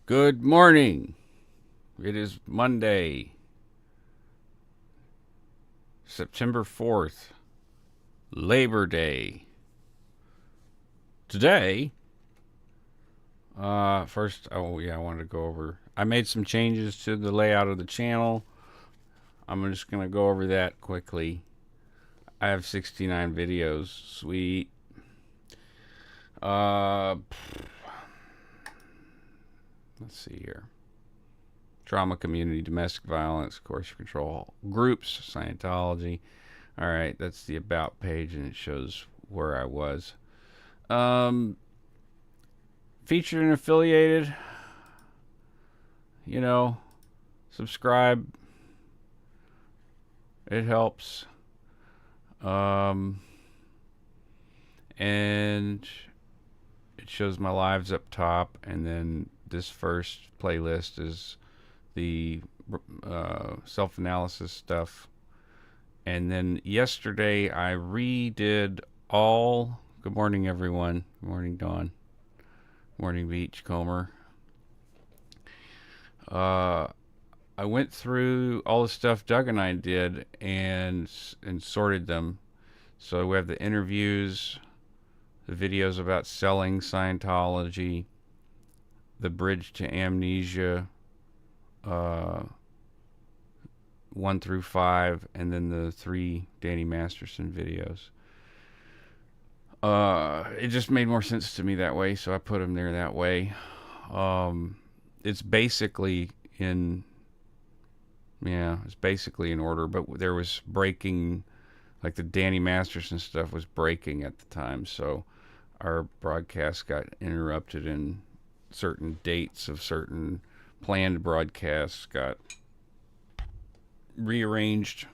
Good morning. It is Monday, September 4th, Labor Day. Today, first, I wanted to go over. I made some changes to the layout of the channel. I'm just going to go over that quickly. I have 69 videos. Sweet. Uh, let's see here. Trauma community, domestic violence, coercive control groups, Scientology. All right, that's the about page, and it shows where I was. Featured and affiliated. You know, subscribe. It helps. And it shows my lives up top, and then this first playlist is the self-analysis stuff. And then yesterday I redid all. Good morning, everyone. Good morning, Dawn. Morning, Beachcomber. I went through all the stuff Doug and I did and sorted them. So we have the interviews, the videos about selling Scientology, the bridge to amnesia, 1 through 5, and then the 3 Danny Masterson videos. It just made more sense to me that way, so I put them there that way. It's basically in order, but there was breaking, like the Danny Masterson stuff was breaking at the time, so our broadcast got interrupted, and certain dates of certain planned broadcasts got rearranged.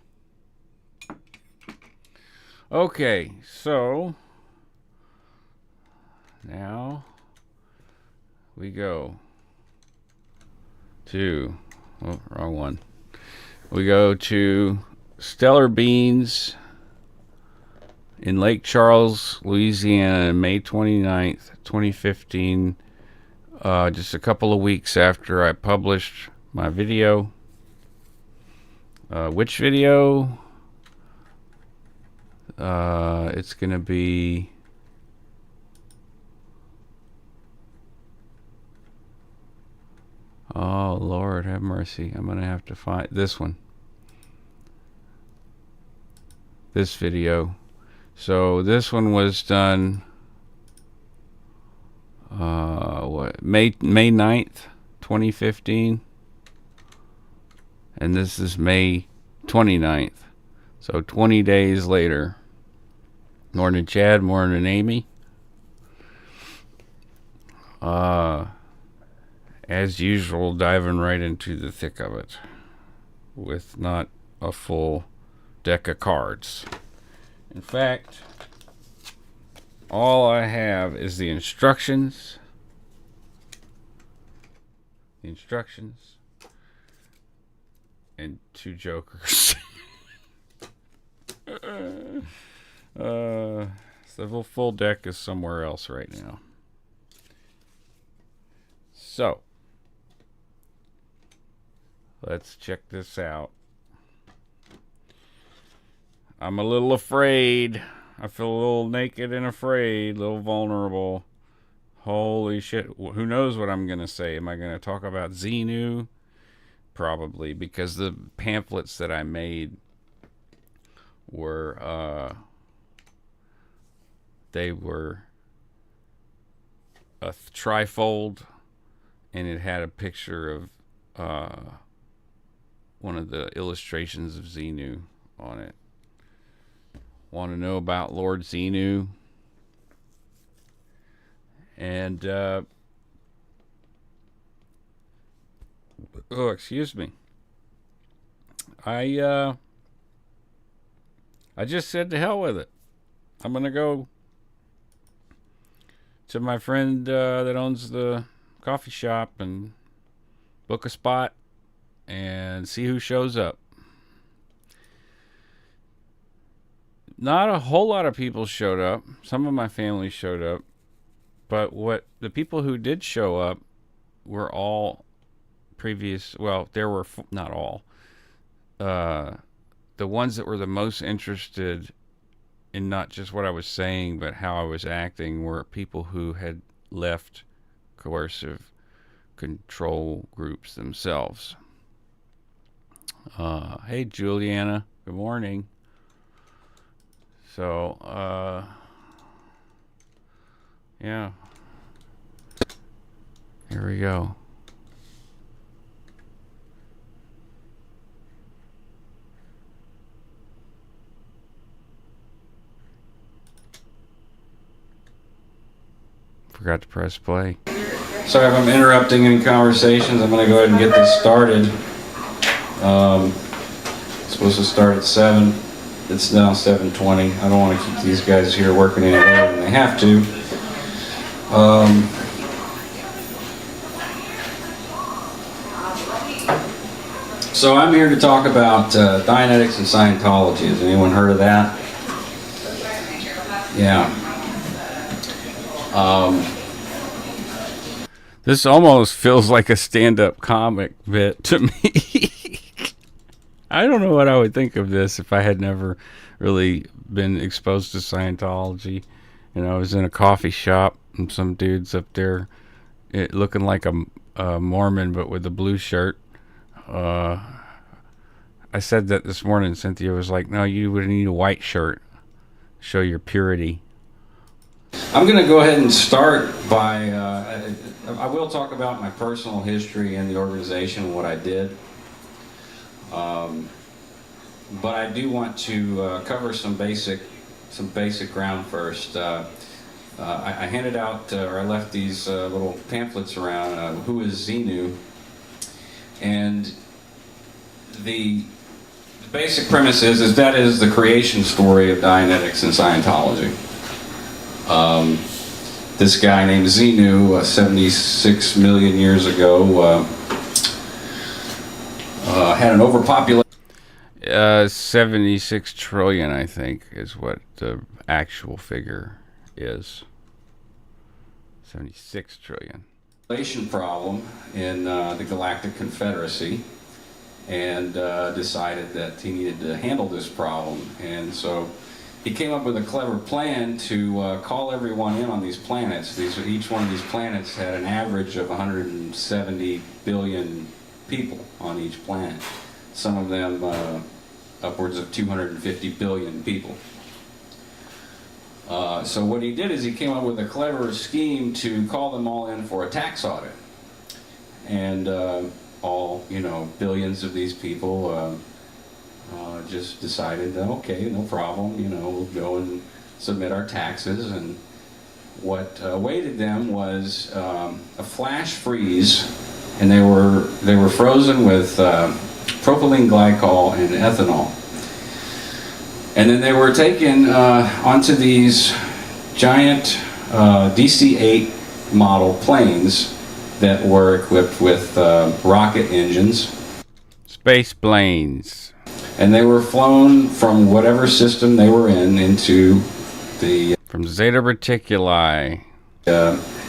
Okay, so now we go to, wrong one. We go to Stellar Beans in Lake Charles, Louisiana, May 29th, 2015. Just a couple of weeks after I published my video. Which video? It's going to be oh, Lord, have mercy. I'm going to have to find this one. This video. So this one was done May 9th, 2015. And this is May 29th. So 20 days later. Morning, Chad. Morning, Amy. As usual, diving right into the thick of it with not a full deck of cards. In fact, all I have is the instructions. And 2 jokers. So the full deck is somewhere else right now. So, let's check this out. I'm a little afraid. I feel a little naked and afraid, a little vulnerable. Holy shit. Who knows what I'm going to say? Am I going to talk about Xenu? Probably, because the pamphlets that I made were, they were a trifold, and it had a picture of one of the illustrations of Xenu on it. Want to know about Lord Xenu? And oh, excuse me. I just said to hell with it. I'm gonna go to my friend that owns the coffee shop and book a spot and see who shows up. Not a whole lot of people showed up. Some of my family showed up. But what the people who did show up were all previous. Well, there were not all. The ones that were the most interested in not just what I was saying, but how I was acting, were people who had left coercive control groups themselves. Hey, Juliana. Good morning. So, yeah. Here we go. Forgot to press play. Sorry if I'm interrupting any conversations. I'm going to go ahead and get this started. It's supposed to start at 7. It's now 7:20. I don't want to keep these guys here working any later than they have to. So I'm here to talk about Dianetics and Scientology. Has anyone heard of that? Yeah. This almost feels like a stand-up comic bit to me. I don't know what I would think of this if I had never really been exposed to Scientology. You know, I was in a coffee shop and some dude's up there looking like a Mormon but with a blue shirt. I said that this morning. Cynthia was like, no, you would need a white shirt. Show your purity. I'm going to go ahead and start by, I will talk about my personal history in the organization and what I did. But I do want to cover some basic ground first. I handed out, or I left these little pamphlets around, Who is Xenu? And the basic premise is that is the creation story of Dianetics and Scientology. This guy named Xenu, 76 million years ago, had an overpopulation. 76 trillion, I think, is what the actual figure is. 76 trillion. Problem in the Galactic Confederacy, and decided that he needed to handle this problem, and so he came up with a clever plan to call everyone in on these planets. Each one of these planets had an average of 170 billion people on each planet. Some of them upwards of 250 billion people. So what he did is he came up with a clever scheme to call them all in for a tax audit. And all, billions of these people just decided, okay, no problem, we'll go and submit our taxes. And what awaited them was a flash freeze, and they were frozen with propylene glycol and ethanol. And then they were taken onto these giant DC-8 model planes that were equipped with rocket engines. Space planes. And they were flown from whatever system they were in into the... From Zeta Reticuli.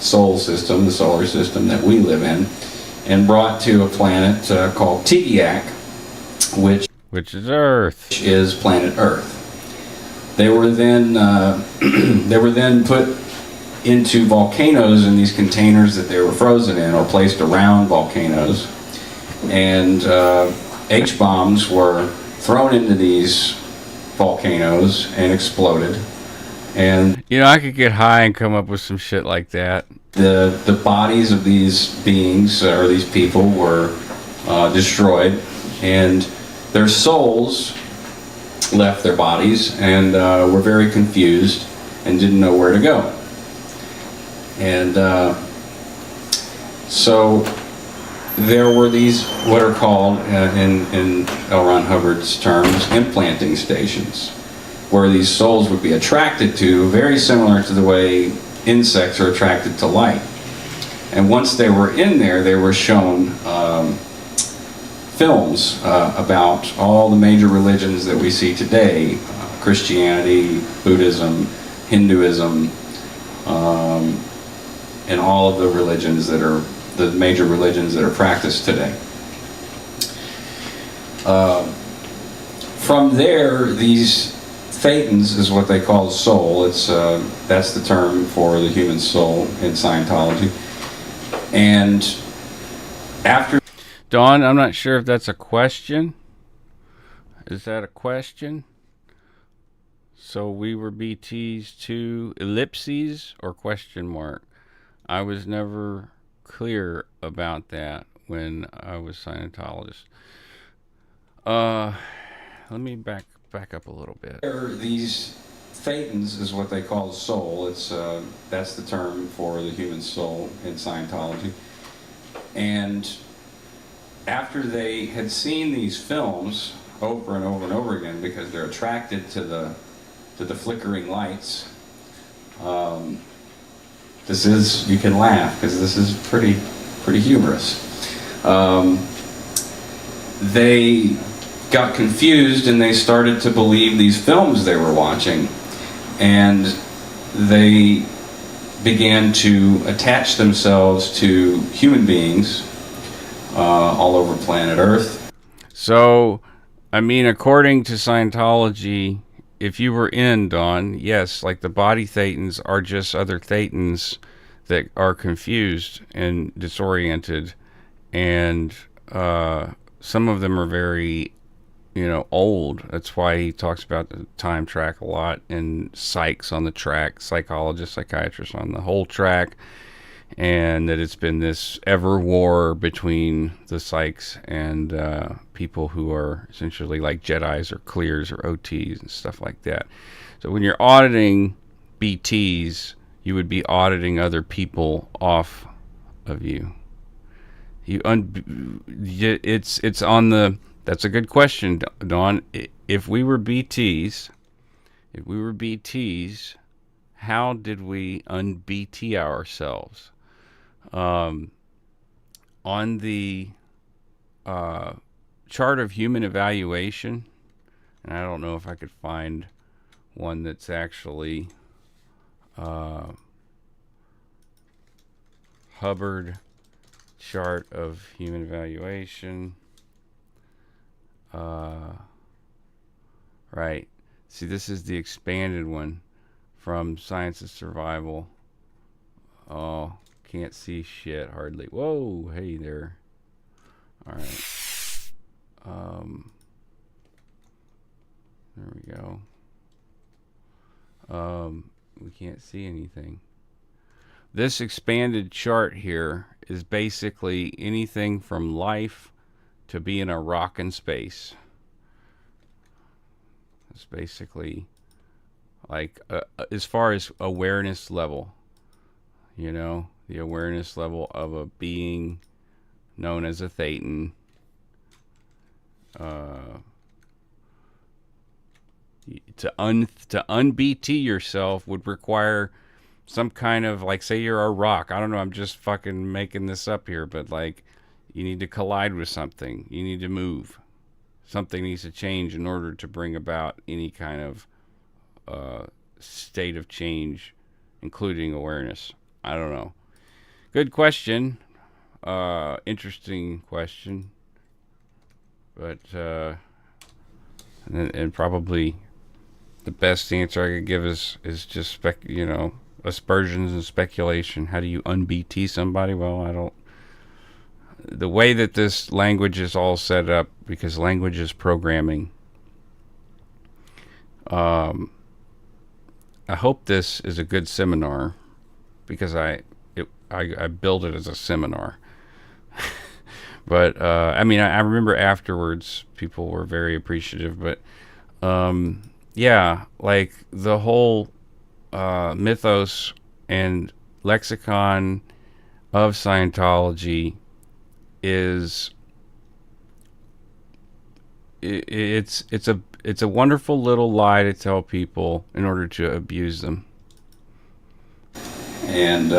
Sol system, the solar system that we live in, and brought to a planet called Tigiak, which is Earth. Which is planet Earth. They were then put into volcanoes in these containers that they were frozen in, or placed around volcanoes, and H-bombs were thrown into these volcanoes and exploded. And I could get high and come up with some shit like that. The bodies of these beings, or these people, were destroyed, and their souls left their bodies and were very confused and didn't know where to go. And so there were these, what are called, in L. Ron Hubbard's terms, implanting stations, where these souls would be attracted to, very similar to the way insects are attracted to light. And once they were in there, they were shown films about all the major religions that we see today, Christianity, Buddhism, Hinduism, and all of the religions that are the major religions that are practiced today. From there, these Thetans is what they call the soul. It's that's the term for the human soul in Scientology. And after Dawn, I'm not sure if that's a question. Is that a question? So we were BTs to ellipses or question mark? I was never clear about that when I was Scientologist. Let me back up a little bit. These Thetans is what they call the soul. It's that's the term for the human soul in Scientology. And after they had seen these films over and over and over again, because they're attracted to the flickering lights, this is, you can laugh because this is pretty humorous. They got confused and they started to believe these films they were watching, and they began to attach themselves to human beings all over planet Earth. So, I mean, according to Scientology, if you were in, Dawn, yes, like the body Thetans are just other Thetans that are confused and disoriented, and some of them are very, old. That's why he talks about the time track a lot, and psychs on the track, psychologists, psychiatrists on the whole track, and that it's been this ever war between the psychs and people who are essentially like Jedis or clears or OTs and stuff like that. So when you're auditing BTs, you would be auditing other people off of you. It's on the. That's a good question, Dawn. If we were BTs, how did we un-BT ourselves? On the chart of human evaluation, and I don't know if I could find one that's actually Hubbard chart of human evaluation. Right. See, this is the expanded one from Science of Survival. Oh, can't see shit hardly. Whoa, hey there. All right. There we go. We can't see anything. This expanded chart here is basically anything from life to being a rock in space. It's basically like as far as awareness level, the awareness level of a being known as a Thetan. To un-BT yourself would require some kind of, like, say you're a rock. I don't know, I'm just fucking making this up here, but like you need to collide with something. You need to move. Something needs to change in order to bring about any kind of state of change, including awareness. I don't know. Good question. Interesting question. But and probably the best answer I could give is just aspersions and speculation. How do you un-BT somebody? Well, I don't. The way that this language is all set up, because language is programming. I hope this is a good seminar, because I built it as a seminar. But I remember afterwards people were very appreciative. But yeah, like the whole mythos and lexicon of Scientology is it's a wonderful little lie to tell people in order to abuse them. And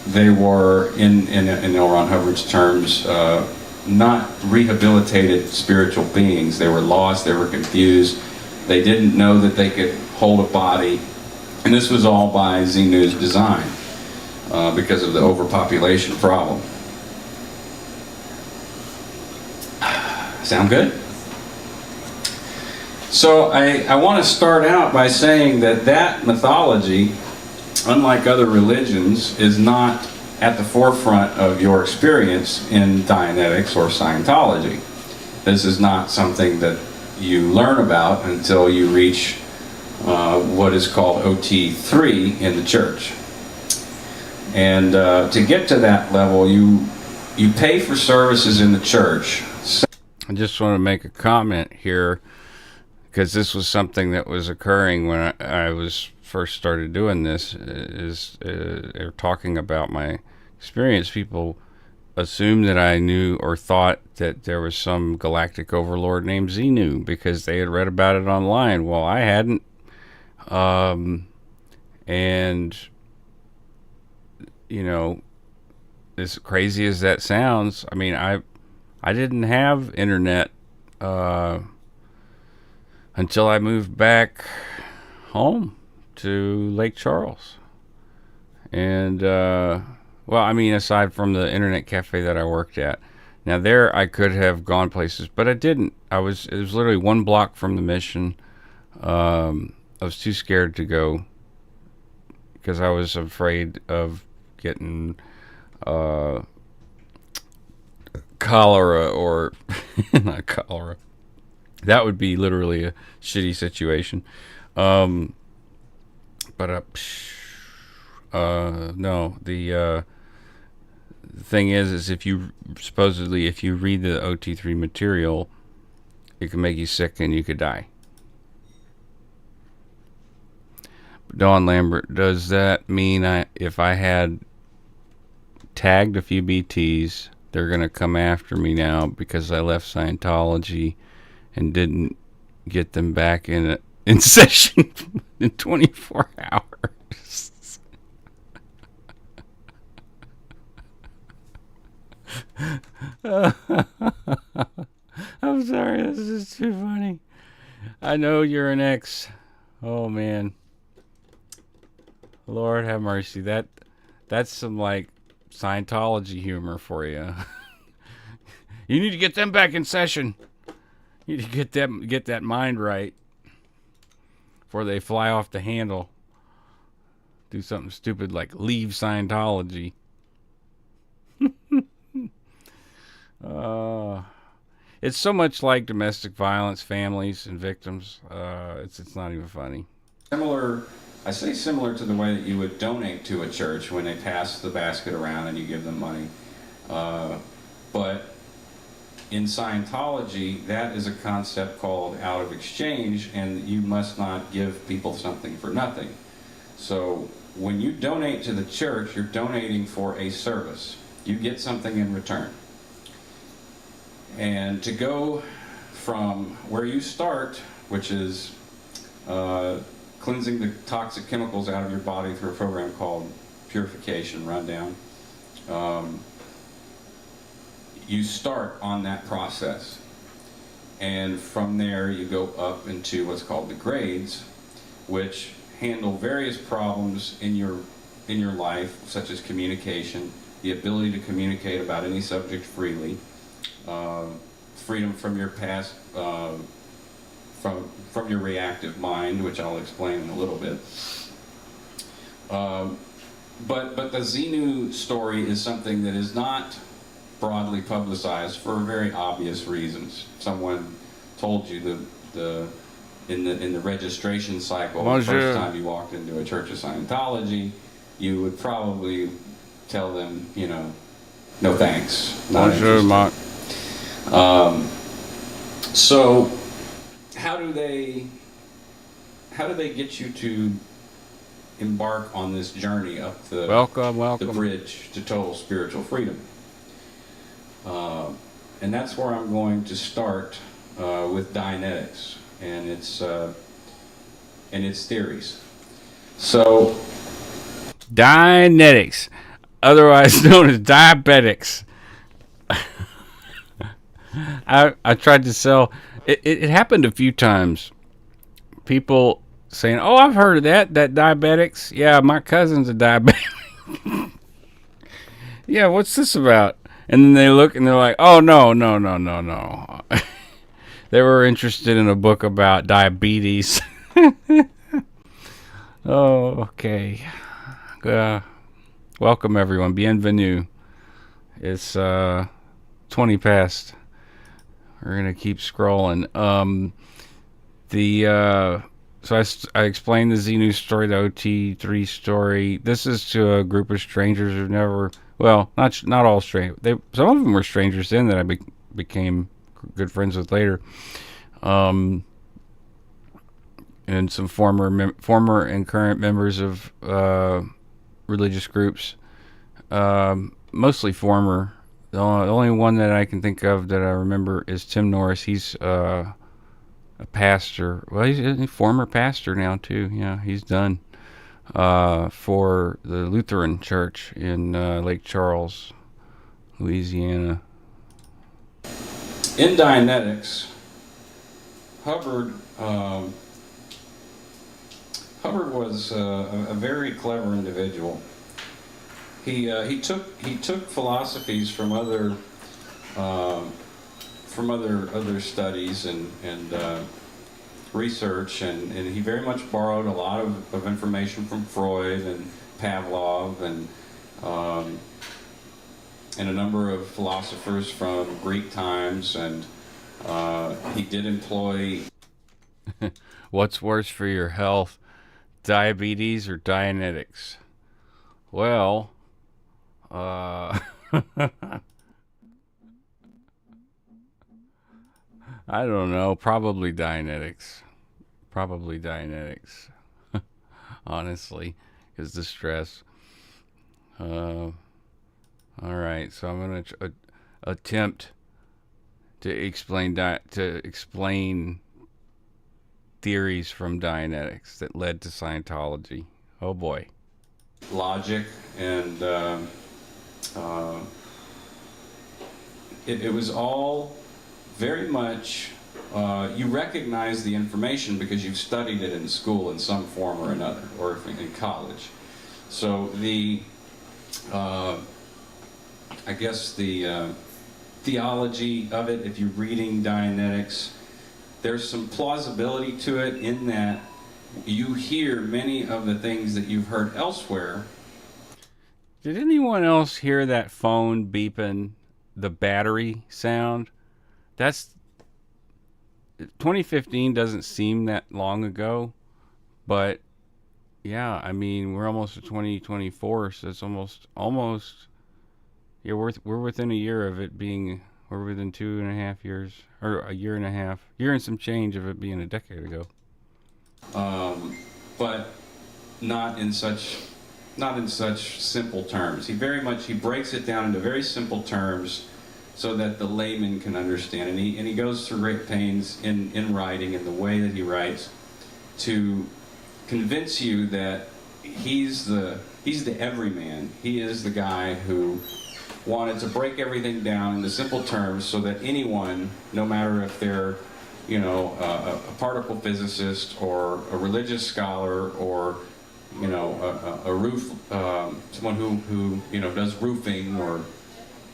they were, in L. Ron Hubbard's terms, not rehabilitated spiritual beings. They were lost, they were confused, they didn't know that they could hold a body, and this was all by Xenu's design. because of the overpopulation problem. Sound good? So I want to start out by saying that mythology, unlike other religions, is not at the forefront of your experience in Dianetics or Scientology. This is not something that you learn about until you reach what is called OT3 in the church. And to get to that level, you pay for services in the church. I just want to make a comment here, because this was something that was occurring when I was first started doing this, they're talking about my experience. People assumed that I knew or thought that there was some galactic overlord named Xenu because they had read about it online. Well, I hadn't. And, you know, as crazy as that sounds, I mean, I didn't have internet until I moved back home to Lake Charles. And, well, I mean, aside from the internet cafe that I worked at. Now there I could have gone places, but I didn't. It was literally 1 block from the mission. I was too scared to go because I was afraid of getting cholera or not cholera. That would be literally a shitty situation. But no, the thing is if you read the OT3 material, it can make you sick and you could die. Dawn Lambert, does that mean if I had tagged a few BTs, they're going to come after me now because I left Scientology and didn't get them back in session in 24 hours? I'm sorry, this is too funny. I know you're an ex. Oh man. Lord have mercy. That's some like Scientology humor for you. You need to get them back in session. You need to get that mind right before they fly off the handle. Do something stupid like leave Scientology. It's so much like domestic violence, families, and victims. It's not even funny. I say similar to the way that you would donate to a church when they pass the basket around and you give them money. But in Scientology, that is a concept called out of exchange, and you must not give people something for nothing. So when you donate to the church, you're donating for a service. You get something in return. And to go from where you start, which is cleansing the toxic chemicals out of your body through a program called Purification Rundown, you start on that process. And from there you go up into what's called the grades, which handle various problems in your life, such as communication, the ability to communicate about any subject freely, freedom from your past, from your reactive mind, which I'll explain in a little bit. But the Xenu story is something that is not broadly publicized for very obvious reasons. Someone told you in the registration cycle, the first time you walked into a Church of Scientology, you would probably tell them, no thanks, not interested. So how do they get you to embark on this journey up the bridge to total spiritual freedom? And that's where I'm going to start with Dianetics and its theories. So Dianetics, otherwise known as diabetics. I tried to sell it happened a few times. People saying, "Oh, I've heard of that diabetics. Yeah, my cousin's a diabetic." Yeah, what's this about? And then they look and they're like, oh, no, no, no, no, no. They were interested in a book about diabetes. Oh, okay. Uh, Welcome, everyone. Bienvenue. It's 20 past. We're going to keep scrolling. I explained the Xenu story, the OT3 story. This is to a group of strangers who've never, well, not all strangers. Some of them were strangers then that I became good friends with later. And some former and current members of religious groups. Mostly former. The only one that I can think of that I remember is Tim Norris. He's a pastor. Well, he's a former pastor now too. Yeah, he's done for the Lutheran Church in Lake Charles, Louisiana. In Dianetics, Hubbard was a very clever individual. He took philosophies from other studies and research, and he very much borrowed a lot of information from Freud and Pavlov and a number of philosophers from Greek times, and he did employ. What's worse for your health, diabetes or Dianetics? Well, I don't know. Probably Dianetics. Honestly, because the stress. All right, so I'm gonna attempt to explain theories from Dianetics that led to Scientology. Oh boy. Logic and it was all very much you recognize the information because you've studied it in school in some form or another, or in college. So the I guess the theology of it, if you're reading Dianetics, there's some plausibility to it in that you hear many of the things that you've heard elsewhere. Did anyone else hear that phone beeping, the battery sound? That's 2015 doesn't seem that long ago, but yeah, I mean, we're almost to 2024, so it's almost yeah, we're within a year of it being, we're within 2.5 years, or a year and some change of it being a decade ago. But not in such simple terms. He breaks it down into very simple terms so that the layman can understand. And he goes through great pains in writing, in the way that he writes, to convince you that he's the everyman. He is the guy who wanted to break everything down into simple terms so that anyone, no matter if they're a particle physicist or a religious scholar or a roof someone who does roofing or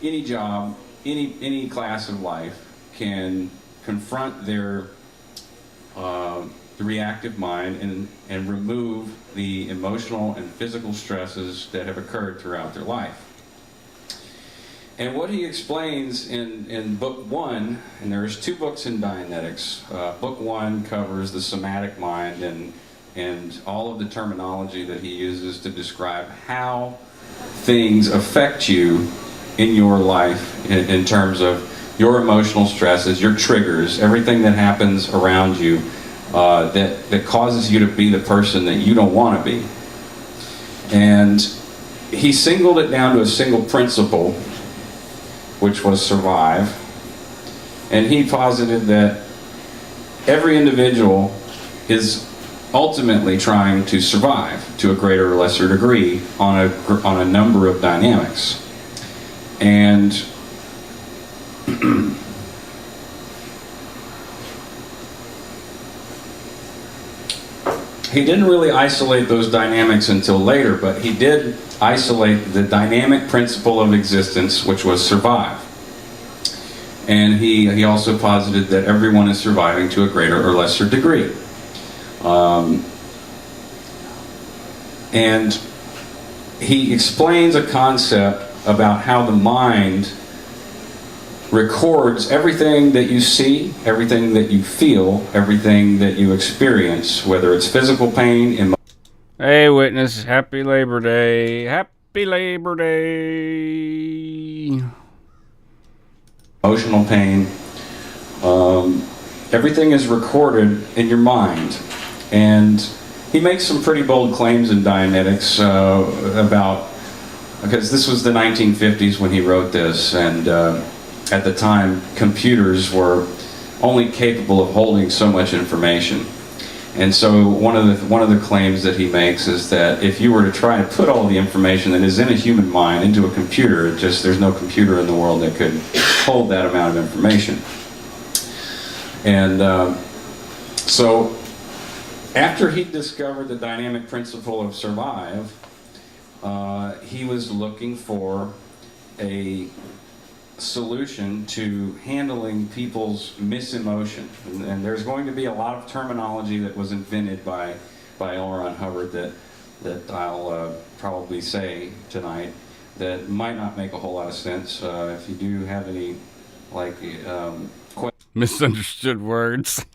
any job, any class of life, can confront their the reactive mind and remove the emotional and physical stresses that have occurred throughout their life. And what he explains in book 1, and there's 2 books in Dianetics. Book 1 covers the somatic mind and all of the terminology that he uses to describe how things affect you in your life in terms of your emotional stresses, your triggers, everything that happens around you that causes you to be the person that you don't want to be. And he singled it down to a single principle, which was survive. And he posited that every individual is ultimately trying to survive to a greater or lesser degree on a number of dynamics. And he didn't really isolate those dynamics until later, but he did isolate the dynamic principle of existence, which was survive. And he also posited that everyone is surviving to a greater or lesser degree. And he explains a concept about how the mind records everything that you see, everything that you feel, everything that you experience, whether it's physical pain, Hey, witness, happy Labor Day. Happy Labor Day. emotional pain. Everything is recorded in your mind. And he makes some pretty bold claims in Dianetics about, because this was the 1950s when he wrote this, and at the time computers were only capable of holding so much information. And so one of the claims that he makes is that if you were to try to put all the information that is in a human mind into a computer, there's no computer in the world that could hold that amount of information. And so after he discovered the dynamic principle of survive, he was looking for a solution to handling people's misemotion. And there's going to be a lot of terminology that was invented by L. Ron Hubbard that I'll probably say tonight that might not make a whole lot of sense. If you do have any Misunderstood words.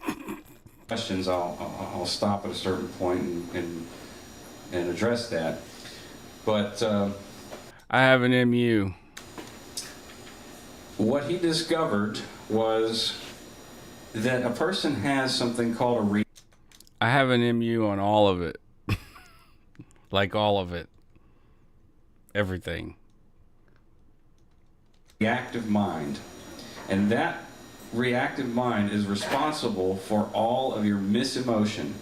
questions, I'll stop at a certain point and address that. But I have an MU. what he discovered was that a person has something called a I have an MU on all of it. Like all of it. Everything. reactive mind. And that reactive mind is responsible for all of your misemotion,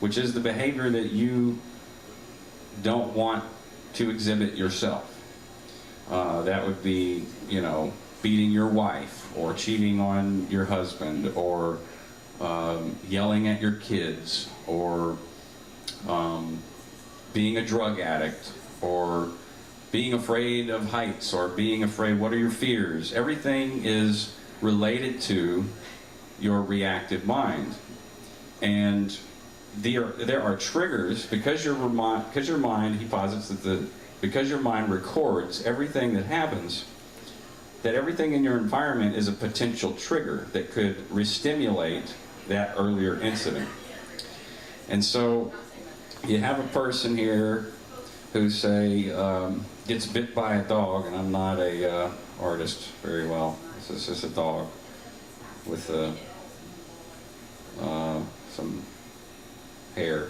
which is the behavior that you don't want to exhibit yourself. That would be, beating your wife, or cheating on your husband, or yelling at your kids, or being a drug addict, or being afraid of heights, or being afraid. What are your fears? Everything is related to your reactive mind. And there are triggers, because your mind, he posits that because your mind records everything that happens, that everything in your environment is a potential trigger that could re-stimulate that earlier incident. And so you have a person here who, say, gets bit by a dog, and I'm not a artist very well. This is just a dog with some hair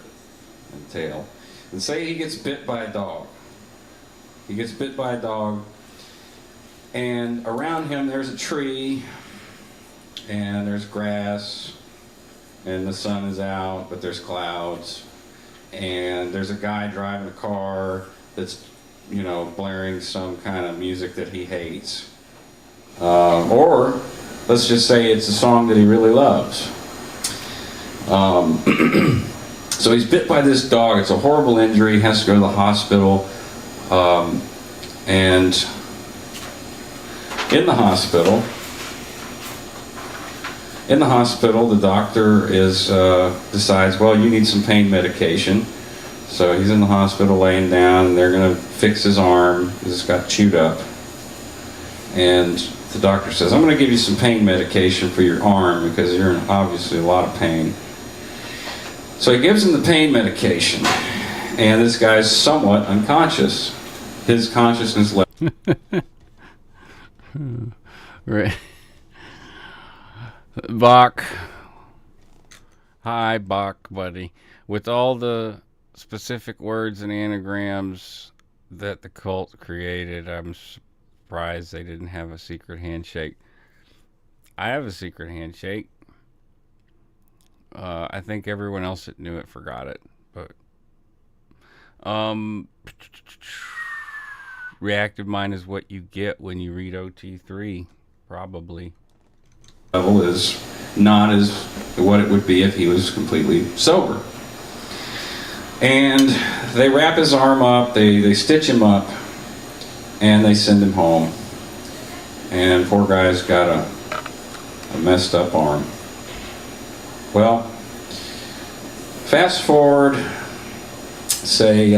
and tail. And say he gets bit by a dog. He gets bit by a dog, and around him there's a tree, and there's grass, and the sun is out, but there's clouds, and there's a guy driving a car that's, blaring some kind of music that he hates. Or let's just say it's a song that he really loves. So he's bit by this dog. It's a horrible injury. He has to go to the hospital. And in the hospital, the doctor decides, well, you need some pain medication. So he's in the hospital laying down, and they're going to fix his arm because it's got chewed up. And the doctor says, I'm going to give you some pain medication for your arm because you're in obviously a lot of pain. So he gives him the pain medication, and this guy's somewhat unconscious. His consciousness left. Right. Bach. Hi, Bach, buddy. With all the specific words and anagrams that the cult created, I'm surprised they didn't have a secret handshake. I have a secret handshake. I think everyone else that knew it forgot it, but reactive mind is what you get when you read OT3, probably. Level is not as what it would be if he was completely sober. And they wrap his arm up, they stitch him up, and they send him home. And poor guy's got a messed up arm. Well, fast forward, say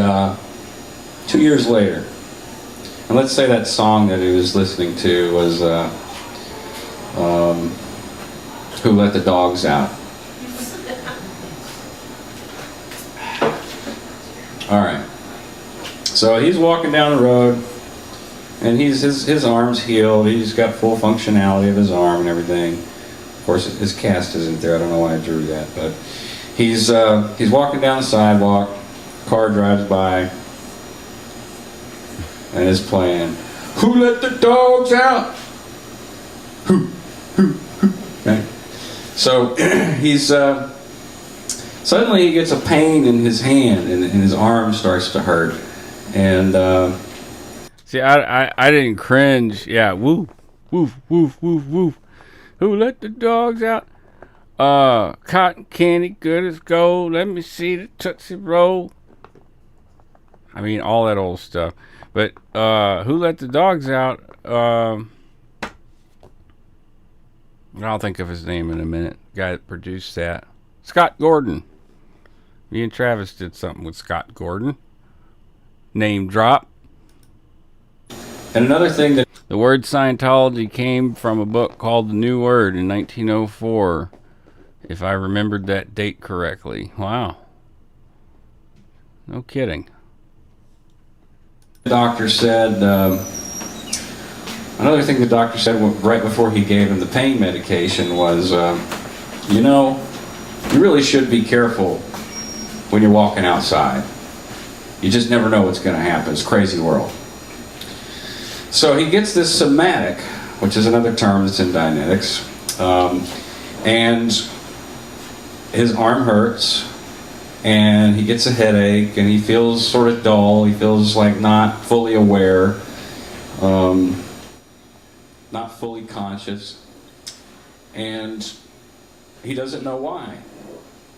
2 years later, and let's say that song that he was listening to was Who Let the Dogs Out? All right. So he's walking down the road, and his arm's healed. He's got full functionality of his arm and everything. Of course, his cast isn't there. I don't know why I drew that, but he's walking down the sidewalk. Car drives by, and is playing "Who Let the Dogs Out?" Who? Right? So he's suddenly he gets a pain in his hand, and his arm starts to hurt. And see, I didn't cringe. Yeah, woof, woof, woof, woof, woof. Who let the dogs out? Cotton candy, good as gold. Let me see the Tootsie Roll. I mean, all that old stuff. But Who Let the Dogs Out? I'll think of his name in a minute. Guy that produced that. Scott Gordon. Me and Travis did something with Scott Gordon. Name drop. And another thing that... The word Scientology came from a book called The New Word in 1904. If I remembered that date correctly. Wow. No kidding. The doctor said... another thing the doctor said right before he gave him the pain medication was, you know, you really should be careful when you're walking outside. You just never know what's going to happen. It's a crazy world. So he gets this somatic, which is another term that's in Dianetics, and his arm hurts, and he gets a headache, and he feels sort of dull. He feels like not fully aware, not fully conscious, and he doesn't know why.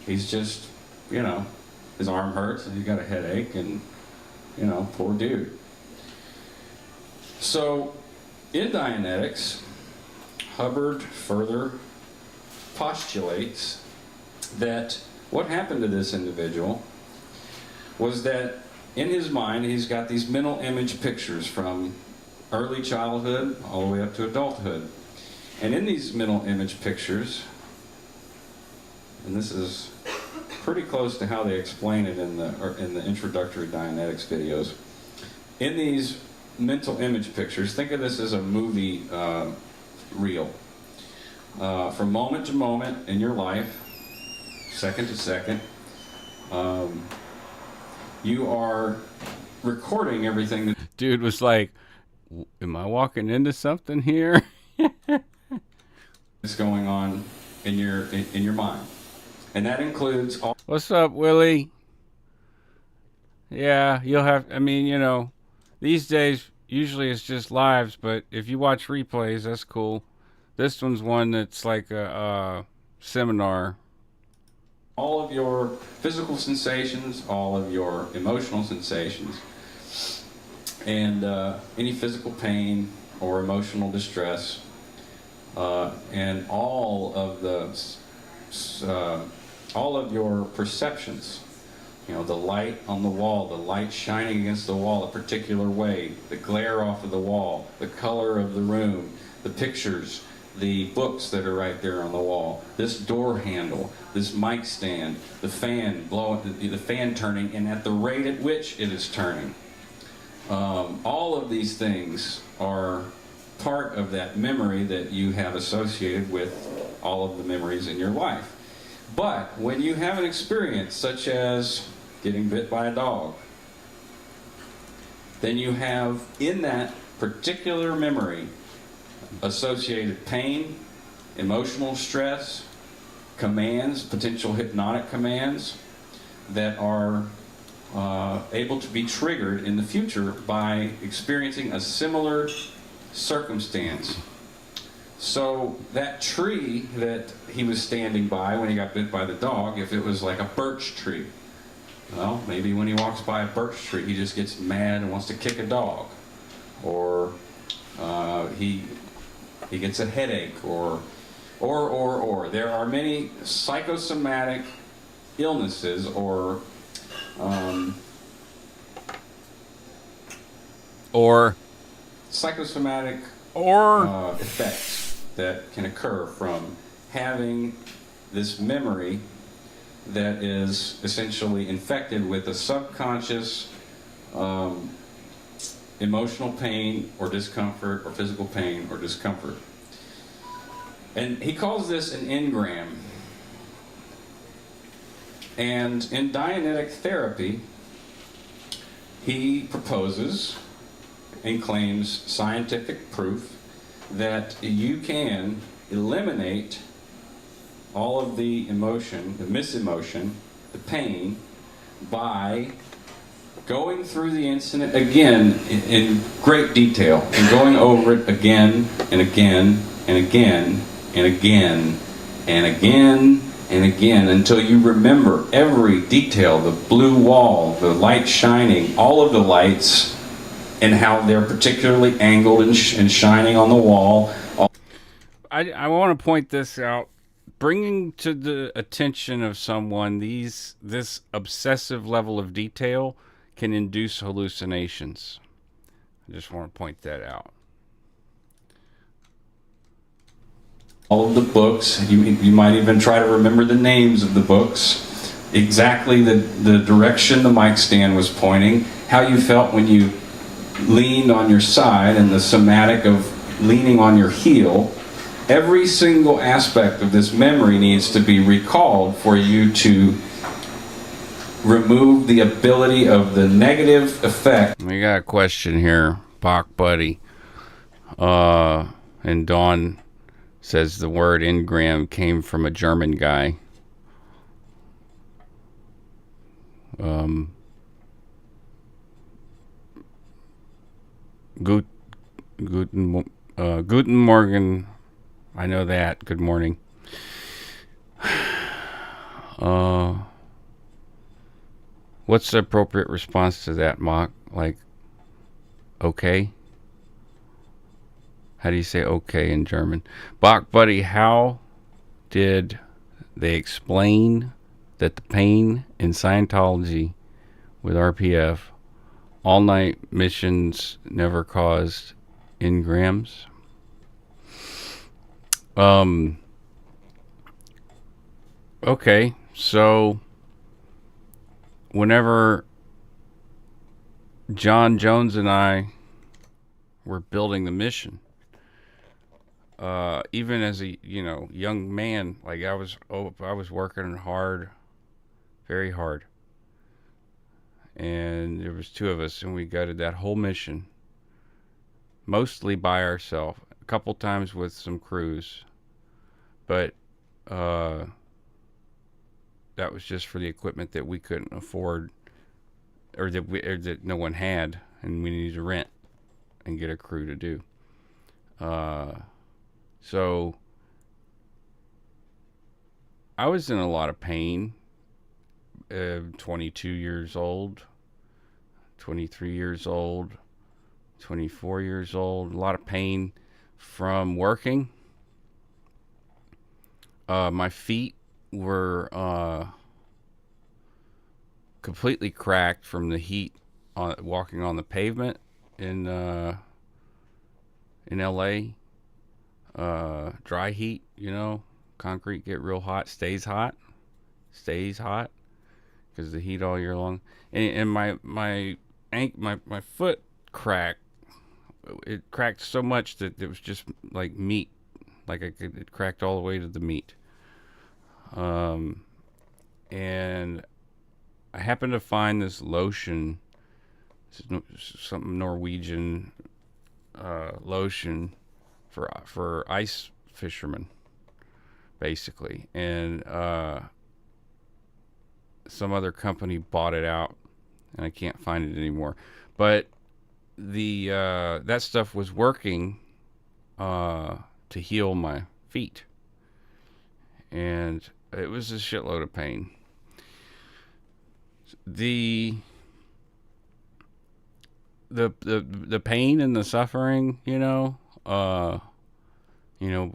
He's just, you know, his arm hurts and he's got a headache, and, you know, poor dude. So, in Dianetics, Hubbard further postulates that what happened to this individual was that in his mind he's got these mental image pictures from early childhood all the way up to adulthood. And in these mental image pictures, and this is pretty close to how they explain it in the introductory Dianetics videos, in these mental image pictures, think of this as a movie reel. From moment to moment in your life, second to second, you are recording everything that... Dude was like, am I walking into something here? is going on in your mind. And that includes all... What's up, Willie? Yeah, you'll have... I mean, you know, these days, usually it's just lives, but if you watch replays, that's cool. This one's one that's like a seminar. All of your physical sensations, all of your emotional sensations, and any physical pain or emotional distress, and all of your perceptions. You know, the light on the wall, the light shining against the wall a particular way, the glare off of the wall, the color of the room, the pictures, the books that are right there on the wall, this door handle, this mic stand, the fan blowing, the fan turning, and at the rate at which it is turning. All of these things are part of that memory that you have associated with all of the memories in your life. But when you have an experience such as getting bit by a dog, then you have in that particular memory associated pain, emotional stress, commands, potential hypnotic commands that are able to be triggered in the future by experiencing a similar circumstance. So that tree that he was standing by when he got bit by the dog, if it was like a birch tree, Well, maybe when he walks by a birch tree, he just gets mad and wants to kick a dog, or he gets a headache, or. There are many psychosomatic illnesses or psychosomatic effects that can occur from having this memory that is essentially infected with a subconscious emotional pain or discomfort, or physical pain or discomfort. And he calls this an engram. And in Dianetic therapy, he proposes and claims scientific proof that you can eliminate all of the emotion, the misemotion, the pain, by going through the incident again in great detail and going over it again and again and again and again and again and again until you remember every detail, the blue wall, the light shining, all of the lights, and how they're particularly angled and shining on the wall. I want to point this out. Bringing to the attention of someone this obsessive level of detail can induce hallucinations. I just want to point that out. All of the books, you might even try to remember the names of the books, exactly the direction the mic stand was pointing, how you felt when you leaned on your side, and the somatic of leaning on your heel. Every single aspect of this memory needs to be recalled for you to remove the ability of the negative effect. We got a question here, Bach Buddy. And Dawn says the word engram came from a German guy. Guten Morgen. I know that. Good morning. What's the appropriate response to that, Mock? Like, okay? How do you say okay in German? Bach Buddy, how did they explain that the pain in Scientology with RPF, all night missions never caused engrams? Okay, so whenever John Jones and I were building the mission, even as a young man, like I was working hard, very hard, and there was two of us, and we gutted that whole mission, mostly by ourselves. A couple times with some crews, but that was just for the equipment that we couldn't afford, or that no one had, and we needed to rent and get a crew to do. So I was in a lot of pain. 22 years old, 23 years old, 24 years old. A lot of pain from working. My feet were completely cracked from the heat walking on the pavement in LA. Dry heat, concrete get real hot, stays hot because the heat all year long. And my foot cracked. It cracked so much that it was just like meat, like it cracked all the way to the meat. And I happened to find this lotion, something Norwegian lotion for ice fishermen, basically, and some other company bought it out, and I can't find it anymore. But the that stuff was working to heal my feet, and it was a shitload of pain. the the pain and the suffering,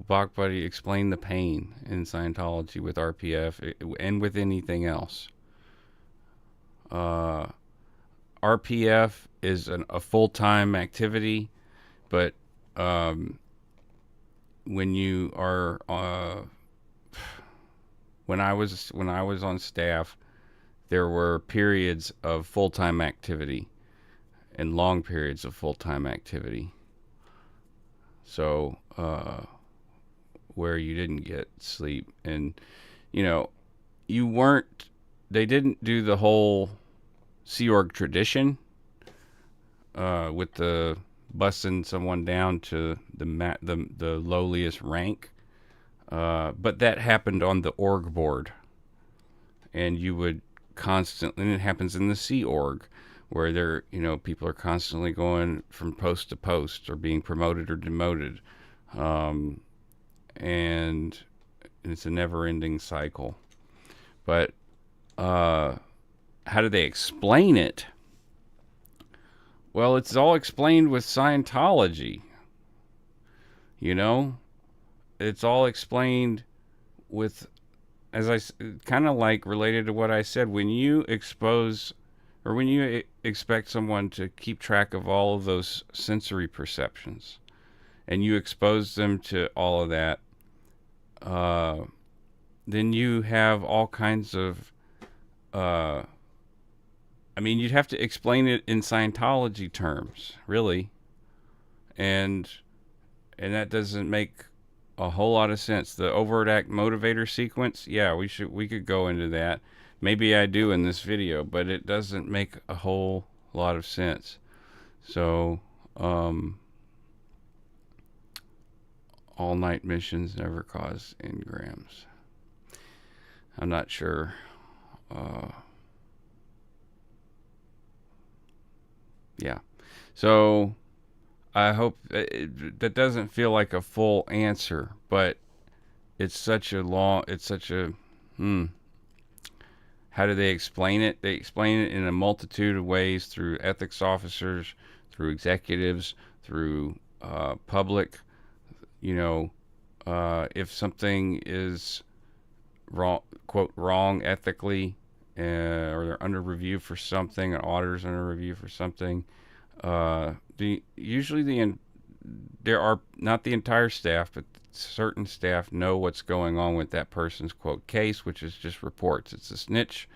Bach Buddy explained the pain in Scientology with RPF and with anything else. RPF is a full-time activity, but when you are when I was on staff, there were periods of full-time activity and long periods of full-time activity. So where you didn't get sleep, and you weren't. They didn't do the whole Sea Org tradition with the busting someone down to the lowliest rank, but that happened on the org board, and you would constantly. And it happens in the Sea Org, where people are constantly going from post to post or being promoted or demoted, and it's a never-ending cycle. But how do they explain it? Well, it's all explained with Scientology. It's all explained with, as I kind of like related to what I said, when you expose or when you expect someone to keep track of all of those sensory perceptions and you expose them to all of that, then you have all kinds of, you'd have to explain it in Scientology terms, really. And that doesn't make a whole lot of sense. The overt act motivator sequence, yeah, we could go into that. Maybe I do in this video, but it doesn't make a whole lot of sense. So, all night missions never cause engrams. I'm not sure. Yeah. So I hope that doesn't feel like a full answer, but it's such a how do they explain it? They explain it in a multitude of ways, through ethics officers, through executives, through public. If something is wrong, quote, wrong ethically, or they're under review for something, an auditor's under review for something, there are not the entire staff, but certain staff know what's going on with that person's, quote, case, which is just reports. It's a snitch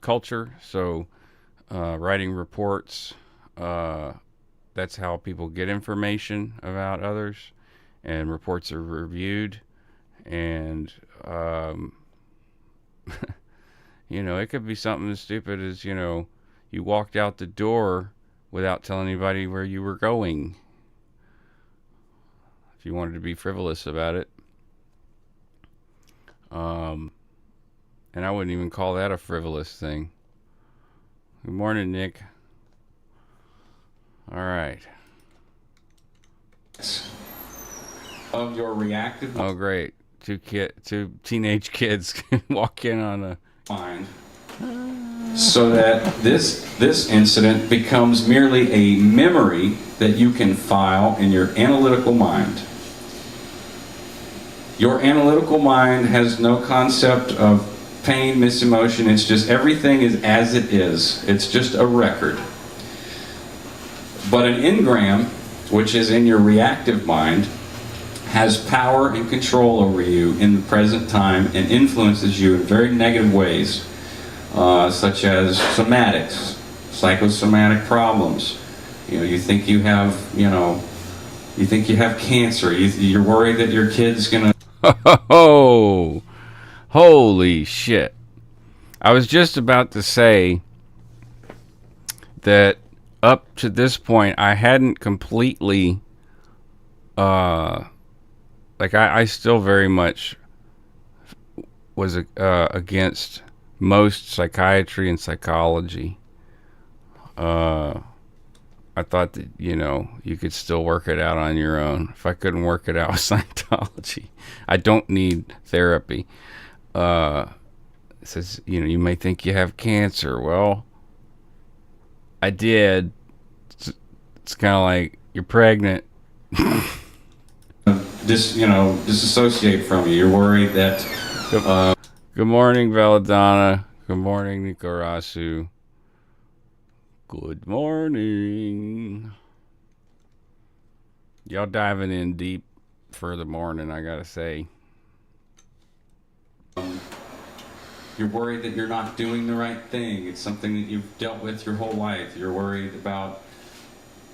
culture. So writing reports, that's how people get information about others, and reports are reviewed. And it could be something as stupid as you walked out the door without telling anybody where you were going, if you wanted to be frivolous about it. And I wouldn't even call that a frivolous thing. Good morning, Nick. All right. Of your reactive. Oh, great. Two teenage kids can walk in on a mind, so that this incident becomes merely a memory that you can file in your analytical mind. Your analytical mind has no concept of pain, misemotion. It's just everything is as it is. It's just a record. But an engram, which is in your reactive mind, has power and control over you in the present time and influences you in very negative ways, such as somatics, psychosomatic problems. You think you have, cancer. You're worried that your kid's gonna. Oh, holy shit! I was just about to say that up to this point, I hadn't completely. I still very much was against most psychiatry and psychology. I thought that, you could still work it out on your own. If I couldn't work it out with Scientology, I don't need therapy. It says, you may think you have cancer. Well, I did. It's kind of like you're pregnant. Disassociate from you. You're worried that. Good morning, Belladonna. Good morning, Nikarasu. Good morning. Y'all diving in deep for the morning, I gotta say. You're worried that you're not doing the right thing. It's something that you've dealt with your whole life. You're worried about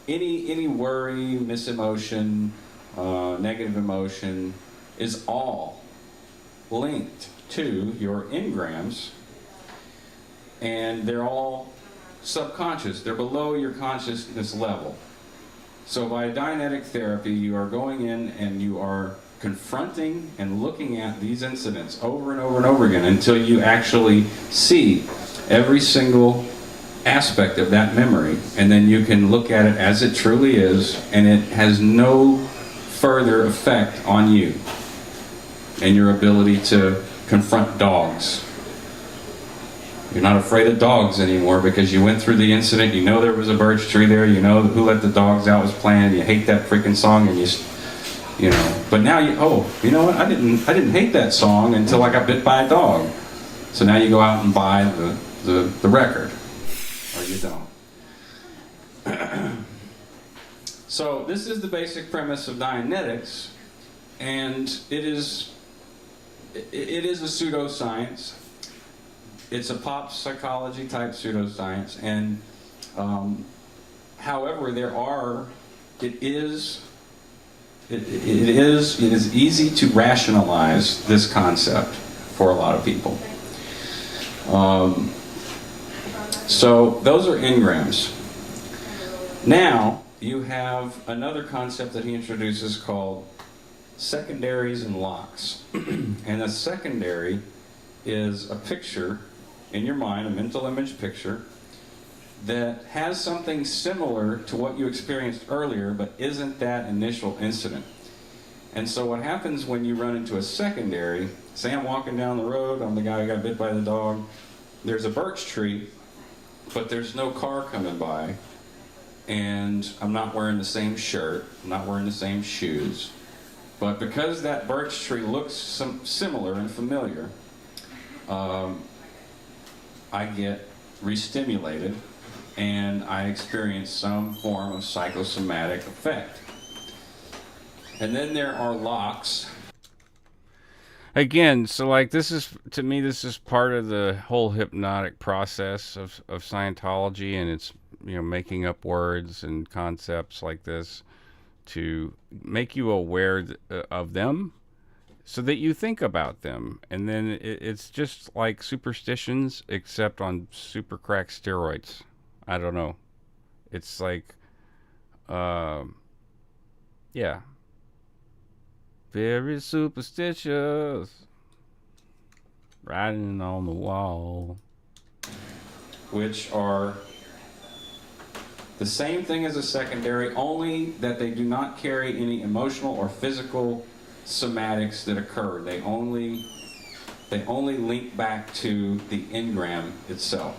any worry, misemotion, negative emotion is all linked to your engrams, and they're all subconscious. They're below your consciousness level. So by Dianetic therapy, you are going in and you are confronting and looking at these incidents over and over and over again until you actually see every single aspect of that memory, and then you can look at it as it truly is, and it has no further effect on you and your ability to confront dogs. You're not afraid of dogs anymore because you went through the incident. You know there was a birch tree there. You know Who Let the Dogs Out was playing. You hate that freaking song, and you know. But now you know what? I didn't hate that song until I got bit by a dog. So now you go out and buy the record, or you don't. So this is the basic premise of Dianetics, and it is a pseudoscience. It's a pop psychology type pseudoscience, and however, it is easy to rationalize this concept for a lot of people. So those are engrams. Now you have another concept that he introduces called secondaries and locks. And a secondary is a picture in your mind, a mental image picture, that has something similar to what you experienced earlier, but isn't that initial incident. And so what happens when you run into a secondary, say I'm walking down the road, I'm the guy who got bit by the dog, there's a birch tree, but there's no car coming by, and I'm not wearing the same shirt, I'm not wearing the same shoes, but because that birch tree looks similar and familiar, I get re-stimulated and I experience some form of psychosomatic effect. And then there are locks. Again, so like this is part of the whole hypnotic process of Scientology, and it's making up words and concepts like this to make you aware of them, so that you think about them, and then it's just like superstitions, except on super crack steroids. I don't know. It's like, yeah, very superstitious, writing on the wall, which are the same thing as a secondary, only that they do not carry any emotional or physical somatics that occur. They only link back to the engram itself.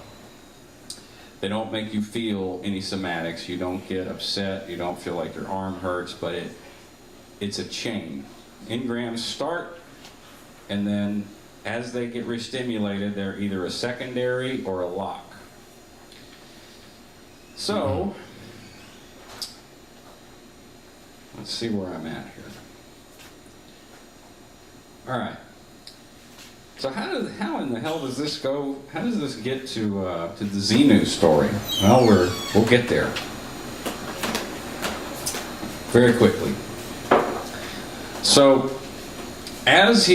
They don't make you feel any somatics. You don't get upset. You don't feel like your arm hurts, but it's a chain. Engrams start, and then as they get re-stimulated, they're either a secondary or a lock. So, let's see where I'm at here. All right. So how in the hell does this go? How does this get to the Xenu story? Well, we'll get there very quickly. So, as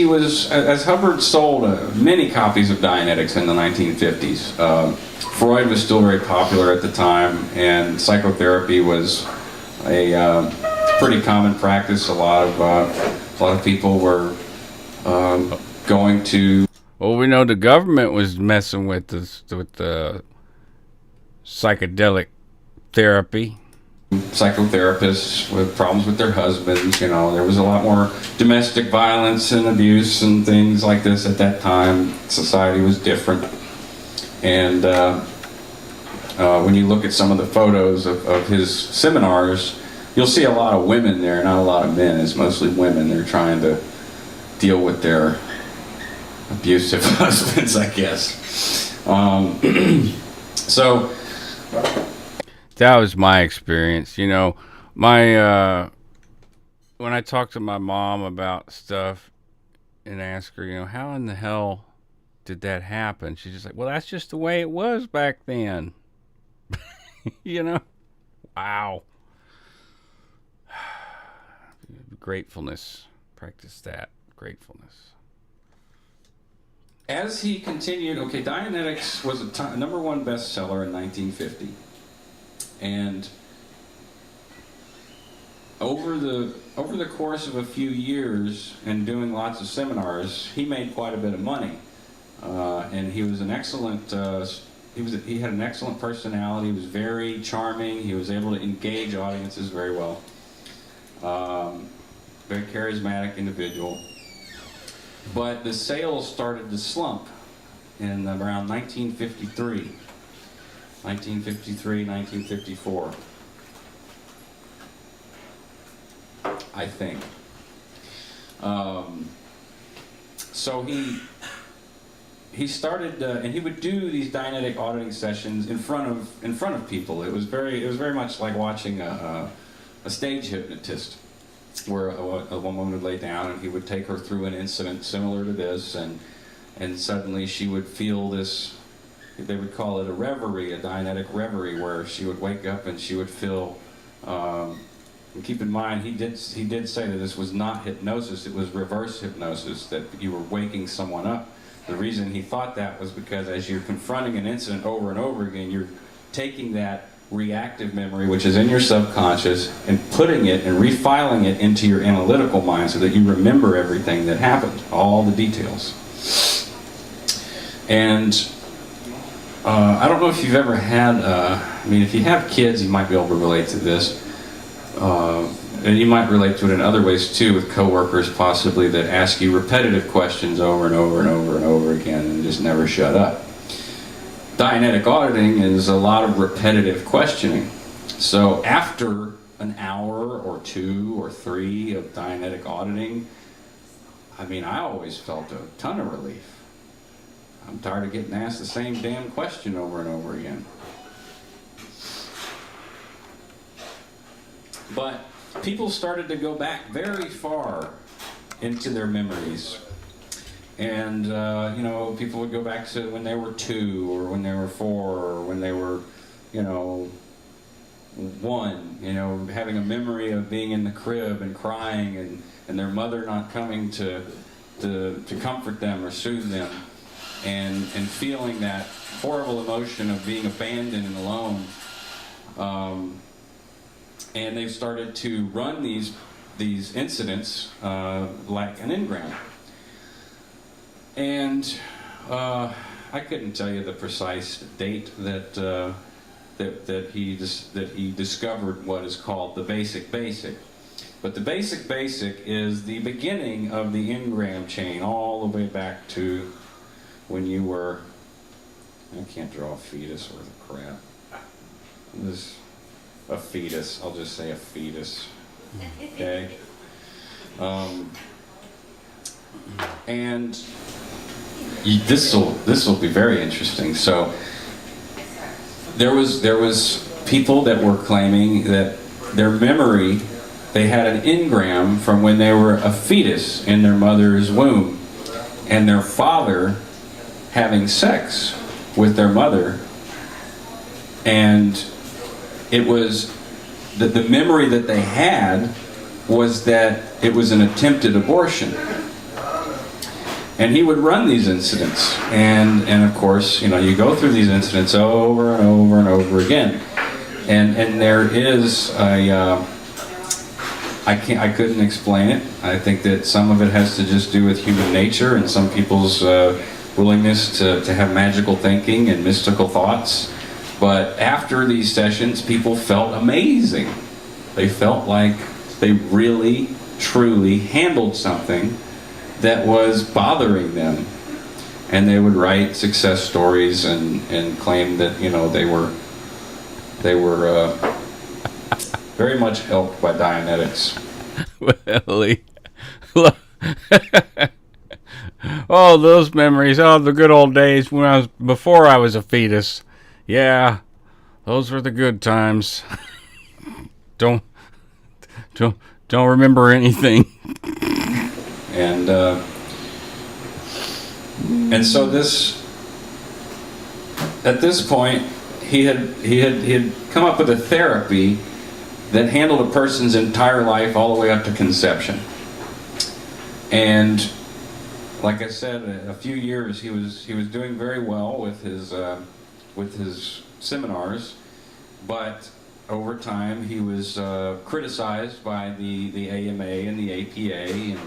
Hubbard sold many copies of Dianetics in the 1950s, Freud was still very popular at the time, and psychotherapy was a pretty common practice. A lot of people were going to. Well, we know the government was messing with the psychedelic therapy. psychotherapists with problems with their husbands. You know, there was a lot more domestic violence and abuse and things like this at that time. Society was different. And when you look at some of the photos of his seminars, you'll see a lot of women there, not a lot of men. It's mostly women. They're trying to deal with their abusive husbands, I guess. So that was my experience. You know, my when I talk to my mom about stuff and ask her, you know, how in the hell did that happen? She's just like, well, that's just the way it was back then. You know? Wow. Gratefulness. Practice that. Gratefulness. As he continued, okay, Dianetics was a #1 bestseller in 1950. And over the course of a few years and doing lots of seminars, he made quite a bit of money. And he was an excellent he had an excellent personality. He was very charming. He was able to engage audiences very well. Very charismatic individual. But the sales started to slump in around 1953. 1954, I think. So he started, and he would do these Dianetic auditing sessions in front of people. It was very much like watching a stage hypnotist, where a woman would lay down and he would take her through an incident similar to this, and suddenly she would feel this. They would call it a reverie, a Dianetic reverie, where she would wake up and she would feel. And keep in mind, he did say that this was not hypnosis; it was reverse hypnosis, that you were waking someone up. The reason he thought that was because as you're confronting an incident over and over again, you're taking that reactive memory, which is in your subconscious, and putting it and refiling it into your analytical mind so that you remember everything that happened, all the details. And I don't know if you've ever had, I mean, if you have kids, you might be able to relate to this. And you might relate to it in other ways too, with coworkers possibly that ask you repetitive questions over and over and over and over again and just never shut up. Dianetic auditing is a lot of repetitive questioning. So after an hour or 2 or 3 of Dianetic auditing, I mean, I always felt a ton of relief. I'm tired of getting asked the same damn question over and over again. But people started to go back very far into their memories. And, you know, people would go back to when they were 2 or when they were 4 or when they were, you know, 1, you know, having a memory of being in the crib and crying and their mother not coming to comfort them or soothe them, and feeling that horrible emotion of being abandoned and alone. And they've started to run these incidents like an engram. And I couldn't tell you the precise date that he discovered what is called the basic. But the basic is the beginning of the engram chain, all the way back to when you were. I can't draw a fetus worth of crap. This a fetus. I'll just say a fetus. Okay. And this will be very interesting. So there was people that were claiming that their memory, they had an engram from when they were a fetus in their mother's womb, and their father having sex with their mother, and it was the memory that they had was that it was an attempted abortion. And he would run these incidents, and of course, you know, you go through these incidents over and over and over again, and there is a I couldn't explain it. I think that some of it has to just do with human nature and some people's willingness to have magical thinking and mystical thoughts. But after these sessions, people felt amazing. They felt like they really, truly handled something that was bothering them. And they would write success stories and claim that, you know, they were very much helped by Dianetics. Willie. Oh, those memories. Oh, the good old days before I was a fetus. Yeah, those were the good times. don't don't remember anything. And so at this point, he had come up with a therapy that handled a person's entire life all the way up to conception. And like I said, a few years he was doing very well with his seminars, but over time he was criticized by the AMA and the APA, and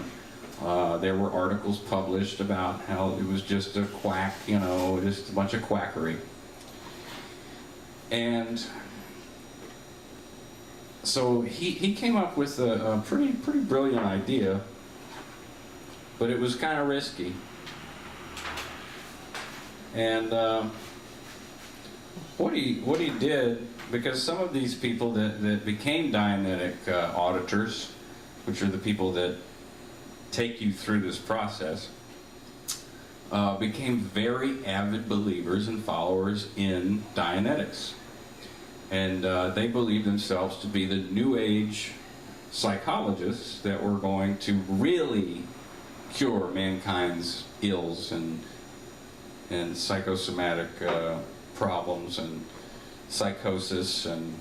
there were articles published about how it was just a quack, you know, just a bunch of quackery. And so he came up with a pretty brilliant idea, but it was kind of risky. And what he did, because some of these people that became Dianetic auditors, which are the people that take you through this process, became very avid believers and followers in Dianetics. And they believed themselves to be the New Age psychologists that were going to really cure mankind's ills and psychosomatic problems and psychosis and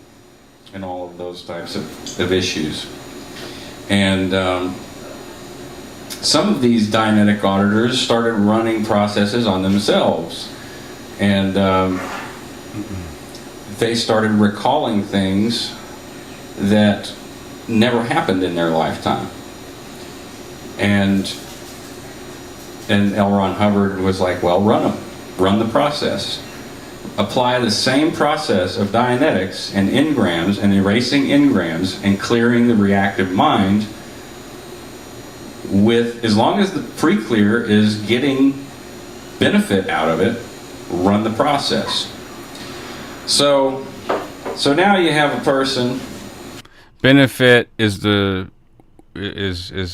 all of those types of issues. And some of these Dianetic auditors started running processes on themselves, and they started recalling things that never happened in their lifetime. And L. Ron Hubbard was like, well, run the process. Apply the same process of Dianetics and engrams and erasing engrams and clearing the reactive mind, with, as long as the pre-clear is getting benefit out of it, run the process. So now you have a person. Benefit is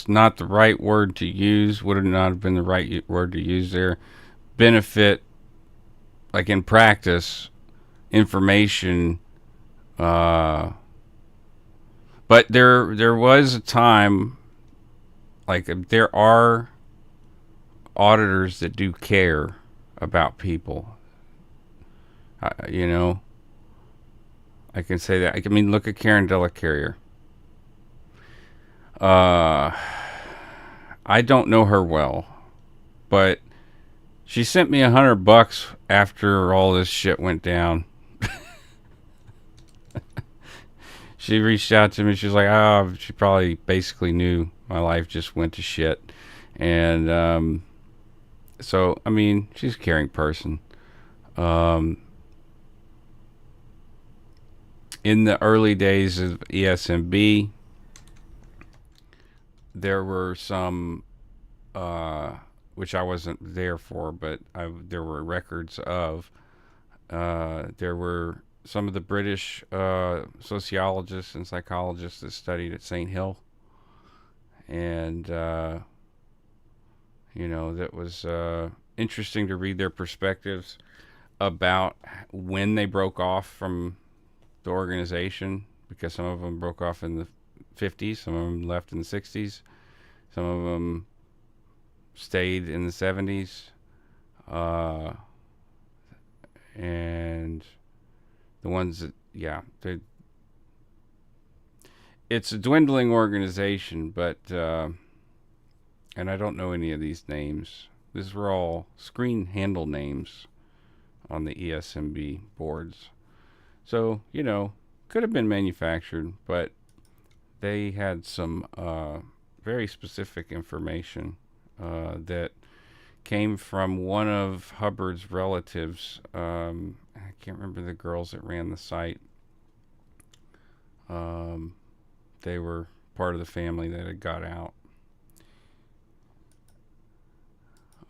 not the right word to use. Would not have been the right word to use there. Benefit, like in practice, information. But there was a time, like there are auditors that do care about people. You know, I can say that. I mean, look at Karen Delacarrier. I don't know her well, but she sent me $100 after all this shit went down. She reached out to me. She's like, oh, she probably basically knew my life just went to shit. And so, I mean, she's a caring person. In the early days of ESMB, there were some, which I wasn't there for, but there were records of. There were some of the British sociologists and psychologists that studied at St. Hill. And, you know, that was interesting to read their perspectives about when they broke off from the organization, because some of them broke off in the 50s, some of them left in the 60s, some of them stayed in the 70s, and the ones that, yeah, it's a dwindling organization, but and I don't know any of these names. These were all screen handle names on the ESMB boards. So, you know, could have been manufactured, but they had some very specific information that came from one of Hubbard's relatives, I can't remember the girls that ran the site. They were part of the family that had got out.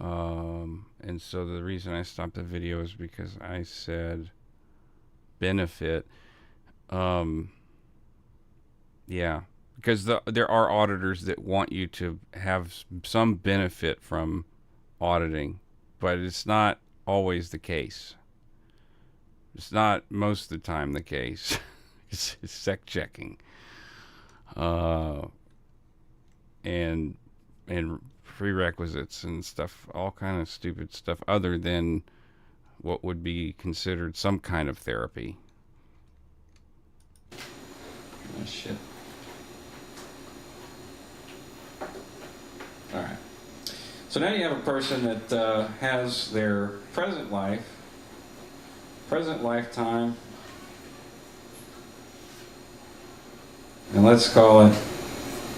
And so the reason I stopped the video is because I said benefit. Yeah, because there are auditors that want you to have some benefit from auditing, but it's not always the case. It's not most of the time the case. It's sec checking, and prerequisites and stuff, all kind of stupid stuff other than what would be considered some kind of therapy. Oh, shit. All right. So now you have a person that has their present lifetime, and let's call it,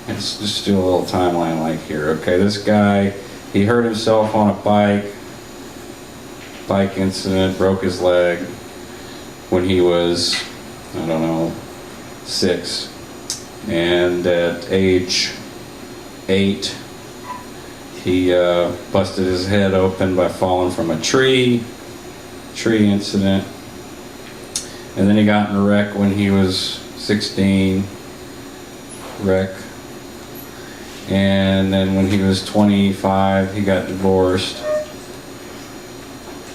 let's just do a little timeline like here. Okay, this guy, he hurt himself on a bike incident, broke his leg when he was, I don't know, 6, and at age 8 he busted his head open by falling from a tree incident, and then he got in a wreck when he was 16, wreck, and then when he was 25 he got divorced,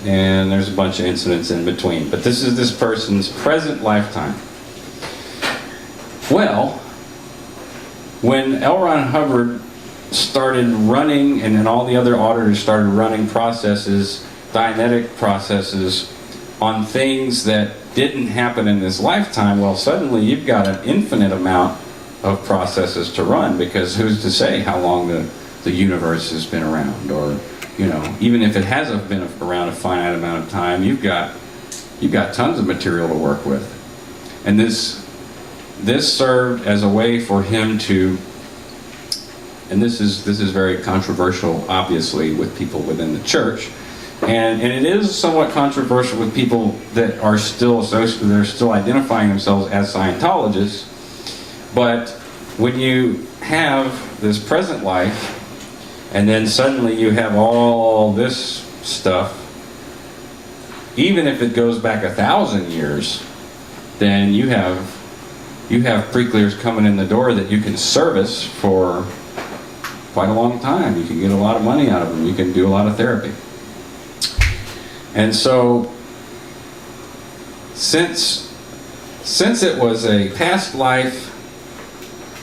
and there's a bunch of incidents in between, but this is this person's present lifetime. Well, when L. Ron Hubbard started running, and then all the other auditors started running processes, Dianetic processes, on things that didn't happen in this lifetime, well, suddenly you've got an infinite amount of processes to run, because who's to say how long the universe has been around, or, you know, even if it hasn't been around a finite amount of time, you've got tons of material to work with. And this served as a way for him to, and this is very controversial, obviously, with people within the church, and it is somewhat controversial with people that are still associated, they're still identifying themselves as Scientologists. But when you have this present life, and then suddenly you have all this stuff, even if it goes back 1,000 years, then you have pre-clears coming in the door that you can service for quite a long time. You can get a lot of money out of them. You can do a lot of therapy. And so, since it was a past life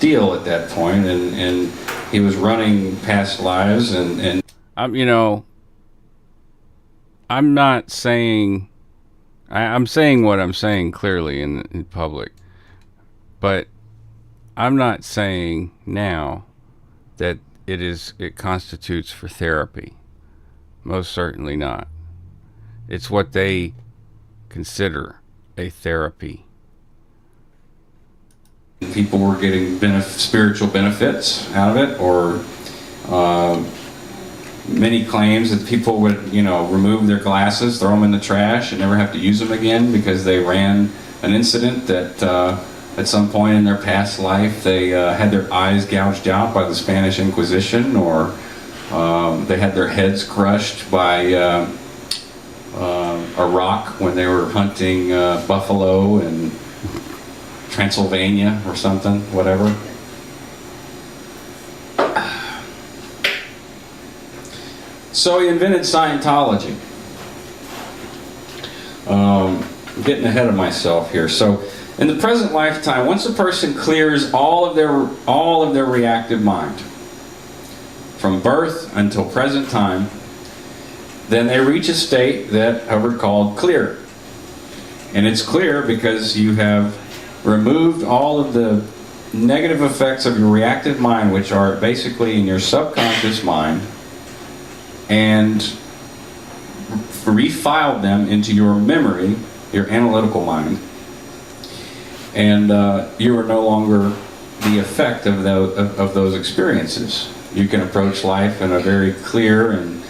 deal at that point, and he was running past lives, and You know, I'm not saying, I'm saying what I'm saying clearly in public, but I'm not saying now that it constitutes for therapy. Most certainly not. It's what they consider a therapy. people were getting spiritual benefits out of it, or many claims that people would, remove their glasses, throw them in the trash, and never have to use them again because they ran an incident that at some point in their past life they had their eyes gouged out by the Spanish Inquisition, or they had their heads crushed by a rock when they were hunting buffalo in Transylvania or something, whatever. So he invented Scientology. I'm getting ahead of myself here. So in the present lifetime, once a person clears all of their reactive mind from birth until present time, then they reach a state that Hubbard called clear. And it's clear because you have removed all of the negative effects of your reactive mind, which are basically in your subconscious mind, and refiled them into your memory, your analytical mind, and you are no longer the effect of those experiences. You can approach life in a very clear and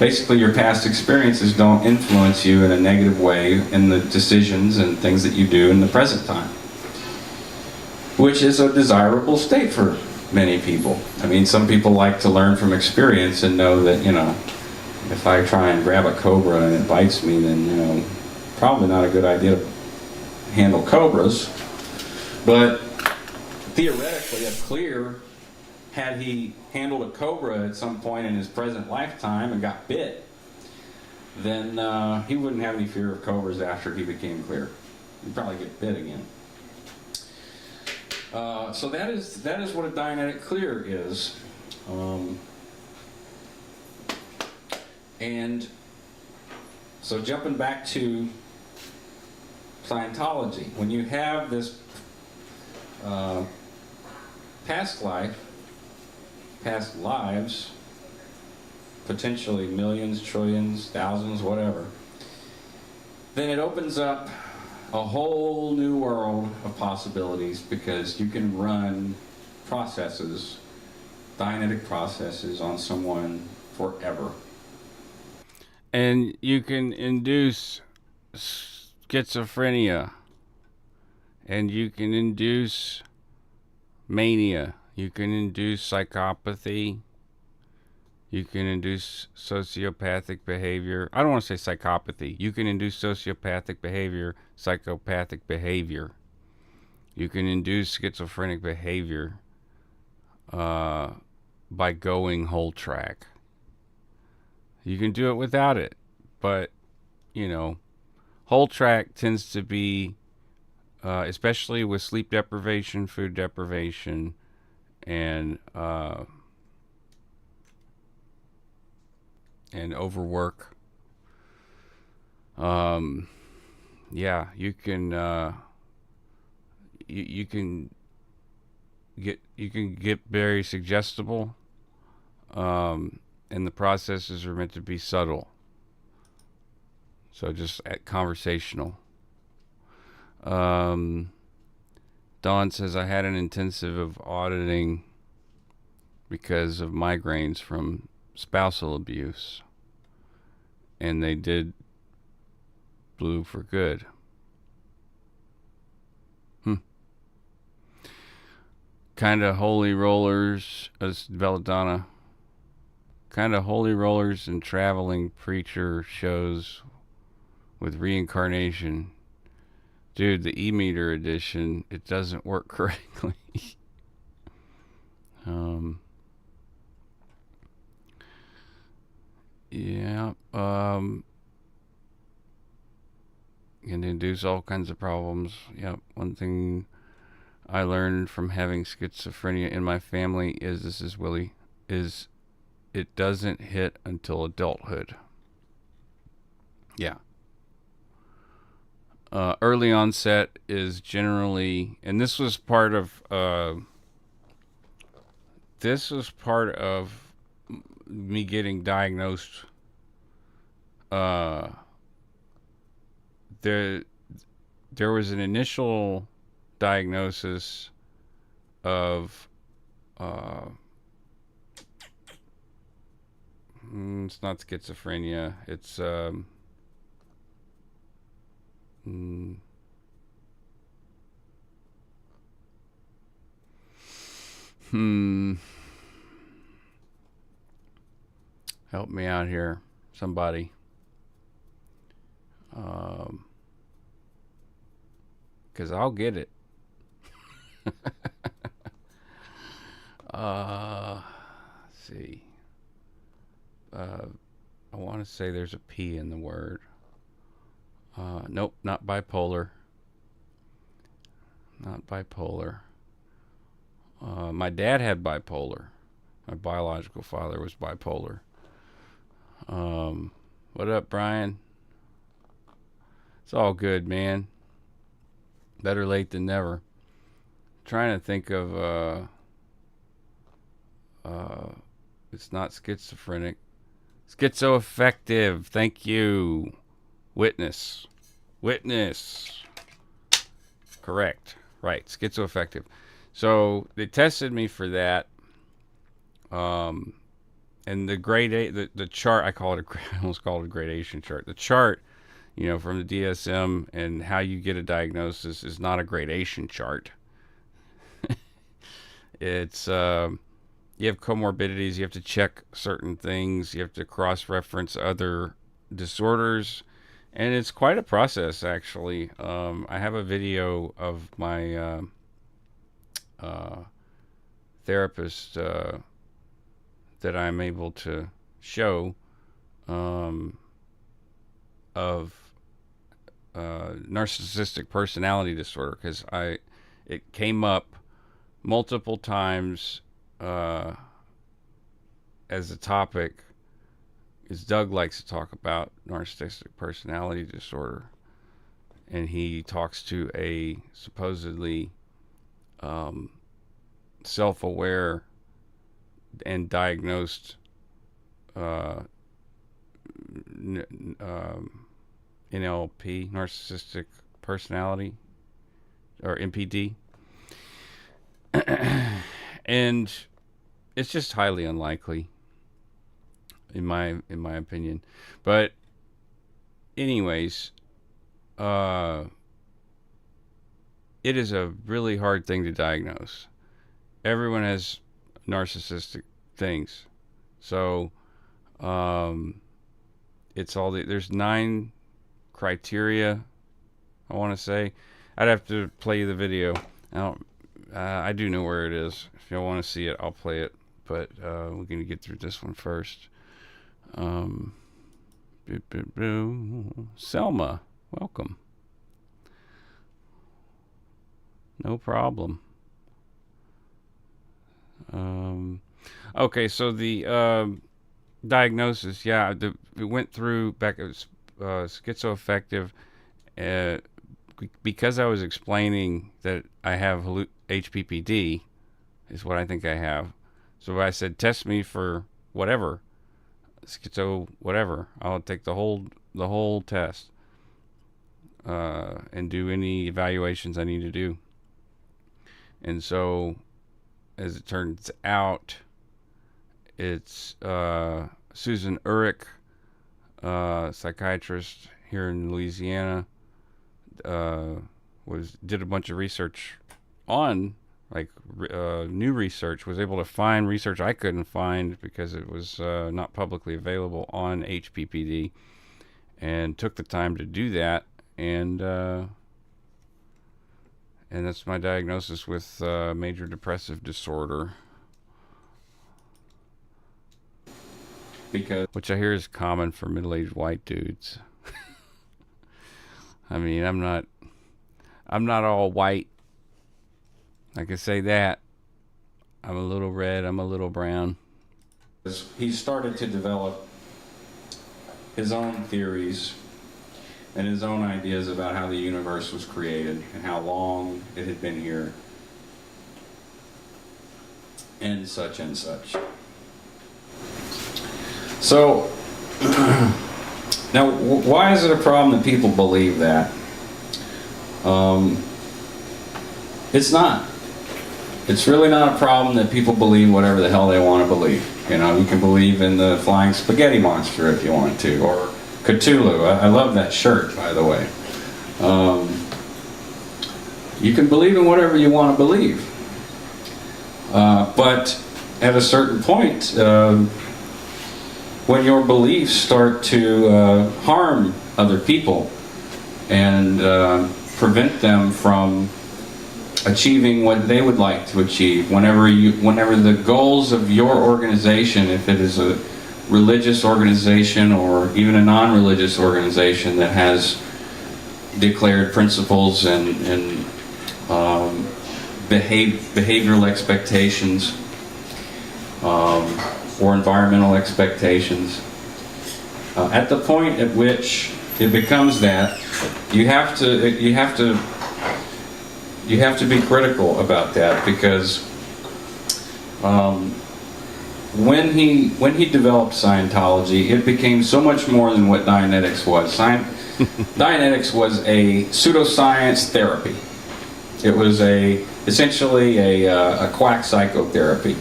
basically your past experiences don't influence you in a negative way in the decisions and things that you do in the present time, which is a desirable state for many people. I mean, some people like to learn from experience and know that, you know, if I try and grab a cobra and it bites me, then, you know, probably not a good idea to handle cobras. But theoretically, if Clear, had he handled a cobra at some point in his present lifetime and got bit, then he wouldn't have any fear of cobras after he became Clear. He'd probably get bit again. So that is what a Dianetic Clear is. And so jumping back to Scientology, when you have this past life, past lives, potentially millions, trillions, thousands, whatever, then it opens up a whole new world of possibilities, because you can run processes, Dianetic processes, on someone forever. And you can induce schizophrenia, and you can induce mania, you can induce psychopathy, you can induce sociopathic behavior. I don't want to say psychopathy. You can induce sociopathic behavior, psychopathic behavior. You can induce schizophrenic behavior by going whole track. You can do it without it, but, you know, whole track tends to be, especially with sleep deprivation, food deprivation, and overwork. Yeah, you can you can get very suggestible, and the processes are meant to be subtle. So just conversational. Dawn says, I had an intensive of auditing because of migraines from spousal abuse, and they did blue for good. Kind of holy rollers, as Belladonna. Kind of holy rollers and traveling preacher shows with reincarnation. Dude, the e-meter edition, it doesn't work correctly. Yeah. Can induce all kinds of problems. Yep. One thing I learned from having schizophrenia in my family is, this is Willie, is it doesn't hit until adulthood. Yeah. Early onset is generally, and this was part of me getting diagnosed. There was an initial diagnosis of it's not schizophrenia, it's help me out here, somebody. Because I'll get it. Let's see. I want to say there's a P in the word. Nope, not bipolar. Not bipolar. My dad had bipolar. My biological father was bipolar. What up, Brian? It's all good, man. Better late than never. Trying to think of it's not schizophrenic. Schizoaffective. Thank you. Witness. Correct. Right. Schizoaffective. So they tested me for that. And and the grade A, the chart, I call it I almost call it a gradation chart. The chart, from the DSM and how you get a diagnosis is not a gradation chart. It's you have comorbidities, you have to check certain things, you have to cross-reference other disorders, and it's quite a process, actually. I have a video of my therapist that I'm able to show of narcissistic personality disorder, because it came up multiple times as a topic, is Doug likes to talk about narcissistic personality disorder, and he talks to a supposedly self-aware and diagnosed NLP, narcissistic personality, or NPD. And it's just highly unlikely, in my opinion. But anyways, it is a really hard thing to diagnose. Everyone has narcissistic things, so it's all there's 9 criteria, I want to say. I'd have to play you the video. I do know where it is. If y'all want to see it, I'll play it. But we're going to get through this one first. Selma, welcome. No problem. Okay, so the diagnosis, yeah, it went through back. It was schizoaffective. Because I was explaining that I have HPPD, is what I think I have. So I said, test me for whatever, schizo, whatever. I'll take the whole test and do any evaluations I need to do. And so, as it turns out, it's Susan Urich, psychiatrist here in Louisiana, did a bunch of research on, new research, was able to find research I couldn't find because it was not publicly available on HPPD, and took the time to do that, and that's my diagnosis with major depressive disorder, which I hear is common for middle-aged white dudes. I mean, I'm not all white. I can say that. I'm a little red, I'm a little brown. He started to develop his own theories and his own ideas about how the universe was created and how long it had been here, and such and such. So, now, why is it a problem that people believe that? It's not. It's really not a problem that people believe whatever the hell they want to believe. You can believe in the flying spaghetti monster if you want to, or Cthulhu. I love that shirt, by the way. You can believe in whatever you want to believe. But at a certain point, when your beliefs start to harm other people and prevent them from achieving what they would like to achieve, whenever the goals of your organization, if it is a religious organization or even a non-religious organization that has declared principles and behavioral expectations or environmental expectations, at the point at which it becomes that, you have to be critical about that, because when he developed Scientology, it became so much more than what Dianetics was. Dianetics was a pseudoscience therapy. It was essentially a quack psychotherapy.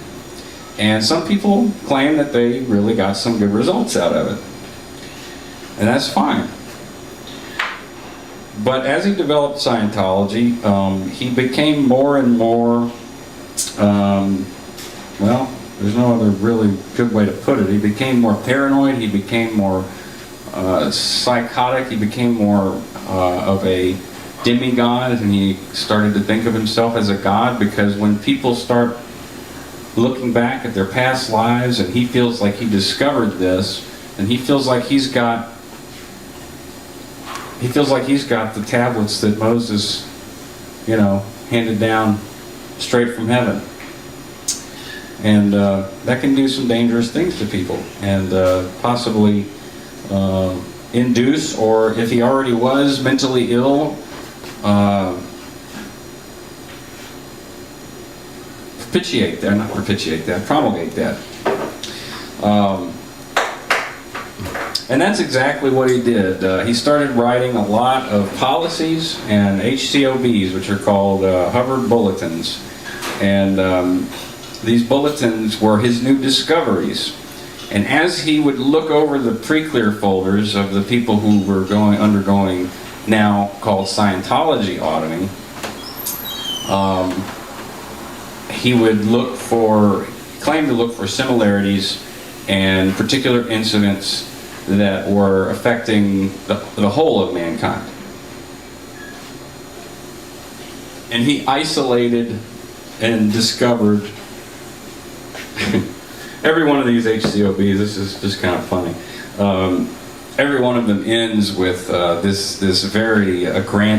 And some people claim that they really got some good results out of it. And that's fine. But as he developed Scientology, he became more and more, well, there's no other really good way to put it. He became more paranoid, he became more psychotic, he became more of a demigod, and he started to think of himself as a god, because when people start looking back at their past lives and he feels like he discovered this, and he feels like he's got the tablets that Moses, handed down straight from heaven. And that can do some dangerous things to people, and possibly induce, or if he already was mentally ill, promulgate that. And that's exactly what he did. He started writing a lot of policies and HCOBs, which are called Hubbard Bulletins. And these bulletins were his new discoveries. And as he would look over the pre-clear folders of the people who were undergoing now called Scientology auditing, he would claim to look for similarities and particular incidents that were affecting the whole of mankind. And he isolated and discovered every one of these HCOBs. This is just kind of funny. Every one of them ends with this very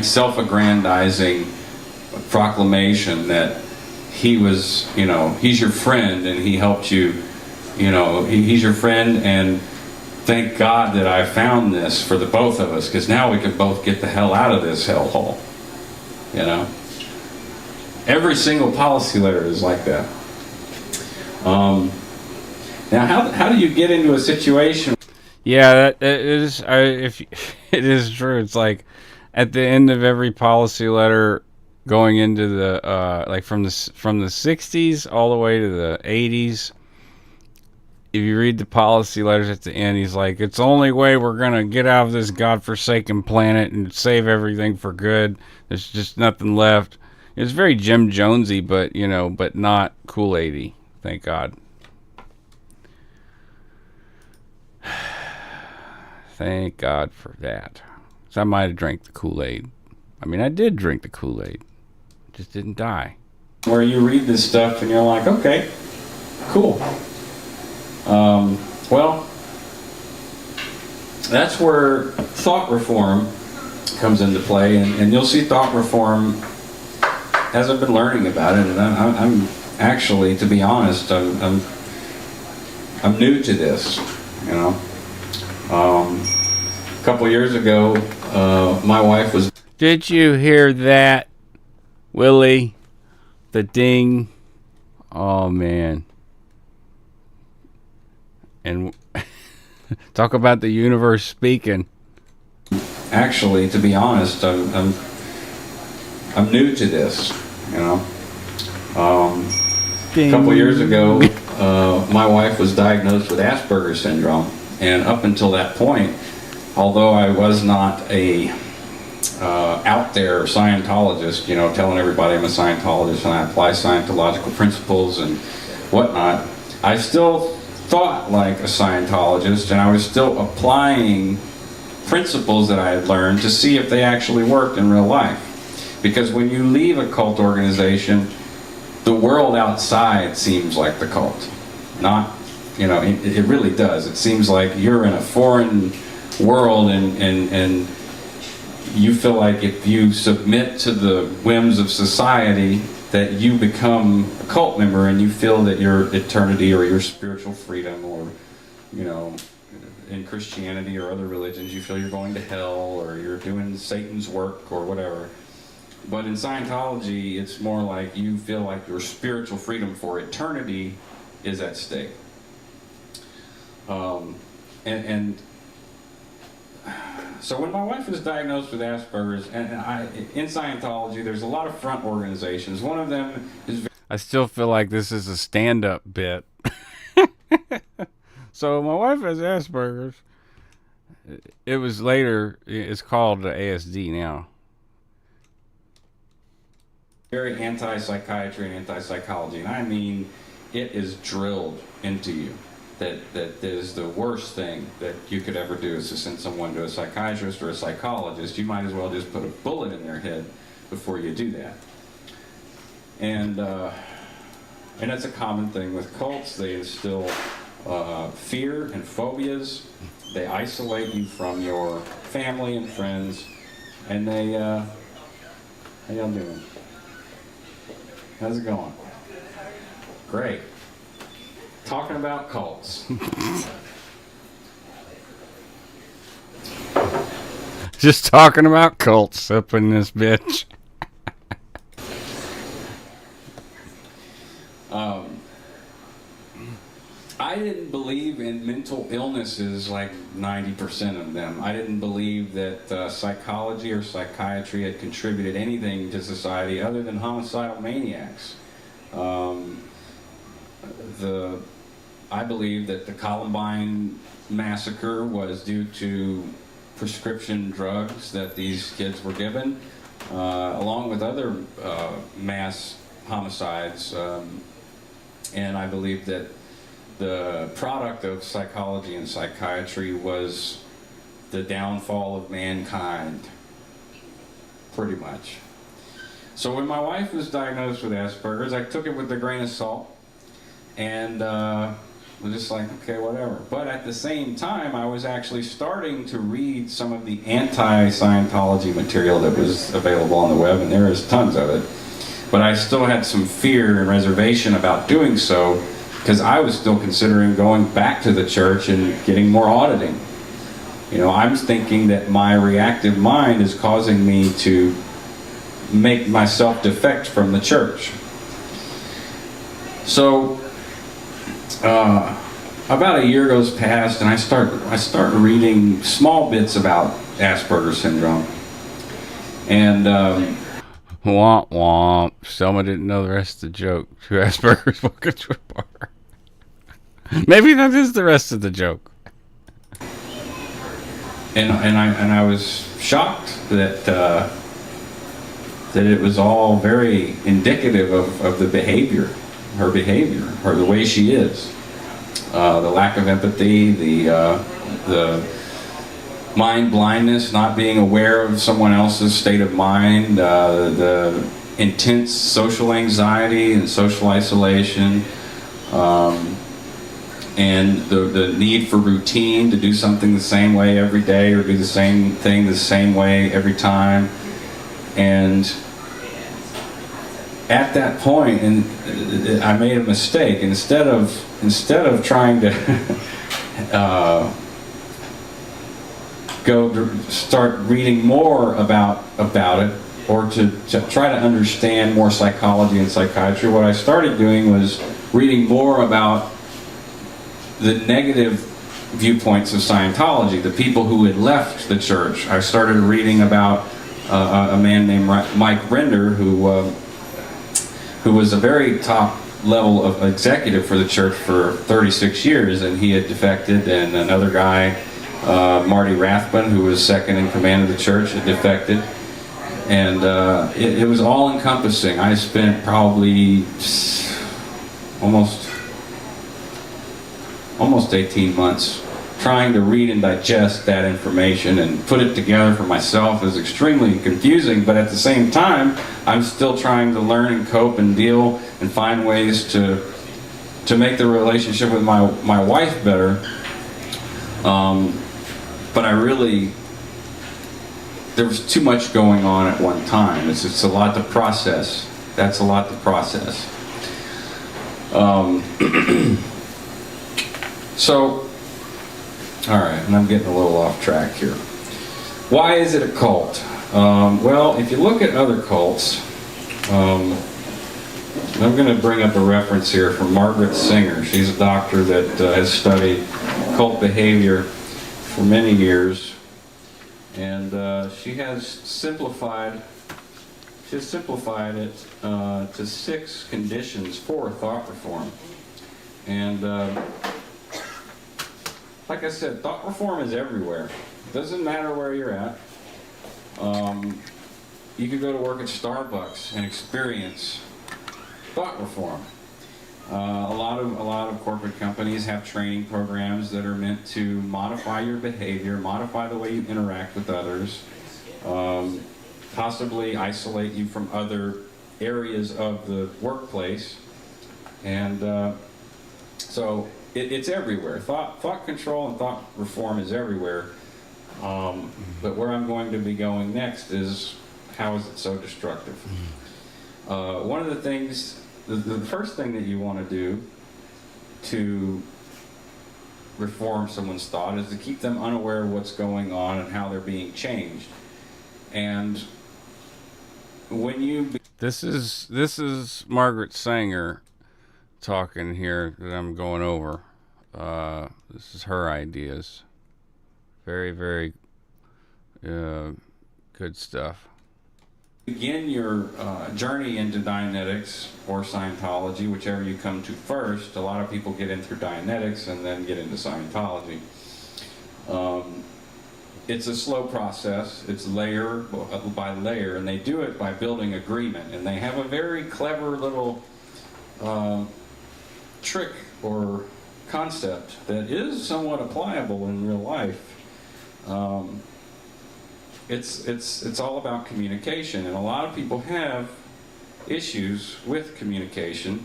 self-aggrandizing proclamation that he was, he's your friend and he helped you, he's your friend, and thank God that I found this for the both of us, because now we can both get the hell out of this hellhole. Every single policy letter is like that. Now, how do you get into a situation? Yeah, that is. If it is true, it's like at the end of every policy letter, going into the like from the 60s all the way to the 80s. If you read the policy letters at the end, he's like, it's the only way we're going to get out of this godforsaken planet and save everything for good. There's just nothing left. It's very Jim Jonesy, but, but not Kool-Aid-y. Thank God. Thank God for that. So I might have drank the Kool-Aid. I mean, I did drink the Kool-Aid. Just didn't die. Where you read this stuff and you're like, okay, cool. Well, that's where thought reform comes into play, and you'll see thought reform as I've been learning about it. And I'm actually, to be honest, I'm new to this. A couple years ago, my wife was. Did you hear that, Willie? The ding. Oh man. And talk about the universe speaking. Actually, to be honest, I'm new to this. A couple years ago, my wife was diagnosed with Asperger's syndrome, and up until that point, although I was not a out there Scientologist, telling everybody I'm a Scientologist and I apply Scientological principles and whatnot, I still thought like a Scientologist, and I was still applying principles that I had learned to see if they actually worked in real life. Because when you leave a cult organization, the world outside seems like the cult. Not, it really does. It seems like you're in a foreign world, and you feel like if you submit to the whims of society, that you become a cult member, and you feel that your eternity or your spiritual freedom, or, in Christianity or other religions, you feel you're going to hell, or you're doing Satan's work or whatever. But in Scientology, it's more like you feel like your spiritual freedom for eternity is at stake. So when my wife was diagnosed with Asperger's, in Scientology, there's a lot of front organizations. One of them is. I still feel like this is a stand-up bit. So my wife has Asperger's. It was later. It's called ASD now. Very anti-psychiatry and anti-psychology, and I mean, it is drilled into you that is the worst thing that you could ever do is to send someone to a psychiatrist or a psychologist. You might as well just put a bullet in their head before you do that. And that's a common thing with cults. They instill fear and phobias. They isolate you from your family and friends, and they how y'all doing? How's it going? Great. Talking about cults. Just talking about cults up in this bitch. I didn't believe in mental illnesses like 90% of them. I didn't believe that psychology or psychiatry had contributed anything to society other than homicidal maniacs. I believe that the Columbine massacre was due to prescription drugs that these kids were given, along with other mass homicides. And I believe that the product of psychology and psychiatry was the downfall of mankind, pretty much. So when my wife was diagnosed with Asperger's, I took it with a grain of salt, and was just like, okay, whatever. But at the same time, I was actually starting to read some of the anti-Scientology material that was available on the web, and there is tons of it. But I still had some fear and reservation about doing so, because I was still considering going back to the church and getting more auditing. You know, I'm thinking that my reactive mind is causing me to make myself defect from the church. So, about a year goes past, and I start reading small bits about Asperger's syndrome. And Womp womp. Selma didn't know the rest of the joke. Two Asperger's walking to a bar. Maybe that is the rest of the joke. And I was shocked that that it was all very indicative of the behavior, her behavior, or the way she is. The lack of empathy, the mind blindness, not being aware of someone else's state of mind, the intense social anxiety and social isolation, and the need for routine, to do something the same way every day or do the same thing the same way every time. And at that point, and I made a mistake. Instead of trying to start reading more about it, or to try to understand more psychology and psychiatry, what I started doing was reading more about the negative viewpoints of Scientology, the people who had left the church. I started reading about a man named Mike Render, who was a very top level of executive for the church for 36 years, and he had defected, and another guy, Marty Rathbun, who was second in command of the church, had defected. And it was all encompassing. I spent probably almost 18 months trying to read and digest that information and put it together for myself. It was extremely confusing, but at the same time, I'm still trying to learn and cope and deal and find ways to make the relationship with my wife better. But there was too much going on at one time. It's a lot to process. That's a lot to process. So, all right, and I'm getting a little off track here. Why is it a cult? Well, if you look at other cults, I'm going to bring up a reference here from Margaret Singer. She's a doctor that has studied cult behavior for many years, and she has simplified it to 6 conditions for thought reform. And like I said, thought reform is everywhere. Doesn't matter where you're at. You could go to work at Starbucks and experience thought reform. A lot of corporate companies have training programs that are meant to modify your behavior, modify the way you interact with others, possibly isolate you from other areas of the workplace, and so it's everywhere. Thought control and thought reform is everywhere. But where I'm going to be going next is, how is it so destructive? One of the things, the first thing that you want to do to reform someone's thought is to keep them unaware of what's going on and how they're being changed. And when you... This is Margaret Sanger talking here that I'm going over. This is her ideas. Very, very good stuff. Begin your journey into Dianetics or Scientology, whichever you come to first. A lot of people get in through Dianetics and then get into Scientology. It's a slow process. It's layer by layer, and they do it by building agreement. And they have a very clever little trick or concept that is somewhat applicable in real life. It's all about communication, and a lot of people have issues with communication,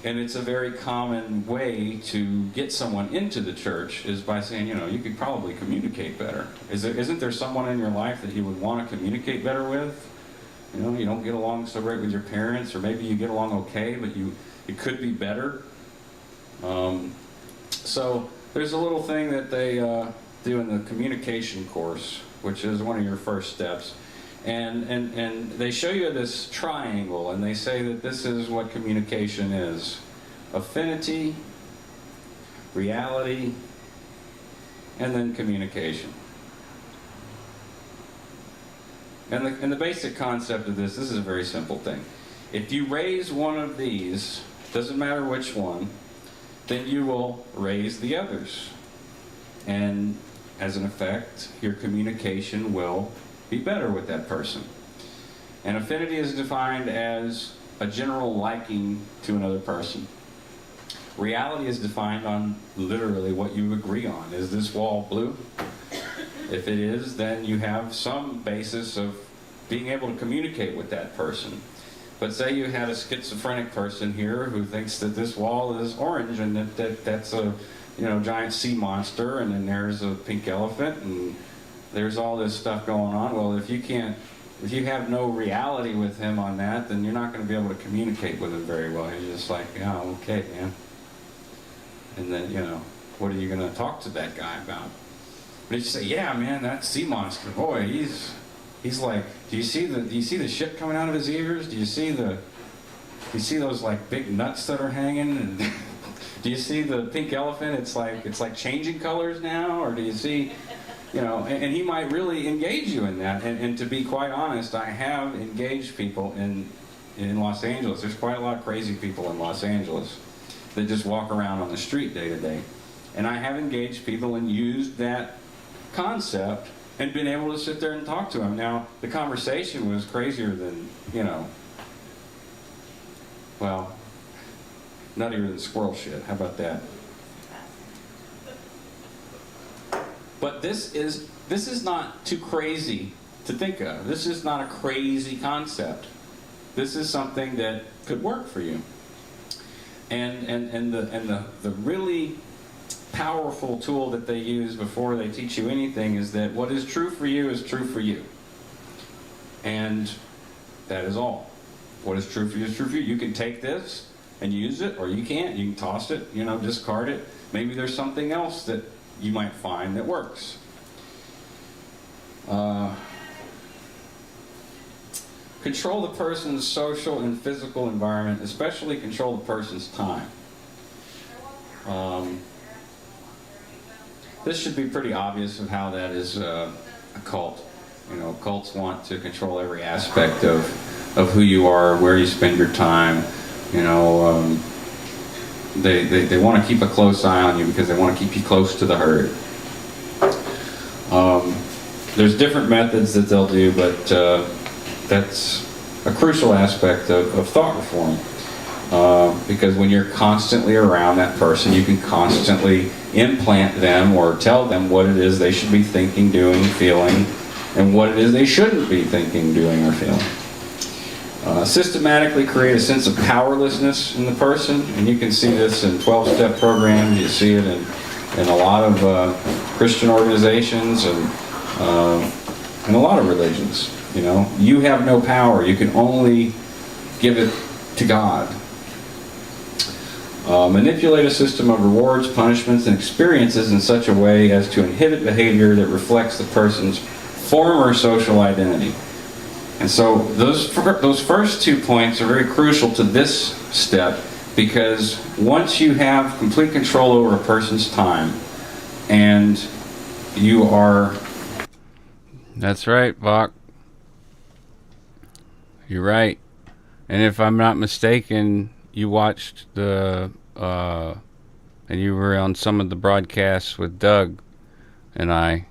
and it's a very common way to get someone into the church is by saying, you know, you could probably communicate better. Isn't there someone in your life that you would want to communicate better with? You know, you don't get along so great with your parents, or maybe you get along okay, but it could be better. So there's a little thing that they do in the communication course, which is one of your first steps. And they show you this triangle, and they say that this is what communication is: affinity, reality, and then communication. And the basic concept of this is a very simple thing. If you raise one of these, doesn't matter which one, then you will raise the others. And as an effect, your communication will be better with that person. And affinity is defined as a general liking to another person. Reality is defined on literally what you agree on. Is this wall blue? If it is, then you have some basis of being able to communicate with that person. But say you had a schizophrenic person here who thinks that this wall is orange and that's a giant sea monster, and then there's a pink elephant, and there's all this stuff going on. Well, if you have no reality with him on that, then you're not going to be able to communicate with him very well. You're just like, yeah, okay, man. And then, what are you going to talk to that guy about? But if you say, yeah, man, that sea monster, boy, he's like, do you see the shit coming out of his ears? Do you see those like big nuts that are hanging? And do you see the pink elephant? It's like changing colors now, or do you see, and he might really engage you in that. And to be quite honest, I have engaged people in Los Angeles. There's quite a lot of crazy people in Los Angeles that just walk around on the street day to day. And I have engaged people and used that concept and been able to sit there and talk to them. Now, the conversation was crazier than, well, nuttier than squirrel shit. How about that? But this is not too crazy to think of. This is not a crazy concept. This is something that could work for you. And the really powerful tool that they use before they teach you anything is that what is true for you is true for you. And that is all. What is true for you is true for you. You can take this and use it, or you can't. You can toss it, discard it. Maybe there's something else that you might find that works. Control the person's social and physical environment, especially control the person's time. This should be pretty obvious of how that is a cult. Cults want to control every aspect of who you are, where you spend your time, They want to keep a close eye on you because they want to keep you close to the herd. There's different methods that they'll do, but that's a crucial aspect of thought reform. Because when you're constantly around that person, you can constantly implant them or tell them what it is they should be thinking, doing, feeling, and what it is they shouldn't be thinking, doing, or feeling. Systematically create a sense of powerlessness in the person, and you can see this in 12-step programs. You see it in a lot of Christian organizations and a lot of religions. You know, you have no power. You can only give it to God. Manipulate a system of rewards, punishments, and experiences in such a way as to inhibit behavior that reflects the person's former social identity. And so those first 2 points are very crucial to this step, because once you have complete control over a person's time and you are... That's right, Bach. You're right. And if I'm not mistaken, you watched and you were on some of the broadcasts with Doug and I,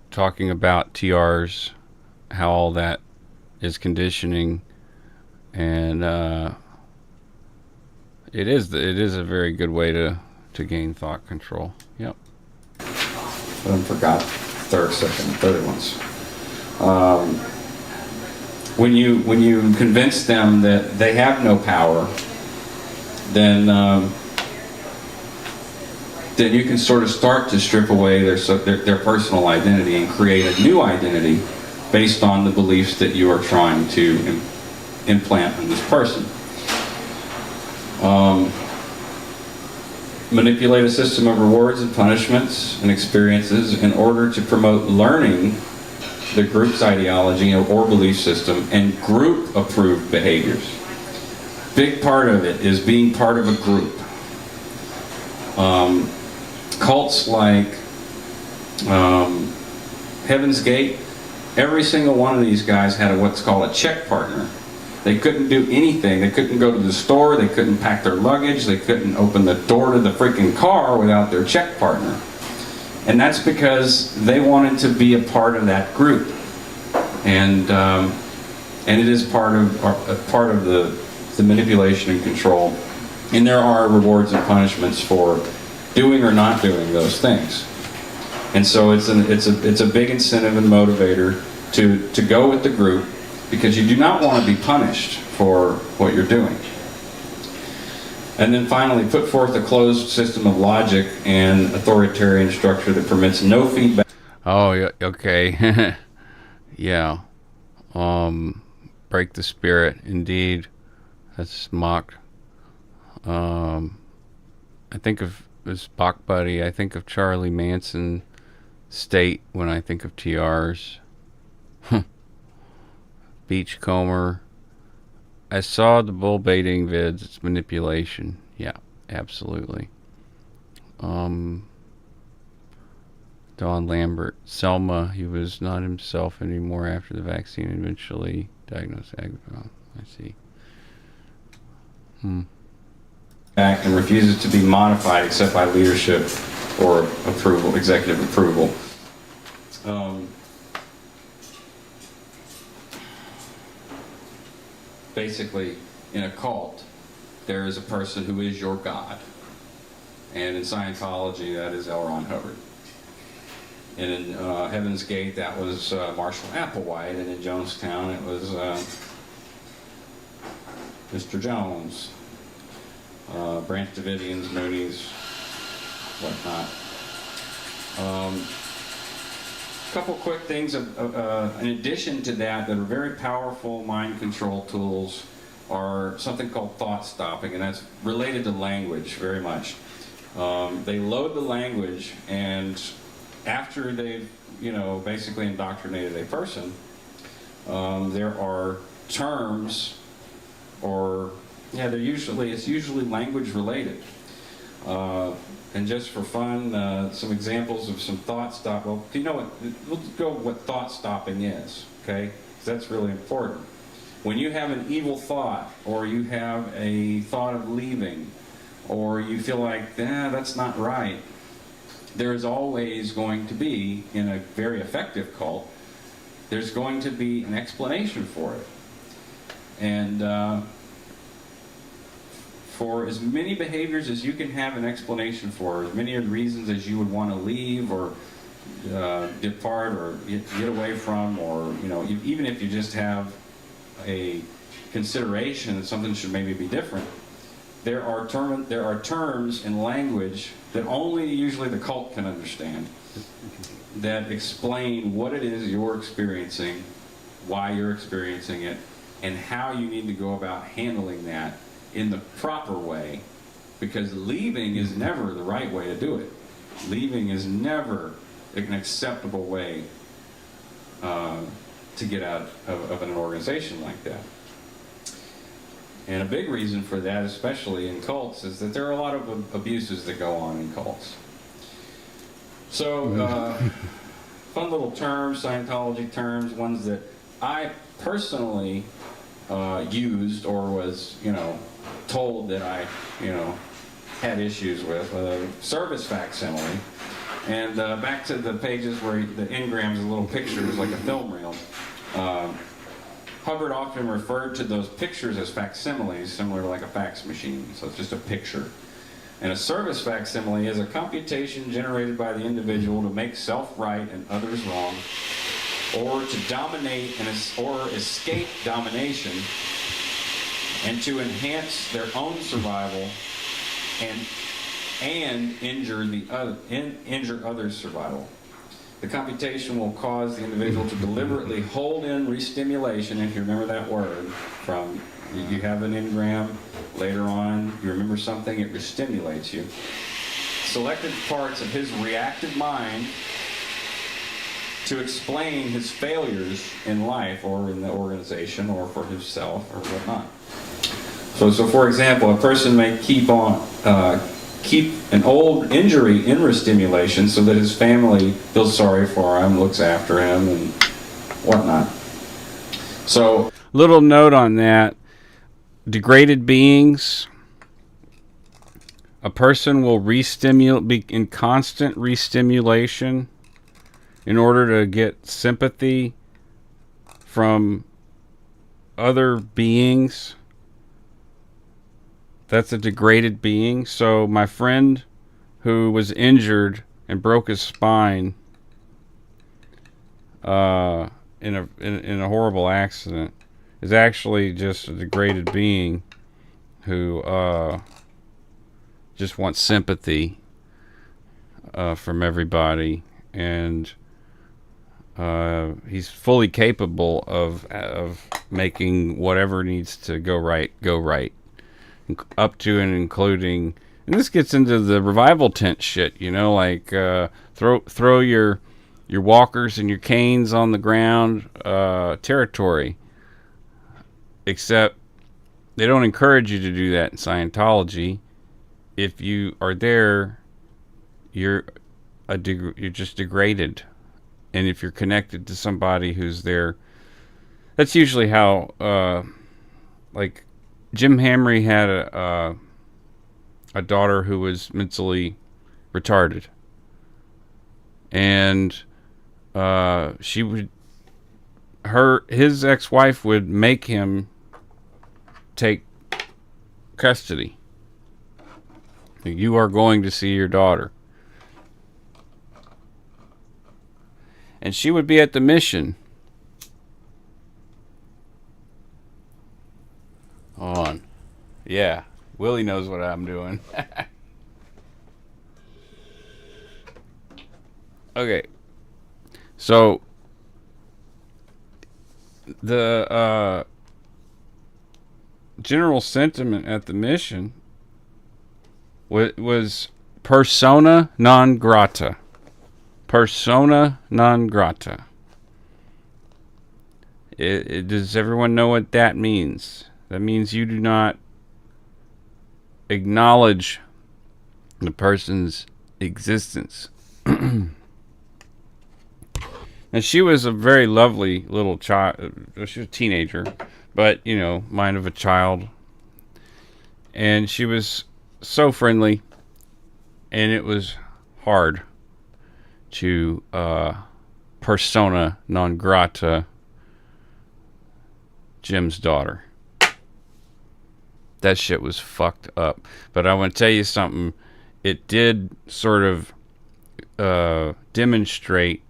talking about TRs, how all that is conditioning, and it is a very good way to gain thought control. Yep. I forgot third ones. When you convince them that they have no power, then you can sort of start to strip away their personal identity and create a new identity based on the beliefs that you are trying to implant in this person. Manipulate a system of rewards and punishments and experiences in order to promote learning the group's ideology or belief system and group-approved behaviors. Big part of it is being part of a group. Cults like Heaven's Gate, every single one of these guys had what's called a check partner. They couldn't do anything. They couldn't go to the store. They couldn't pack their luggage. They couldn't open the door to the freaking car without their check partner. And that's because they wanted to be a part of that group. And it is part of the manipulation and control. And there are rewards and punishments for doing or not doing those things. And so it's a big incentive and motivator to go with the group, because you do not want to be punished for what you're doing. And then finally, put forth a closed system of logic and authoritarian structure that permits no feedback. Oh, yeah, okay. Yeah. Break the spirit, indeed. That's mocked. I think of this Bach buddy. I think of Charlie Manson state when I think of TRs. Beachcomber. I saw the bull baiting vids. It's manipulation. Yeah, absolutely. Don Lambert. Selma. He was not himself anymore after the vaccine. Eventually diagnosed. I see. Act and refuses to be modified except by leadership or approval, executive approval. Basically, in a cult, there is a person who is your God. And in Scientology, that is L. Ron Hubbard. And in Heaven's Gate, that was Marshall Applewhite. And in Jonestown, it was Mr. Jones. Branch Davidians, Moonies, whatnot. A couple quick things in addition to that are very powerful mind control tools are something called thought stopping, and that's related to language very much. They load the language, and after they've basically indoctrinated a person, there are terms, or it's usually language related. And just for fun, some examples of some thought stop. Well, you know what? We'll go what thought stopping is, okay? 'Cause that's really important. When you have an evil thought, or you have a thought of leaving, or you feel like, that's not right, there's always going to be, in a very effective cult, there's going to be an explanation for it. And for as many behaviors as you can have an explanation for, as many reasons as you would want to leave or depart or get away from, or even if you just have a consideration that something should maybe be different, there are terms in language that only usually the cult can understand that explain what it is you're experiencing, why you're experiencing it, and how you need to go about handling that in the proper way, because leaving is never the right way to do it. Leaving is never an acceptable way to get out of an organization like that. And a big reason for that, especially in cults, is that there are a lot of abuses that go on in cults. So, fun little terms, Scientology terms, ones that I personally used or was, told that I, had issues with. Service facsimile. And back to the pages where the engrams are little pictures like a film reel. Hubbard often referred to those pictures as facsimiles, similar to like a fax machine. So it's just a picture. And a service facsimile is a computation generated by the individual to make self right and others wrong, or to dominate or escape domination, and to enhance their own survival and injure others' survival. The computation will cause the individual to deliberately hold in restimulation, if you remember that word, from you have an engram, later on you remember something, it restimulates you. Selected parts of his reactive mind to explain his failures in life or in the organization or for himself or whatnot. So for example, a person may keep an old injury in restimulation so that his family feels sorry for him, looks after him, and whatnot. So, little note on that: degraded beings. A person will be in constant restimulation in order to get sympathy from other beings. That's a degraded being. So my friend who was injured and broke his spine in a horrible accident is actually just a degraded being who just wants sympathy from everybody, and he's fully capable of making whatever needs to go right, up to and including, and this gets into the revival tent shit, like throw your walkers and your canes on the ground territory. Except they don't encourage you to do that in Scientology. If you are there, you're just degraded. And if you're connected to somebody who's there, that's usually how, like Jim Hamry had a daughter who was mentally retarded, and his ex-wife would make him take custody. You are going to see your daughter. And she would be at the mission. Hold on. Yeah, Willie knows what I'm doing. Okay. So the general sentiment at the mission was persona non grata. Persona non grata. Does everyone know what that means? That means you do not acknowledge the person's existence. And she was a very lovely little child. She was a teenager, but, you know, mind of a child. And she was so friendly, and it was hard to persona non grata Jim's daughter. That shit was fucked up. But I want to tell you something. It did sort of demonstrate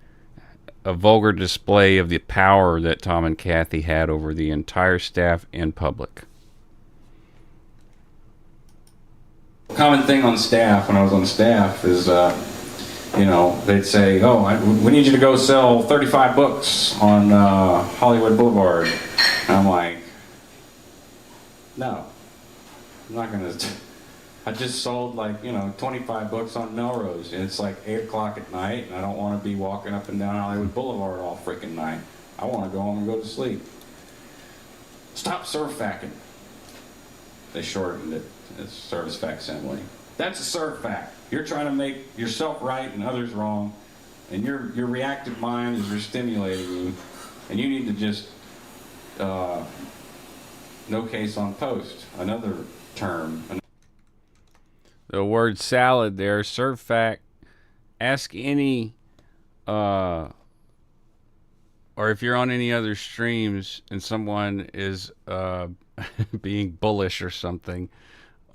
a vulgar display of the power that Tom and Kathy had over the entire staff and public. Common thing on staff, when I was on staff, is, you know, they'd say, oh, we need you to go sell 35 books on Hollywood Boulevard. And I'm like, no, I'm not going to. I just sold, like, you know, 25 books on Melrose, and it's like 8 o'clock at night, and I don't want to be walking up and down Hollywood Boulevard all freaking night. I want to go home and go to sleep. Stop serve facking. They shortened it as service facsimile. That's a serve fact. You're trying to make yourself right and others wrong, and your reactive mind is restimulating you, and you need to just no case on post. Another term. The word salad there, serve fact. Ask any, or if you're on any other streams and someone is being bullish or something,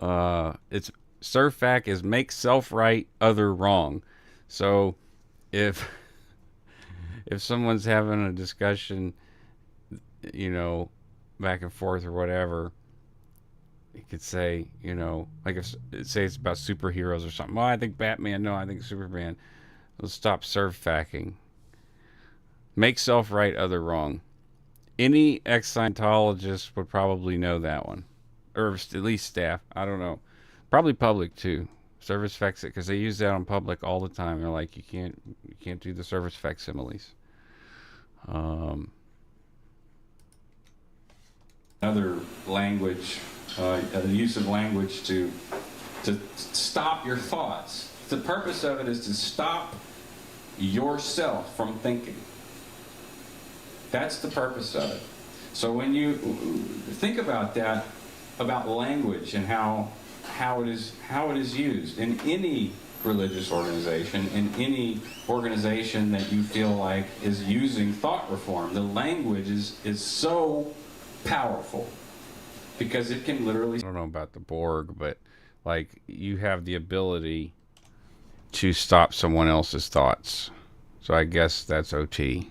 it's serve fact is make self right, other wrong. So if someone's having a discussion, you know, back and forth or whatever, you could say, you know, like if say it's about superheroes or something. Well, I think Batman. No, I think Superman. Let's stop serve facking. Make self right, other wrong. Any ex-Scientologist would probably know that one, or at least staff. I don't know. Probably public too. Service fact, because they use that on public all the time. They're like, you can't do the service facsimiles. Another language. The use of language to stop your thoughts. The purpose of it is to stop yourself from thinking. That's the purpose of it. So when you think about that, about language and how it is used in any religious organization, in any organization that you feel like is using thought reform, the language is so powerful. Because it can literally... I don't know about the Borg, but, like, you have the ability to stop someone else's thoughts. So I guess that's OT.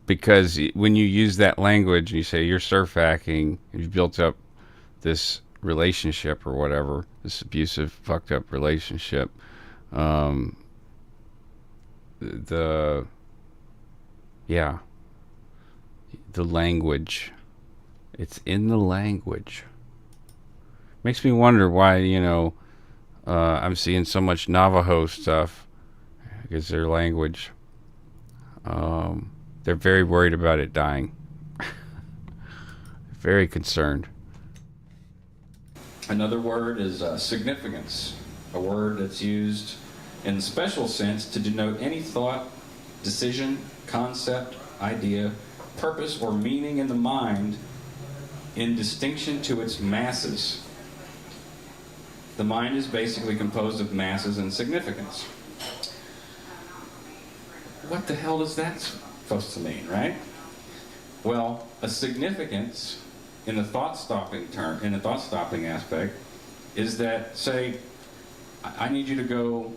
Because when you use that language, you say you're serve facking, you've built up this relationship or whatever, this abusive, fucked up relationship. The language... It's in the language. Makes me wonder why, you know, I'm seeing so much Navajo stuff. Because their language. They're very worried about it dying. Very concerned. Another word is significance. A word that's used in the special sense to denote any thought, decision, concept, idea, purpose, or meaning in the mind in distinction to its masses. The mind is basically composed of masses and significance. What the hell is that supposed to mean, right? Well, a significance in the thought-stopping term, in the thought-stopping aspect, is that, say, I need you to go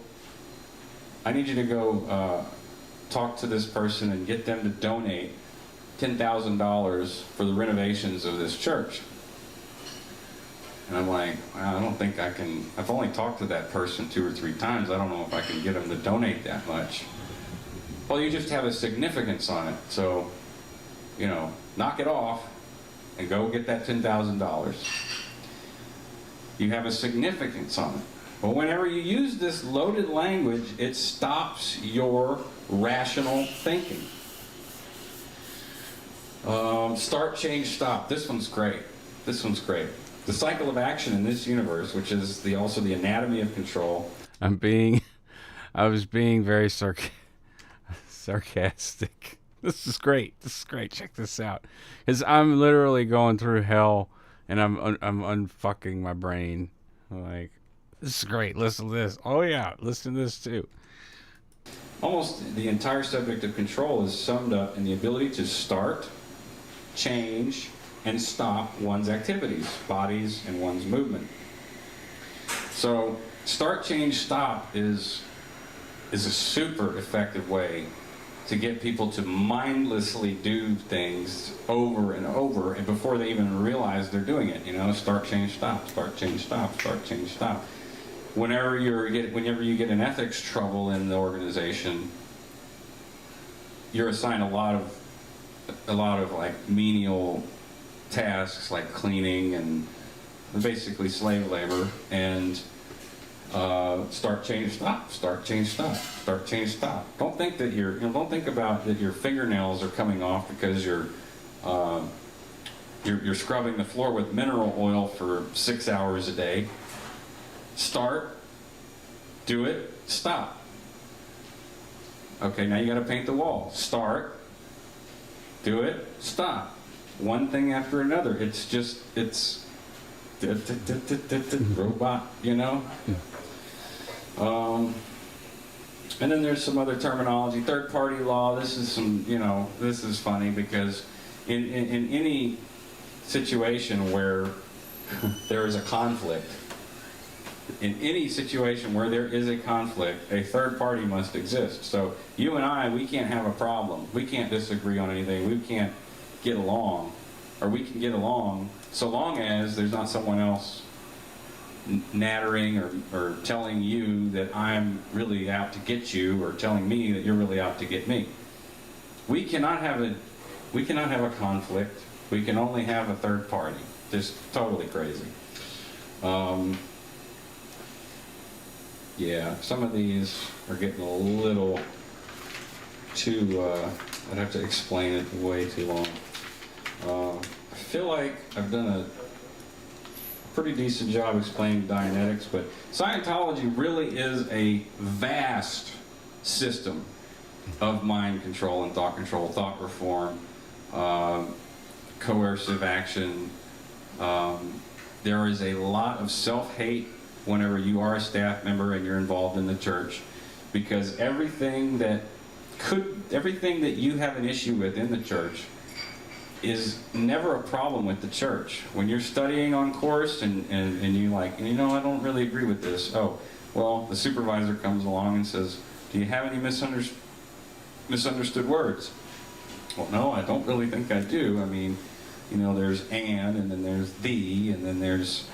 talk to this person and get them to donate $10,000 for the renovations of this church. And I'm like, well, I don't think I can. I've only talked to that person 2 or 3 times. I don't know if I can get them to donate that much. Well, you just have a significance on it. So, you know, knock it off and go get that $10,000. You have a significance on it. But whenever you use this loaded language, it stops your rational thinking. Start, change, stop. This one's great. This one's great. The cycle of action in this universe, which is also the anatomy of control. I was being very sarcastic. This is great. Check this out. Because I'm literally going through hell, and I'm unfucking my brain. Like, this is great. Listen to this. Oh yeah, listen to this too. Almost the entire subject of control is summed up in the ability to start, change, and stop one's activities, bodies, and one's movement. So, start, change, stop is a super effective way to get people to mindlessly do things over and over, and before they even realize they're doing it. You know, start, change, stop, start, change, stop, start, change, stop. Whenever you get in ethics trouble in the organization, you're assigned a lot of like menial tasks like cleaning and basically slave labor, and start, change, stop, start, change, stop, start, change, stop. Don't think that don't think about that your fingernails are coming off because you're scrubbing the floor with mineral oil for 6 hours a day. Start, do it, stop. Okay, now you got to paint the wall. Start, do it, stop. One thing after another. It's robot, you know? And then there's some other terminology. Third party law, this is funny because in any situation where there is a conflict, in any situation where there is a conflict, a third party must exist. So you and I, we can't have a problem. We can't disagree on anything. We can't get along. Or we can get along so long as there's not someone else nattering or telling you that I'm really out to get you, or telling me that you're really out to get me. We cannot have a conflict. We can only have a third party. Just totally crazy. Yeah, some of these are getting a little too, I'd have to explain it way too long. I feel like I've done a pretty decent job explaining Dianetics, but Scientology really is a vast system of mind control and thought control, thought reform, coercive action. There is a lot of self-hate whenever you are a staff member and you're involved in the church, because everything that you have an issue with in the church is never a problem with the church. When you're studying on course and you like, I don't really agree with this. Oh, well, the supervisor comes along and says, do you have any misunderstood words? Well, no, I don't really think I do. I mean, there's and then there's the, and then there's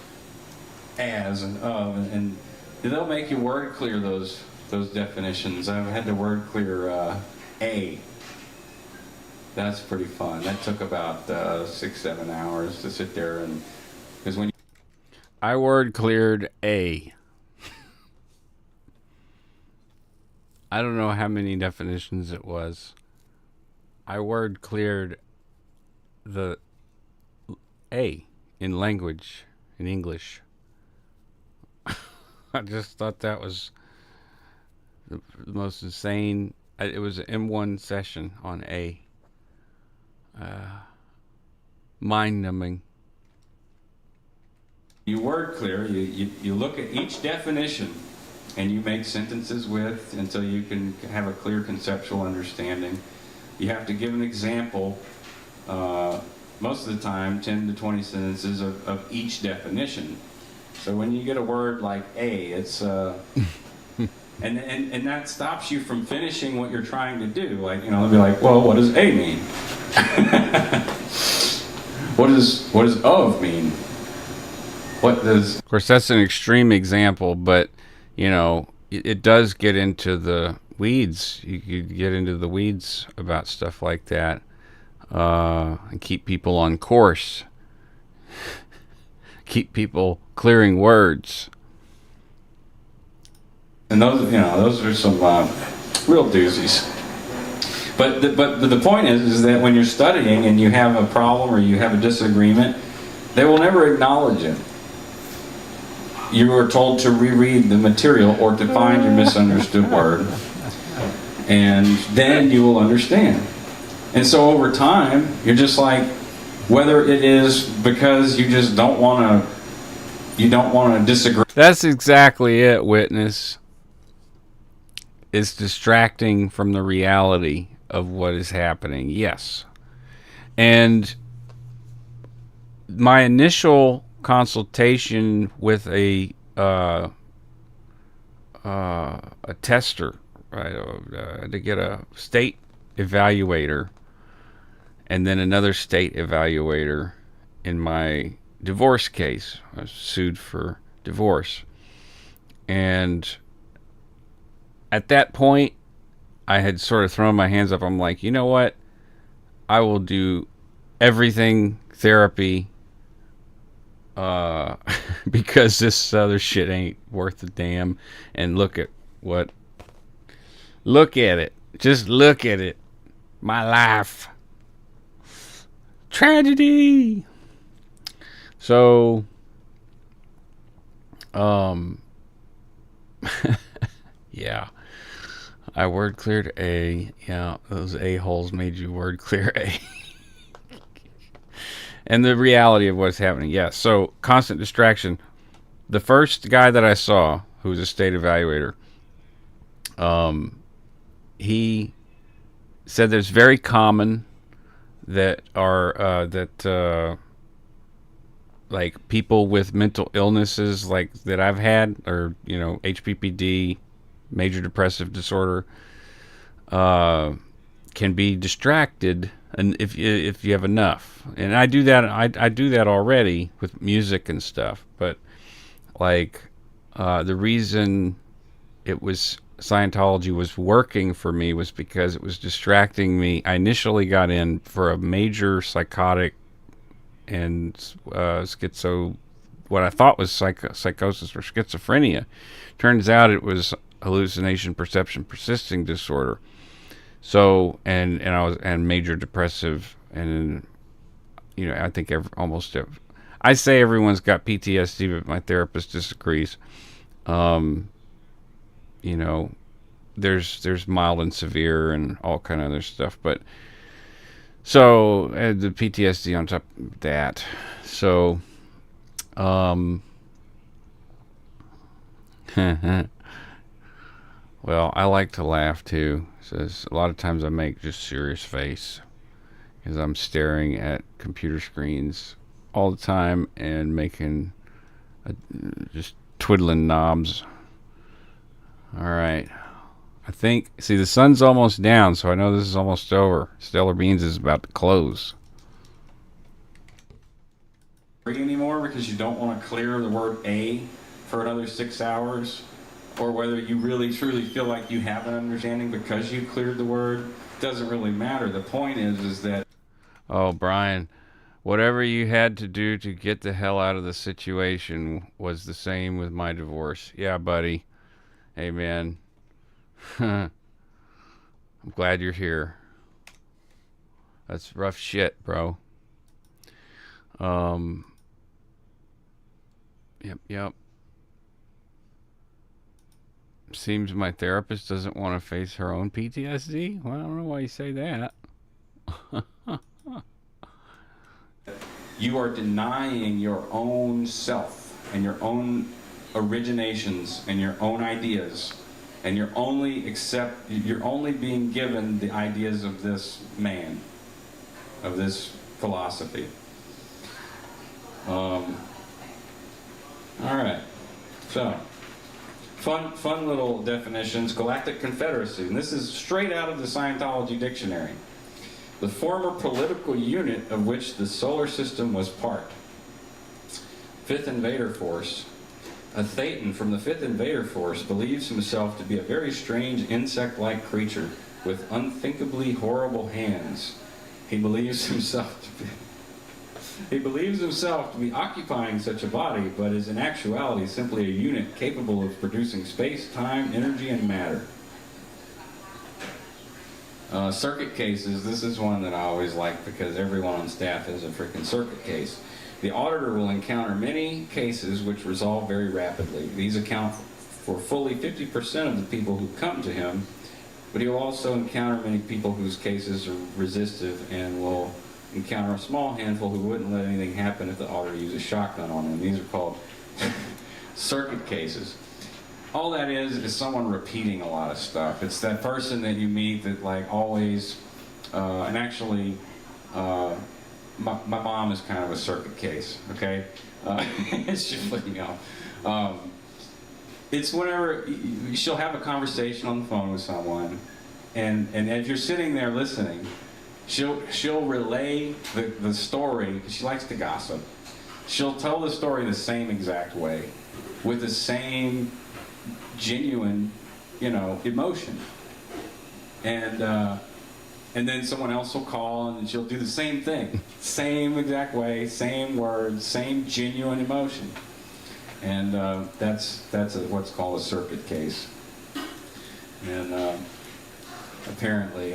as and of, and they'll make you word clear those definitions. I've had to word clear a. That's pretty fun. That took about 6-7 hours to sit there, and because when I word cleared a, I don't know how many definitions it was. I word cleared the a in language, in English. I just thought that was the most insane. It was an M1 session on A. Mind-numbing. You word clear. You look at each definition and you make sentences with until you can have a clear conceptual understanding. You have to give an example. Most of the time, 10 to 20 sentences of each definition. So when you get a word like A, it's and that stops you from finishing what you're trying to do. Like, they'll be like, well, what does A mean? What does of mean? What does? Of course, that's an extreme example, but it does get into the weeds. You get into the weeds about stuff like that, and keep people on course. Keep people clearing words. And those are some real doozies. But the point is that when you're studying and you have a problem or you have a disagreement, they will never acknowledge it. You are told to reread the material or to find your misunderstood word. And then you will understand. And so over time, you're just like, whether it is because you just don't want to disagree. That's exactly it, witness. It's distracting from the reality of what is happening. Yes. And my initial consultation with a tester, right, to get a state evaluator and then another state evaluator in my divorce case. I was sued for divorce. And at that point, I had sort of thrown my hands up. I'm like, you know what? I will do everything therapy because this other shit ain't worth a damn. And look at it. Just look at it. My life. Tragedy. So, yeah. I word cleared A. Yeah, those A-holes made you word clear A. And the reality of what's happening. Yeah, so constant distraction. The first guy that I saw, who was a state evaluator, he said that it's very common that like people with mental illnesses like that I've had, or HPPD, major depressive disorder, can be distracted, and if you have enough. And I do that. I do that already with music and stuff. But like the reason it was Scientology was working for me was because it was distracting me. I initially got in for a major psychotic and what I thought was psychosis or schizophrenia. Turns out it was hallucination perception persisting disorder. So and major depressive, and I think I say everyone's got PTSD, but my therapist disagrees. There's mild and severe and all kind of other stuff, but so the PTSD on top of that. So well, I like to laugh too. Says a lot of times I make just serious face because I'm staring at computer screens all the time and making just twiddling knobs. All right. I think, see, the sun's almost down, so I know this is almost over. Stellar Beans is about to close. Anymore because you don't want to clear the word A for another 6 hours, or whether you really truly feel like you have an understanding because you cleared the word, doesn't really matter. The point is that... Oh, Brian, whatever you had to do to get the hell out of the situation was the same with my divorce. Yeah, buddy. Hey, man. I'm glad you're here. That's rough shit, bro. Yep. Seems my therapist doesn't want to face her own PTSD. Well, I don't know why you say that. You are denying your own self and your own originations and your own ideas, and you're only being given the ideas of this man, of this philosophy. All right, so fun little definitions. Galactic Confederacy, and this is straight out of the Scientology dictionary. The former political unit of which the solar system was part. Fifth Invader Force. A Thetan from the Fifth Invader Force believes himself to be a very strange insect-like creature with unthinkably horrible hands. He believes himself to be occupying such a body, but is in actuality simply a unit capable of producing space, time, energy, and matter. Circuit cases, this is one that I always like because everyone on staff has a freaking circuit case. The auditor will encounter many cases which resolve very rapidly. These account for fully 50% of the people who come to him But he'll also encounter many people whose cases are resistive, and will encounter a small handful who wouldn't let anything happen if the auditor used a shotgun on them. These are called circuit cases. All that is someone repeating a lot of stuff. It's that person that you meet that like always, and actually, my mom is kind of a circuit case, okay? It's just, you know, it's whenever she'll have a conversation on the phone with someone, and if you're sitting there listening, she'll relay the story, because she likes to gossip. She'll tell the story the same exact way, with the same genuine, you know, emotion. And then someone else will call and she'll do the same thing. Same exact way, same words, same genuine emotion. And that's what's called a circuit case. And apparently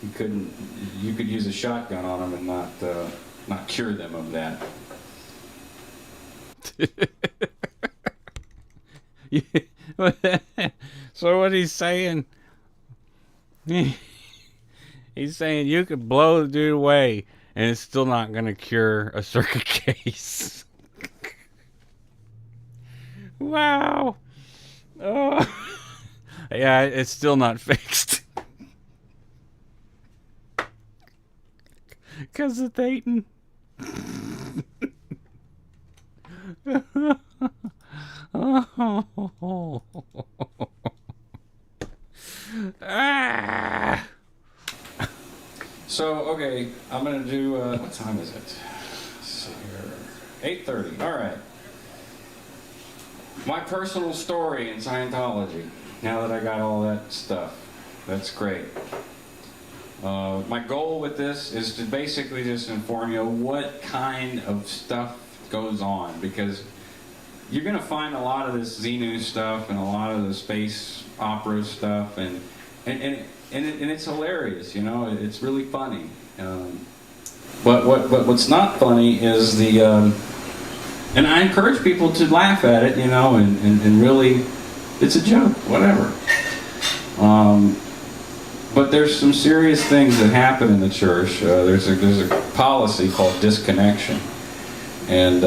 you could use a shotgun on them and not cure them of that. So what he's saying, he's saying you could blow the dude away and it's still not going to cure a circuit case. Wow. Oh. Yeah, it's still not fixed. Because of Theta. Ah. So, okay, I'm going to do, what time is it? Let's see here. 8:30, all right. My personal story in Scientology, now that I got all that stuff. That's great. My goal with this is to basically just inform you what kind of stuff goes on, because you're going to find a lot of this Xenu stuff and a lot of the space opera stuff, and it's hilarious, you know. It's really funny. But what's not funny is the, and I encourage people to laugh at it, you know, and really, it's a joke, whatever. But there's some serious things that happen in the church. There's a policy called disconnection, and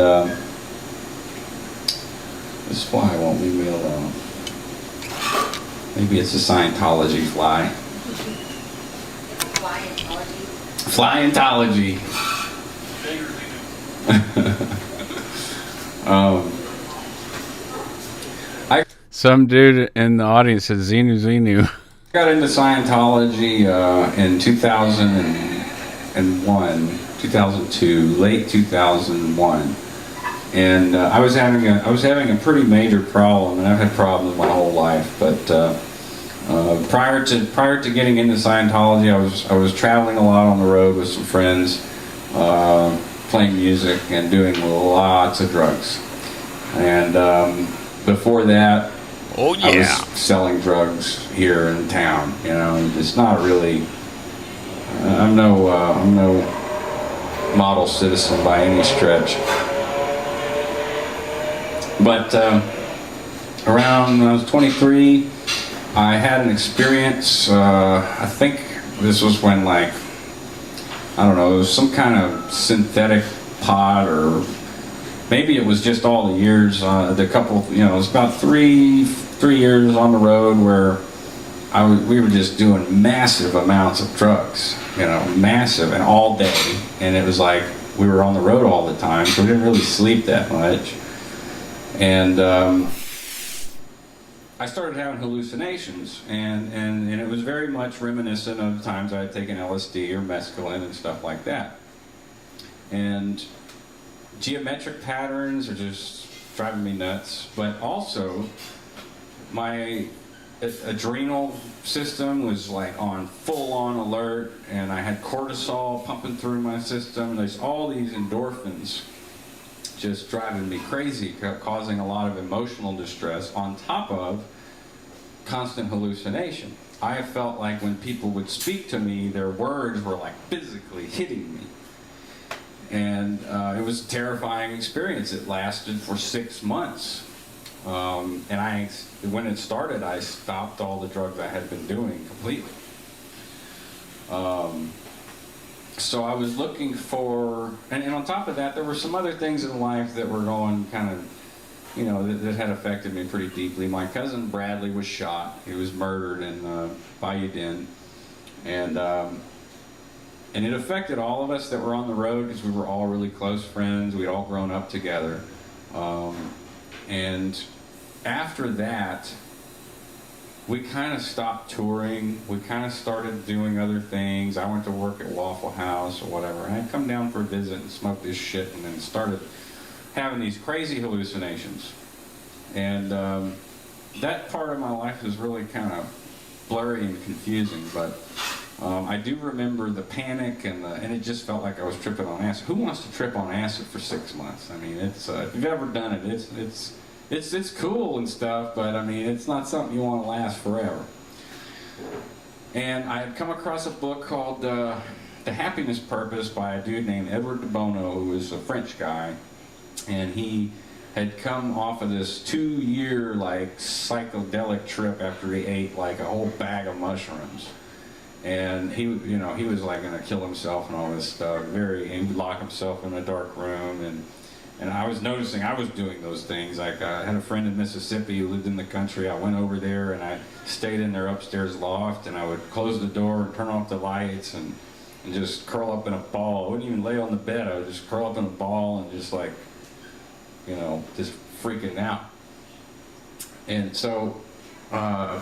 this fly won't leave me alone. Maybe it's a Scientology fly. Flyentology. Some dude in the audience said Xenu. I got into Scientology in 2001, 2002, late 2001, and I was having a pretty major problem, and I've had problems my whole life. But prior to getting into Scientology, I was traveling a lot on the road with some friends, playing music and doing lots of drugs. And before that, oh yeah, I was selling drugs here in town. You know, it's not really. I'm no model citizen by any stretch. But around when I was 23, I had an experience. I think this was when, like, I don't know, it was some kind of synthetic pot, or maybe it was just all the years. The couple, you know, it was about three years on the road where we were just doing massive amounts of drugs, you know, massive, and all day. And it was like we were on the road all the time, so we didn't really sleep that much. And I started having hallucinations, and it was very much reminiscent of the times I had taken LSD or mescaline and stuff like that. And geometric patterns are just driving me nuts, but also my adrenal system was like on full-on alert, and I had cortisol pumping through my system, and there's all these endorphins just driving me crazy, causing a lot of emotional distress on top of constant hallucination. I felt like when people would speak to me, their words were like physically hitting me. And it was a terrifying experience. It lasted for 6 months. And when it started, I stopped all the drugs I had been doing completely. So I was looking for, and on top of that, there were some other things in life that were going kind of, that had affected me pretty deeply. My cousin Bradley was shot. He was murdered in Bayou Den. And it affected all of us that were on the road because we were all really close friends. We'd all grown up together. And after that, we kind of stopped touring. We kind of started doing other things. I went to work at Waffle House or whatever. And I'd come down for a visit and smoke this shit and then started having these crazy hallucinations. And that part of my life is really kind of blurry and confusing, but I do remember the panic and it just felt like I was tripping on acid. Who wants to trip on acid for 6 months? I mean, it's if you've ever done it, it's cool and stuff, but I mean, it's not something you want to last forever. And I had come across a book called The Happiness Purpose by a dude named Edward de Bono, who was a French guy, and he had come off of this 2-year like psychedelic trip after he ate like a whole bag of mushrooms. And he was like gonna kill himself and all this stuff. He would lock himself in a dark room, and I was noticing I was doing those things. Like I had a friend in Mississippi who lived in the country. I went over there and I stayed in their upstairs loft, and I would close the door and turn off the lights and just curl up in a ball. I wouldn't even lay on the bed. I would just curl up in a ball and just like, just freaking out. And so I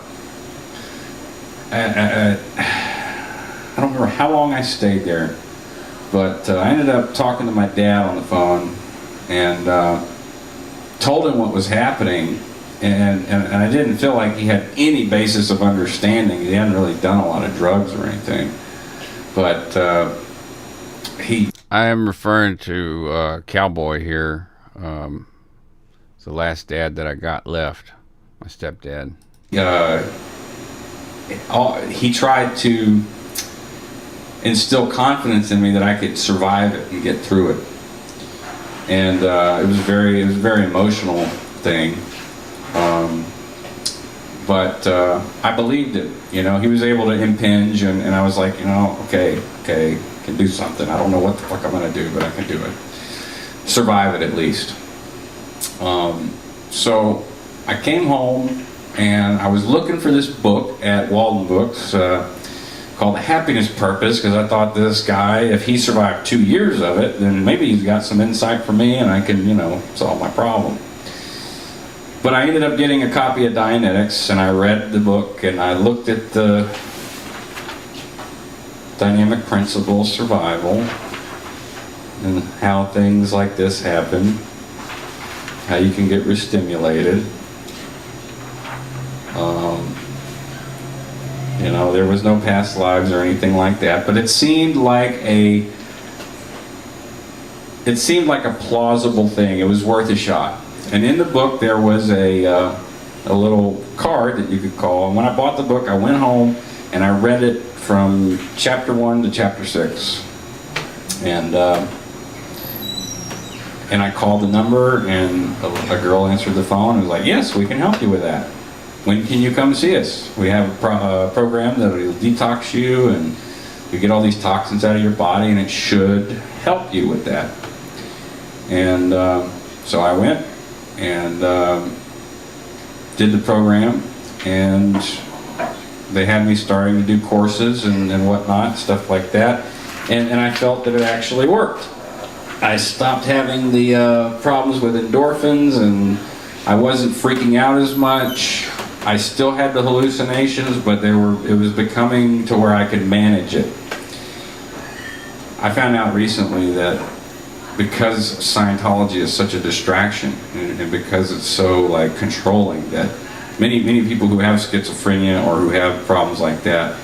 don't remember how long I stayed there, but I ended up talking to my dad on the phone and told him what was happening, and I didn't feel like he had any basis of understanding. He hadn't really done a lot of drugs or anything, but I am referring to Cowboy here. It's the last dad that I got left, my stepdad. He tried to instill confidence in me that I could survive it and get through it, and it was a very emotional thing. But I believed it. He was able to impinge, and I was like, okay, can do something. I don't know what the fuck I'm gonna do, but I can do it. Survive it at least. So I came home and I was looking for this book at Walden Books called The Happiness Purpose, because I thought this guy, if he survived 2 years of it, then maybe he's got some insight for me and I can, solve my problem. But I ended up getting a copy of Dianetics, and I read the book and I looked at the dynamic principles, survival, and how things like this happen, how you can get re-stimulated. There was no past lives or anything like that, but it seemed like a plausible thing. It was worth a shot. And in the book there was a little card that you could call. And when I bought the book, I went home and I read it from chapter 1 to chapter 6. And I called the number, and a girl answered the phone and was like, "Yes, we can help you with that. When can you come see us? We have a program that will detox you, and you get all these toxins out of your body, and it should help you with that." And so I went and did the program, and they had me starting to do courses and whatnot, stuff like that. And I felt that it actually worked. I stopped having the problems with endorphins, and I wasn't freaking out as much. I still had the hallucinations, but it was becoming to where I could manage it. I found out recently that because Scientology is such a distraction, and because it's so like controlling, that many people who have schizophrenia or who have problems like that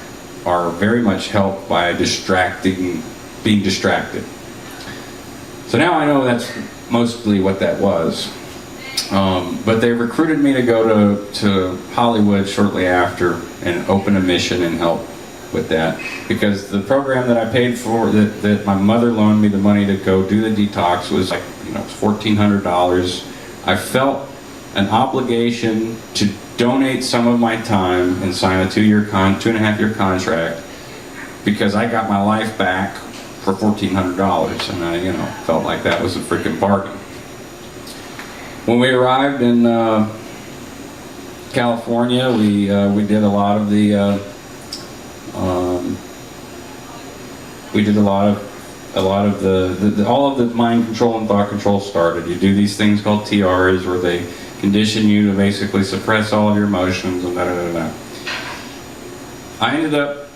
are very much helped by being distracted. So now I know that's mostly what that was. But they recruited me to go to Hollywood shortly after and open a mission and help with that, because the program that I paid for, that my mother loaned me the money to go do the detox, was like $1,400. I felt an obligation to donate some of my time and sign a 2.5 year contract, because I got my life back for $1,400, and I, felt like that was a freaking bargain. When we arrived in California, we did a lot of the all of the mind control and thought control started. You do these things called TRs, where they condition you to basically suppress all of your emotions and da-da-da-da. I ended up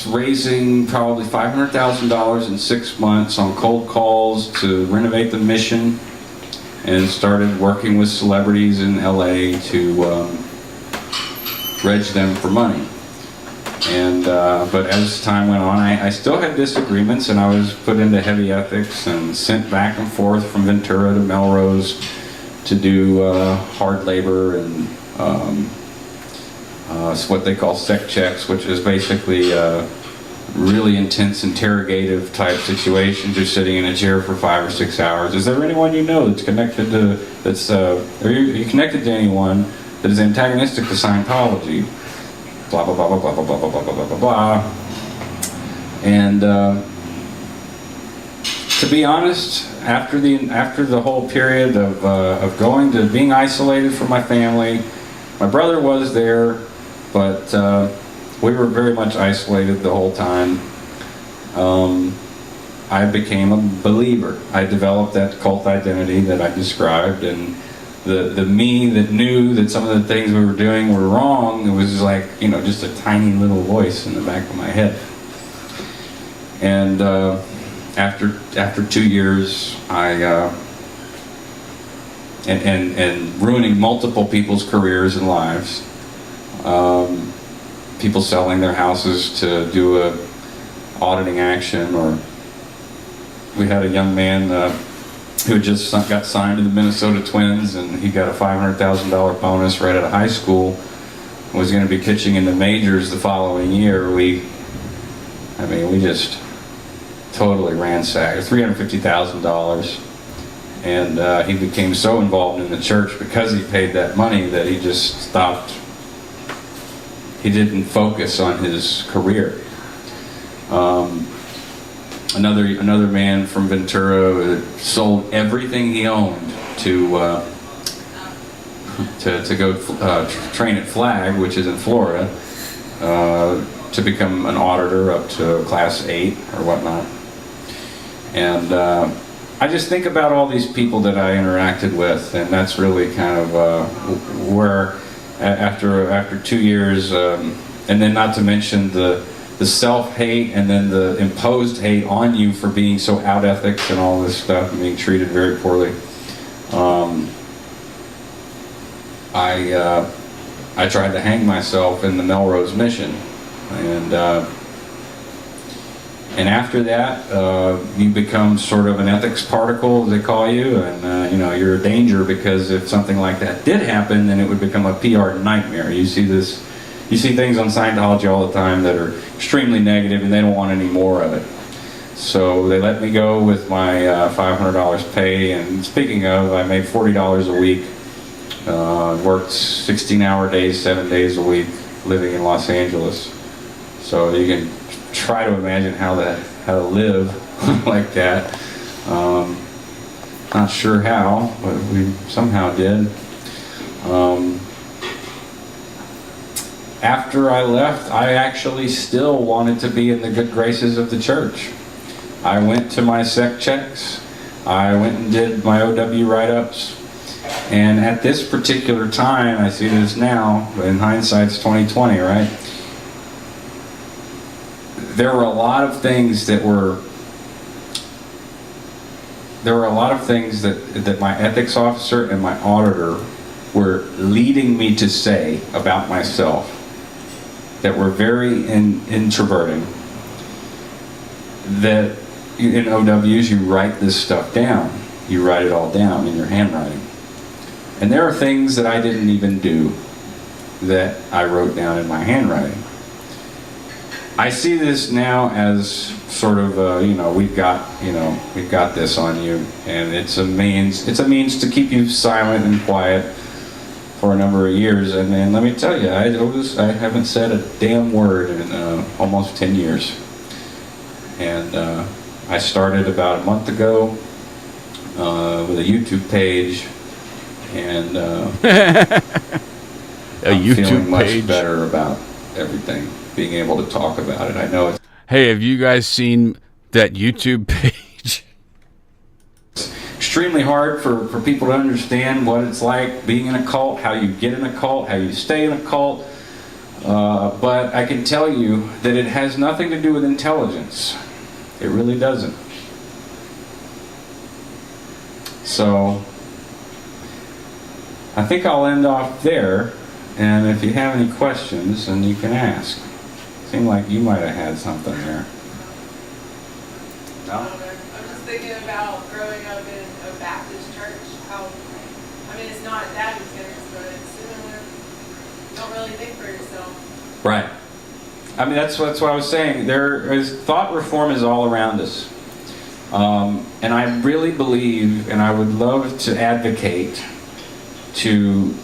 raising probably $500,000 in 6 months on cold calls to renovate the mission, and started working with celebrities in LA to reg them for money. And but as time went on, I still had disagreements, and I was put into heavy ethics and sent back and forth from Ventura to Melrose to do hard labor and what they call sec checks, which is basically really intense interrogative type situations. You're sitting in a chair for 5 or 6 hours. Is there anyone you know that's connected to, are you connected to anyone that is antagonistic to Scientology? Blah, blah, blah, blah, blah, blah, blah, blah, blah, blah, blah, blah. And to be honest, after the whole period of going to being isolated from my family, my brother was there, but we were very much isolated the whole time. I became a believer. I developed that cult identity that I described, and the me that knew that some of the things we were doing were wrong, it was like, just a tiny little voice in the back of my head. And after 2 years, and ruining multiple people's careers and lives, people selling their houses to do a auditing action, or we had a young man who had just got signed to the Minnesota Twins, and he got a $500,000 bonus right out of high school, was going to be pitching in the majors the following year. We just totally ransacked $350,000, and he became so involved in the church because he paid that money that he just stopped. He didn't focus on his career. Another man from Ventura sold everything he owned to go train at Flag, which is in Florida, to become an auditor up to class 8 or whatnot. And I just think about all these people that I interacted with, and that's really kind of where after 2 years, and then not to mention the self-hate and then the imposed hate on you for being so out ethics and all this stuff and being treated very poorly. I tried to hang myself in the Melrose mission, and after that, you become sort of an ethics particle, they call you, and you're a danger, because if something like that did happen, then it would become a PR nightmare. You see things on Scientology all the time that are extremely negative, and they don't want any more of it. So they let me go with my $500 pay, and speaking of, I made $40 a week, worked 16-hour days, 7 days a week, living in Los Angeles. So you can try to imagine how to live like that. Not sure how, but we somehow did. After I left, I actually still wanted to be in the good graces of the church. I went to my sec checks. I went and did my OW write-ups. And at this particular time, I see this now, but in hindsight, it's 2020, right? There were a lot of things that my ethics officer and my auditor were leading me to say about myself that were very introverting. That in OWs, you write this stuff down. You write it all down in your handwriting. And there are things that I didn't even do that I wrote down in my handwriting. I see this now as sort of we've got this on you, and it's a means to keep you silent and quiet, for a number of years, and then let me tell you, I haven't said a damn word in almost 10 years. And I started about a month ago with a YouTube page, and I'm feeling much better about everything, being able to talk about it. I know it's... Hey, have you guys seen that YouTube page? Extremely hard for people to understand what it's like being in a cult, how you get in a cult, how you stay in a cult. But I can tell you that it has nothing to do with intelligence. It really doesn't. So I think I'll end off there, and if you have any questions, then you can ask. Seemed like you might have had something there. No? I'm just thinking about growing up in a Baptist church. How, I mean, it's not that intense, but it's similar. You don't really think for yourself. Right. I mean, that's what I was saying. Thought reform is all around us. And I really believe, and I would love to advocate to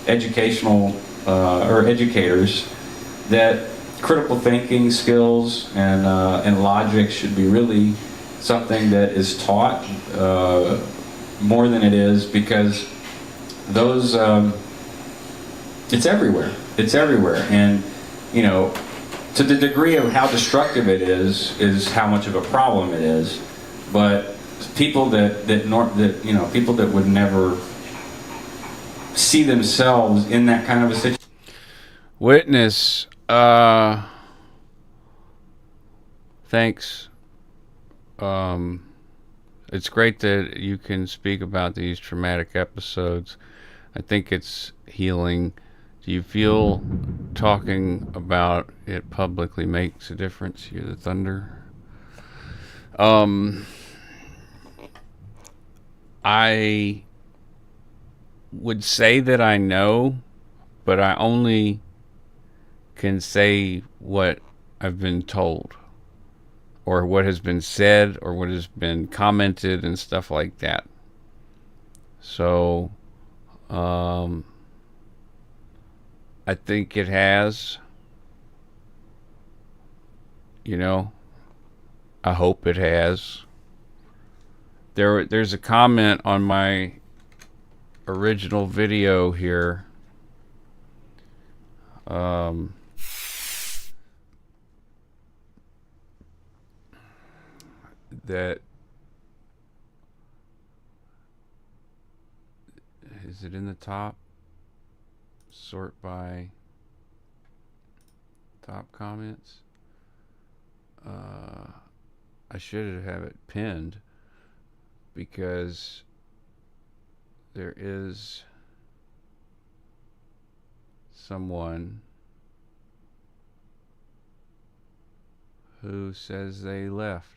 educational or educators, that critical thinking skills and logic should be really something that is taught more than it is, because those it's everywhere. It's everywhere, and you know, to the degree of how destructive it is how much of a problem it is. But people that you know, people that would never see themselves in that kind of a situation. Witness, thanks. It's great that you can speak about these traumatic episodes. I think it's healing. Do you feel talking about it publicly makes a difference? Hear the thunder? I would say that I know, but I only can say what I've been told, or what has been said, or what has been commented and stuff like that. So, I think it has, you know, I hope it has. There's a comment on my original video here. That is it in the top? Sort by top comments. I should have it pinned, because there is someone who says they left.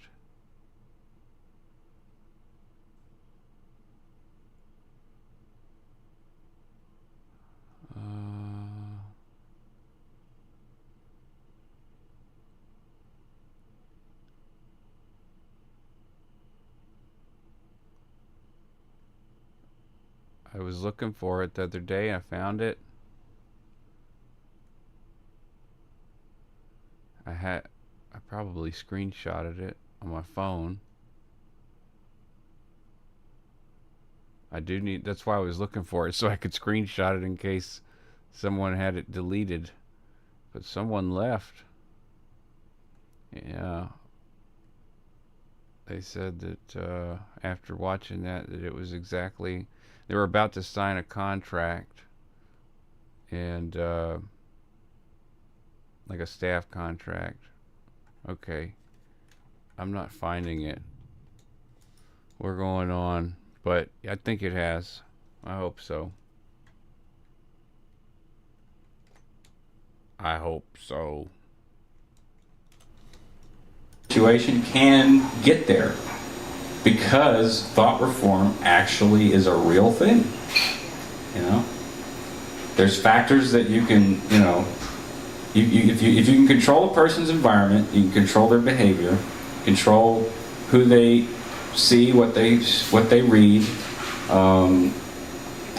I was looking for it the other day. I found it. I probably screenshotted it on my phone. I do need, that's why I was looking for it, so I could screenshot it in case someone had it deleted. But someone left. Yeah. They said that after watching that it was exactly, they were about to sign a contract, and like a staff contract. Okay, I'm not finding it. We're going on, but I think it has. I hope so. I hope so. Situation can get there, because thought reform actually is a real thing. You know, there's factors that you can, you know, if you can control a person's environment, you can control their behavior, control who they see, what they read,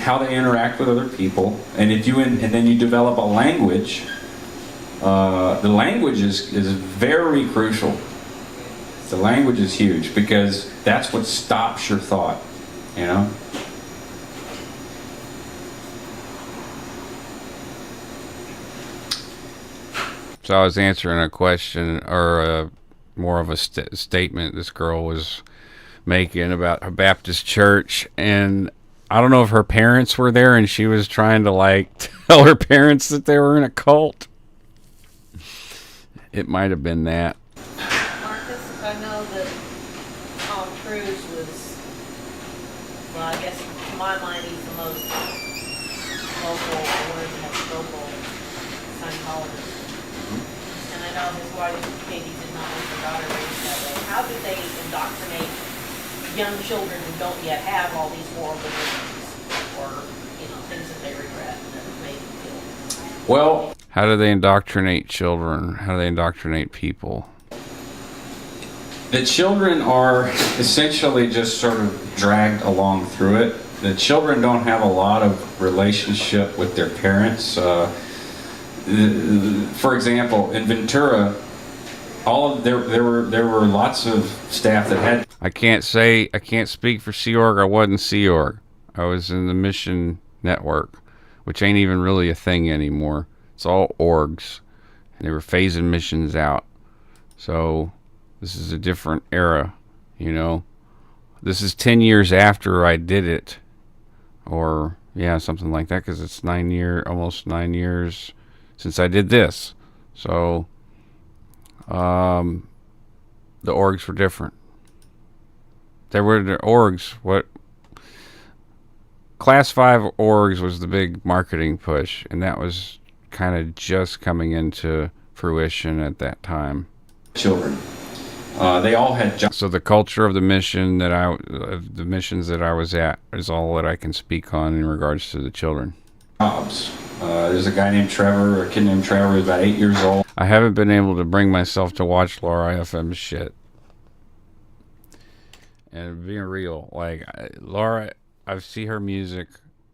how they interact with other people, and and then you develop a language. The language is very crucial. The language is huge because that's what stops your thought, you know. So I was answering a question, or more of a statement this girl was making about her Baptist church, and I don't know if her parents were there and she was trying to like tell her parents that they were in a cult. It might have been that. Marcus, I know that Tom Cruise was, well, I guess to my mind he's the most vocal, or the most vocal Scientologist. And I know his wife, Katie, did not want her daughter raised that way. How did they indoctrinate young children who don't yet have all these horrible beliefs or, things that they regret that made them feel? Well, how do they indoctrinate children? How do they indoctrinate people? the children are essentially just sort of dragged along through it. The children don't have a lot of relationship with their parents. For example, in Ventura, there were lots of staff that had. I can't speak for Sea Org. I wasn't Sea Org. I was in the Mission Network, which ain't even really a thing anymore. It's all orgs. They were phasing missions out. So this is a different era, This is 10 years after I did it. Or, yeah, something like that, because it's almost 9 years since I did this. So, the orgs were different. There were the orgs. What Class 5 orgs was the big marketing push, and that was kind of just coming into fruition at that time. Children. They all had jobs. So the culture of the missions that I was at is all that I can speak on in regards to the children. There's a guy named Trevor, a kid named Trevor, who's about 8 years old. I haven't been able to bring myself to watch Laura IFM's shit. And being real, Laura, I see her music,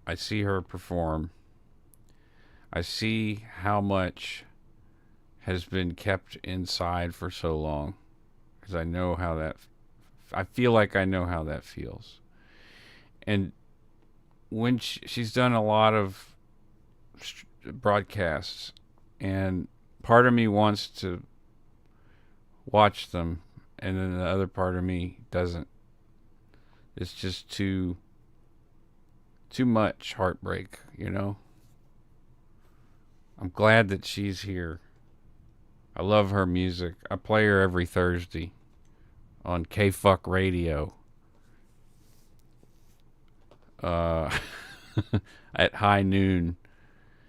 I see her perform, I see how much has been kept inside for so long. Because I know I feel like I know how that feels. And when she's done a lot of broadcasts, and part of me wants to watch them, and then the other part of me doesn't. It's just too much heartbreak, I'm glad that she's here. I love her music. I play her every Thursday on K-Fuck Radio. At high noon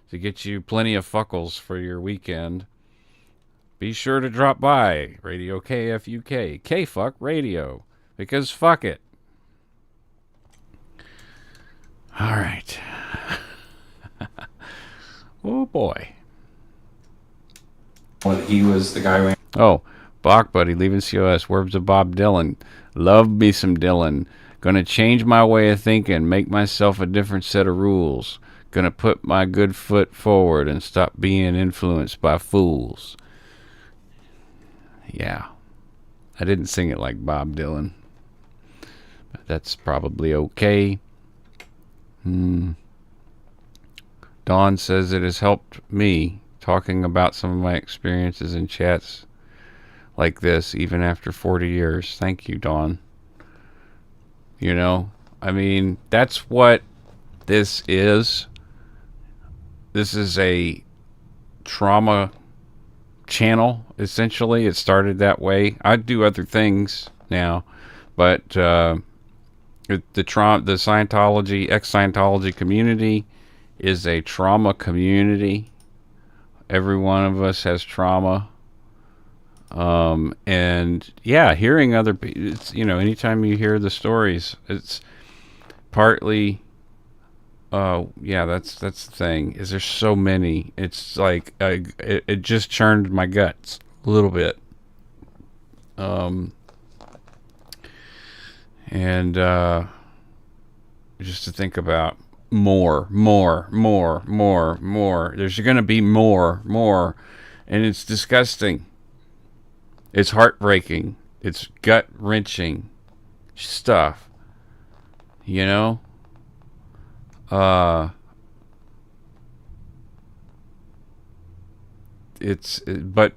to get you plenty of fuckles for your weekend. Be sure to drop by Radio KFUK, K-Fuck Radio, because fuck it. All right. Oh boy. Well, he was the guy who... Oh, Bach Buddy, leaving COS. Words of Bob Dylan. Love me some Dylan. Gonna change my way of thinking, make myself a different set of rules. Gonna put my good foot forward and stop being influenced by fools. Yeah. I didn't sing it like Bob Dylan. But that's probably okay. Dawn says it has helped me talking about some of my experiences in chats like this, even after 40 years. Thank you, Dawn. That's what this is. This is a trauma channel, essentially. It started that way. I do other things now, but the Scientology, ex-Scientology community is a trauma community. Every one of us has trauma. And yeah, hearing other people, it's, anytime you hear the stories, it's partly, that's the thing, is there's so many. It's like, it just churned my guts a little bit. And just to think about more. There's going to be more. And it's disgusting. It's heartbreaking. It's gut-wrenching stuff. You know? But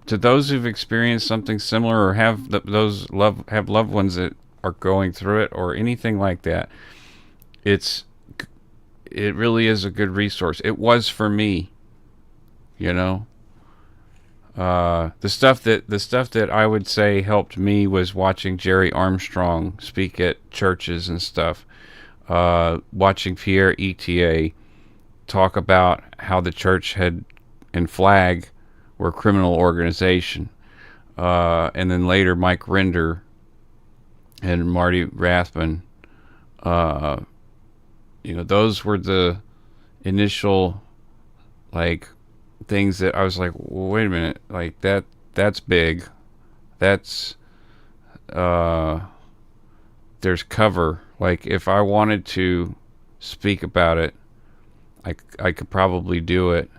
to those who've experienced something similar or have loved ones that are going through it or anything like that, it really is a good resource. It was for me, you know. The stuff that I would say helped me was watching Jerry Armstrong speak at churches and stuff. Watching Frere ETA talk about how the church and Flag were a criminal organization. And then later Mike Render and Marty Rathman, those were the initial, like, things that I was like, well, wait a minute, like that's big. That's, there's cover. Like, if I wanted to speak about it, I could probably do it,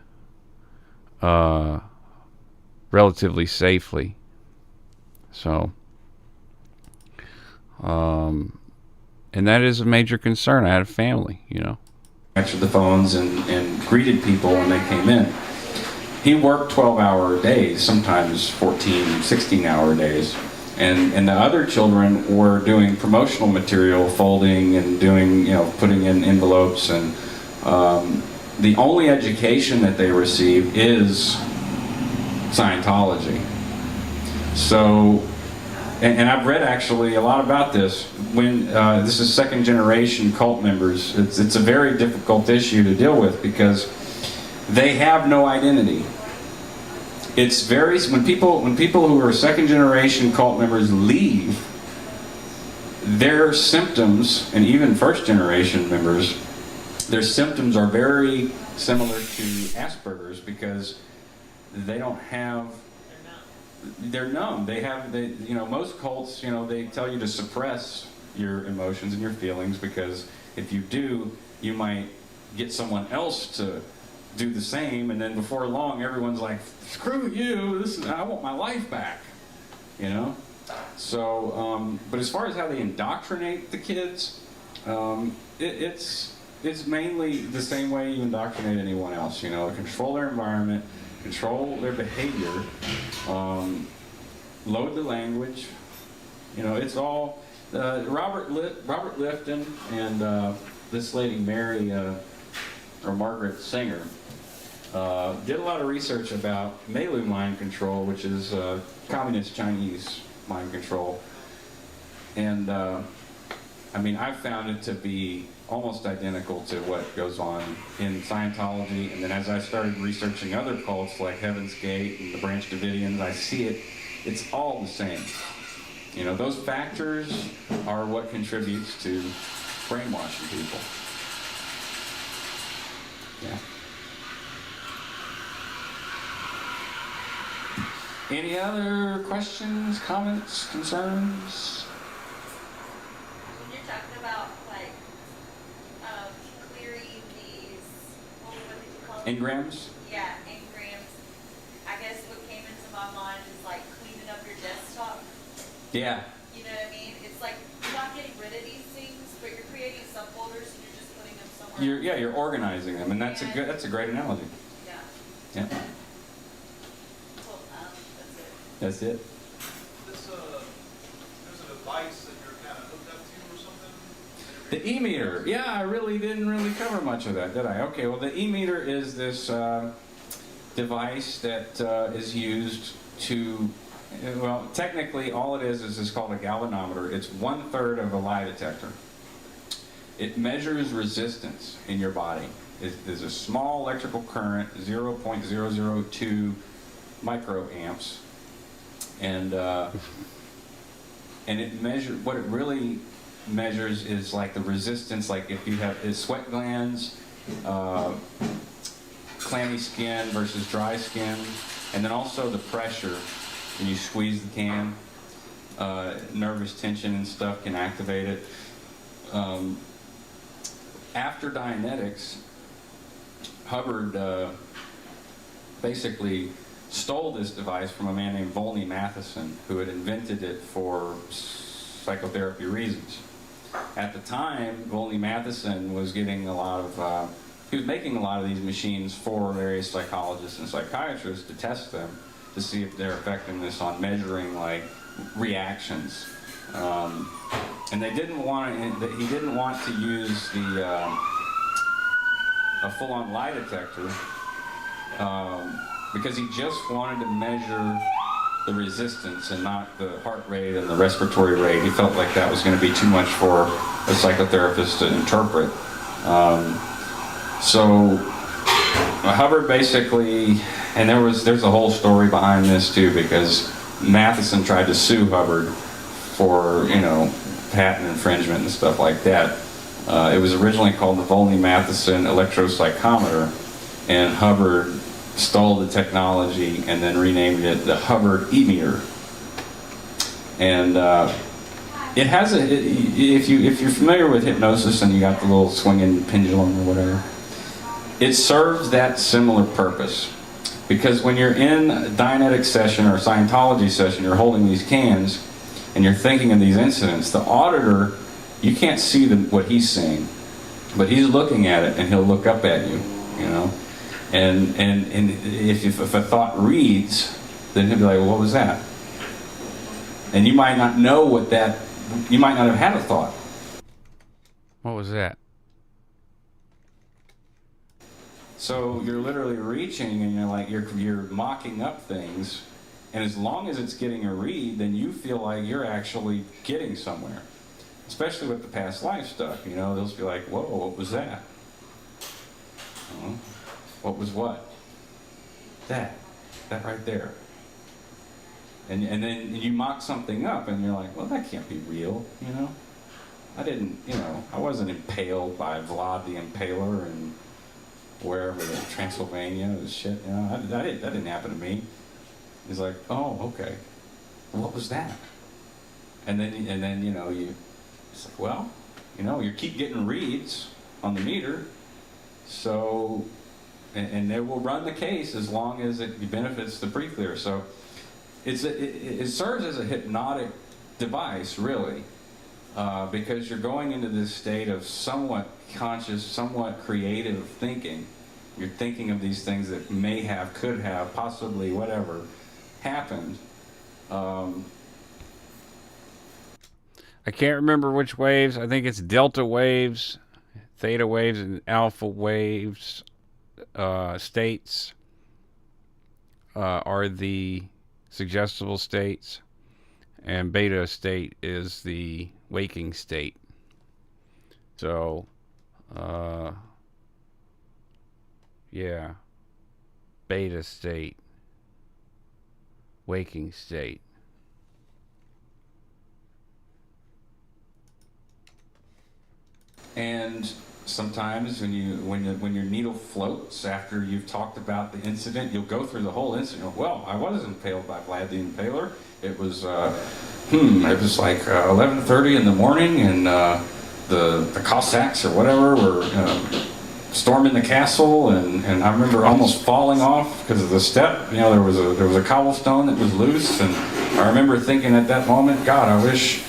relatively safely. So, and that is a major concern. I had a family, Answered the phones and greeted people when they came in. He worked 12-hour days, sometimes 14, 16-hour days. And the other children were doing promotional material, folding and doing, putting in envelopes. And the only education that they receive is Scientology. So, and I've read actually a lot about this. When this is second generation cult members, it's a very difficult issue to deal with because they have no identity. It's very, when people who are second generation cult members leave, their symptoms, and even first generation members, their symptoms are very similar to Asperger's because they don't have, they're numb. Most cults, they tell you to suppress your emotions and your feelings because if you do, you might get someone else to do the same, and then before long everyone's like, screw you, I want my life back, So, but as far as how they indoctrinate the kids, it's mainly the same way you indoctrinate anyone else, control their environment, control their behavior, load the language, it's all, Robert Lifton and this lady Mary, or Margaret Singer, did a lot of research about Melu mind control, which is communist Chinese mind control. And I've found it to be almost identical to what goes on in Scientology. And then as I started researching other cults like Heaven's Gate and the Branch Davidians, I see it's all the same. Those factors are what contributes to brainwashing people. Yeah. Any other questions, comments, concerns? When you're talking about clearing these, what did you call them? Engrams? Yeah, engrams. I guess what came into my mind is cleaning up your desktop. Yeah. You know what I mean? It's like you're not getting rid of these things, but you're creating subfolders and you're just putting them somewhere. You're organizing them, and that's a great analogy. Yeah. Yeah. Well, That's it. There's a device that you're kind of hooked up to or something? The e-meter. Yeah, I didn't really cover much of that, did I? Okay, well, the e-meter is this device that is used to, technically all it is called a galvanometer. It's 1/3 of a lie detector. It measures resistance in your body. There's a small electrical current, 0.002 microamps. And it measures, what it really measures is the resistance, if you have sweat glands, clammy skin versus dry skin, and then also the pressure when you squeeze the can, nervous tension and stuff can activate it. after Dianetics, Hubbard basically stole this device from a man named Volney Matheson, who had invented it for psychotherapy reasons. At the time, Volney Matheson was getting a lot of, he was making a lot of these machines for various psychologists and psychiatrists to test them, to see if their effectiveness on measuring like reactions. And they didn't want to, he didn't want to use the, a full-on lie detector, because he just wanted to measure the resistance and not the heart rate and the respiratory rate. He felt like that was going to be too much for a psychotherapist to interpret. So Hubbard basically, and there's a whole story behind this too, because Matheson tried to sue Hubbard for, you know, patent infringement and stuff like that. It was originally called the Volney-Matheson electropsychometer, and Hubbard stole the technology and then renamed it the Hubbard E-meter. And it has a, if you're familiar with hypnosis and you got the little swinging pendulum or whatever, it serves that similar purpose. Because when you're in a Dianetic session or a Scientology session, you're holding these cans and you're thinking of these incidents, the auditor, you can't see what he's seeing, but he's looking at it and he'll look up at you, you know? And if a thought reads, then he'll be like, well, what was that? And you might not know what that, you might not have had a thought. What was that? So you're literally reaching and you're like, you're mocking up things, and as long as it's getting a read, then you feel like you're actually getting somewhere. Especially with the past life stuff, you know, they'll be like, whoa, what was that? What was what? That right there. And then you mock something up and you're like, well, that can't be real, you know? I didn't, you know, I wasn't impaled by Vlad the Impaler and wherever, Transylvania and shit, you know, that didn't happen to me. He's like, oh, okay. Well, what was that? And then you know, it's like, well, you know, you keep getting reads on the meter, so, and they will run the case as long as it benefits the pre-clear. So it serves as a hypnotic device, really, because you're going into this state of somewhat conscious, somewhat creative thinking. You're thinking of these things that may have, could have, possibly, whatever, happened. I can't remember which waves. I think it's delta waves, theta waves, and alpha waves states are the suggestible states, and beta state is the waking state. So, yeah, beta state, waking state. And sometimes when your needle floats after you've talked about the incident, you'll go through the whole incident. Well, I was impaled by Vlad the Impaler. It was it was like 11:30 in the morning, and the Cossacks or whatever were storming the castle, and I remember almost falling off because of the step. You know, there was a cobblestone that was loose, and I remember thinking at that moment, God, I wish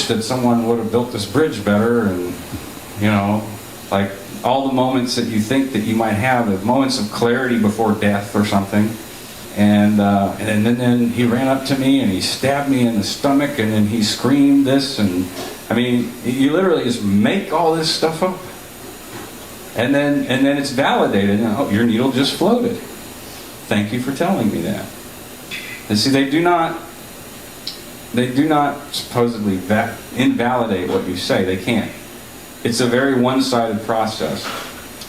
that someone would have built this bridge better. And, you know, like all the moments that you think that you might have, the moments of clarity before death or something. And then he ran up to me and he stabbed me in the stomach, and then he screamed this, and I mean, you literally just make all this stuff up. And then it's validated. Oh, your needle just floated. Thank you for telling me that. And see, they do not supposedly invalidate what you say. They can't. It's a very one-sided process.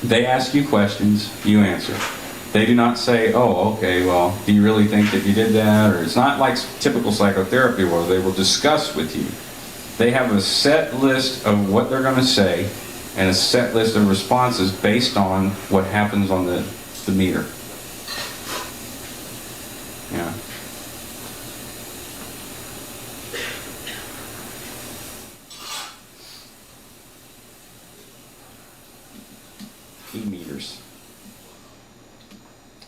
They ask you questions, you answer. They do not say, oh, okay, well, do you really think that you did that? Or it's not like typical psychotherapy where they will discuss with you. They have a set list of what they're going to say and a set list of responses based on what happens on the meter. Yeah. E-meters.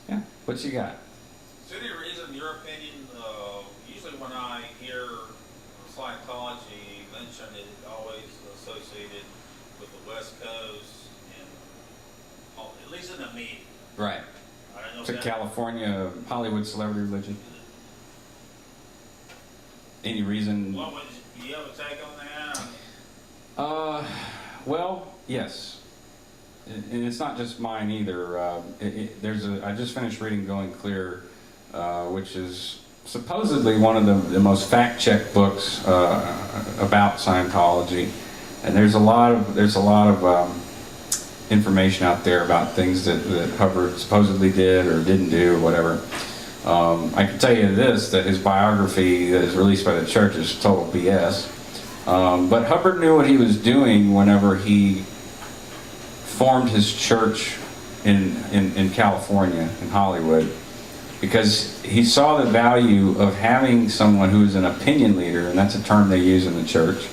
Yeah, what you got? Is there any reason, in your opinion, usually when I hear Scientology mentioned, it always associated with the West Coast and at least in the media. Right. I don't know To if that, California Hollywood celebrity religion. Any reason? what would you have a take on that? Well, yes. And it's not just mine either. I just finished reading Going Clear, which is supposedly one of the most fact-checked books about Scientology. And there's a lot of information out there about things that Hubbard supposedly did or didn't do or whatever. I can tell you this, that his biography that is released by the church is total BS. But Hubbard knew what he was doing whenever he formed his church in California, in Hollywood, because he saw the value of having someone who is an opinion leader, and that's a term they use in the church,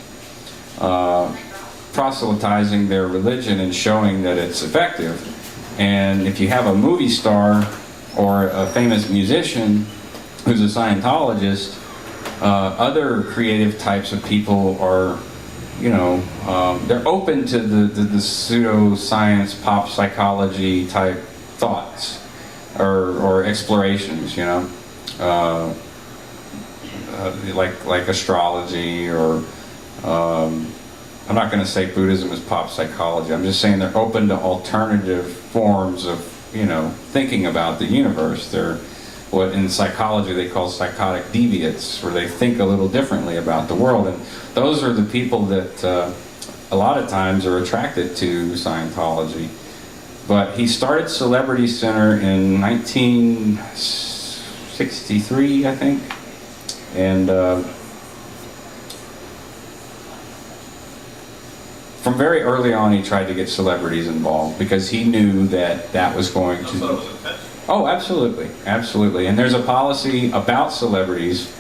proselytizing their religion and showing that it's effective. And if you have a movie star or a famous musician who's a Scientologist, other creative types of people are, they're open to the pseudoscience, pop psychology type thoughts or explorations, like astrology or I'm not going to say Buddhism is pop psychology. I'm just saying they're open to alternative forms of, thinking about the universe. They're what in psychology they call psychotic deviates, where they think a little differently about the world. And those are the people that a lot of times are attracted to Scientology. But he started Celebrity Center in 1963, I think. And from very early on, he tried to get celebrities involved because he knew that was going to... Oh, absolutely, absolutely. And there's a policy about celebrities,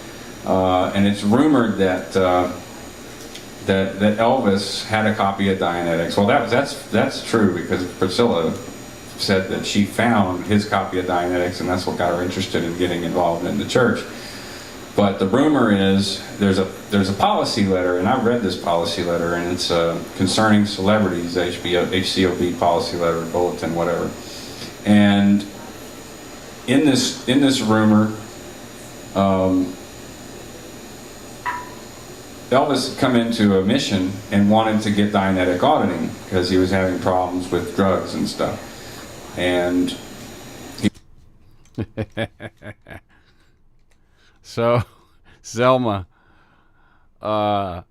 and it's rumored that that Elvis had a copy of Dianetics. Well, that's true because Priscilla said that she found his copy of Dianetics, and that's what got her interested in getting involved in the church. But the rumor is there's a policy letter, and I've read this policy letter, and it's concerning celebrities, HCOB policy letter, bulletin, whatever. And in this rumor, Elvis had come into a mission and wanted to get Dianetic auditing because he was having problems with drugs and stuff. And So, Zelma, I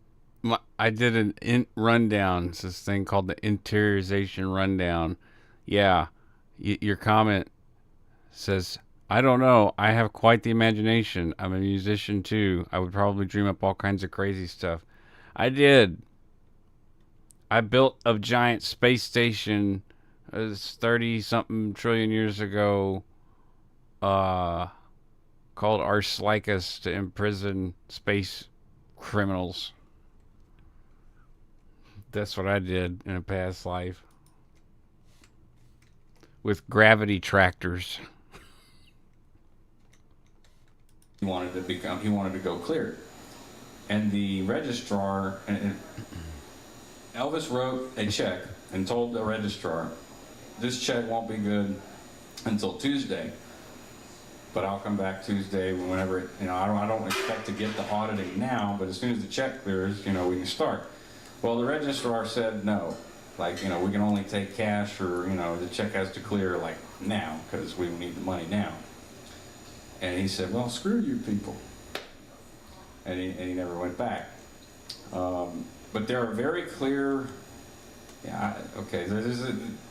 did an rundown. It's this thing called the interiorization rundown. Yeah, your comment says, I don't know. I have quite the imagination. I'm a musician too. I would probably dream up all kinds of crazy stuff. I did. I built a giant space station 30-something trillion years ago called Ars Lycus to imprison space criminals. That's what I did in a past life. With gravity tractors. he wanted to go clear. And the registrar, Elvis wrote a check and told the registrar, this check won't be good until Tuesday, but I'll come back Tuesday whenever, I don't expect to get the auditing now, but as soon as the check clears, we can start. Well, the registrar said no, we can only take cash, or, the check has to clear now, because we need the money now. And he said, well, screw you people. And he never went back. But there are very clear,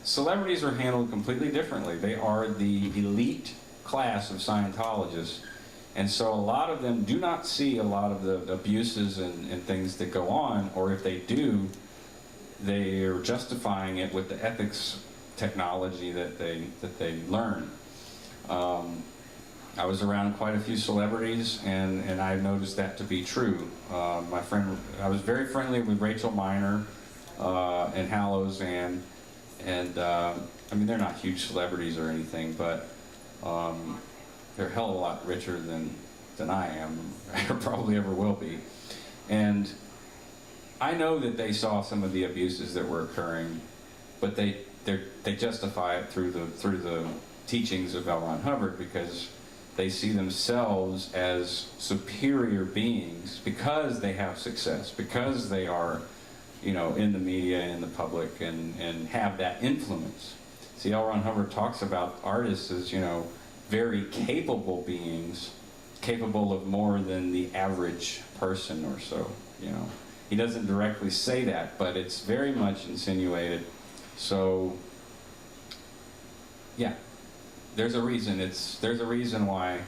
celebrities are handled completely differently. They are the elite class of Scientologists. And so a lot of them do not see a lot of the abuses and things that go on, or if they do, they are justifying it with the ethics technology that they learn. I was around quite a few celebrities, and I noticed that to be true. I was very friendly with Rachel Miner and Hallows, and And I mean, they're not huge celebrities or anything, but they're a hell of a lot richer than I am, or probably ever will be. And I know that they saw some of the abuses that were occurring, but they justify it through the teachings of L. Ron Hubbard, because they see themselves as superior beings because they have success, because they are, you know, in the media and in the public and have that influence. See, L. Ron Hubbard talks about artists as, you know, very capable beings, capable of more than the average person or so, you know. He doesn't directly say that, but it's very much insinuated. So, yeah, there's a reason. There's a reason why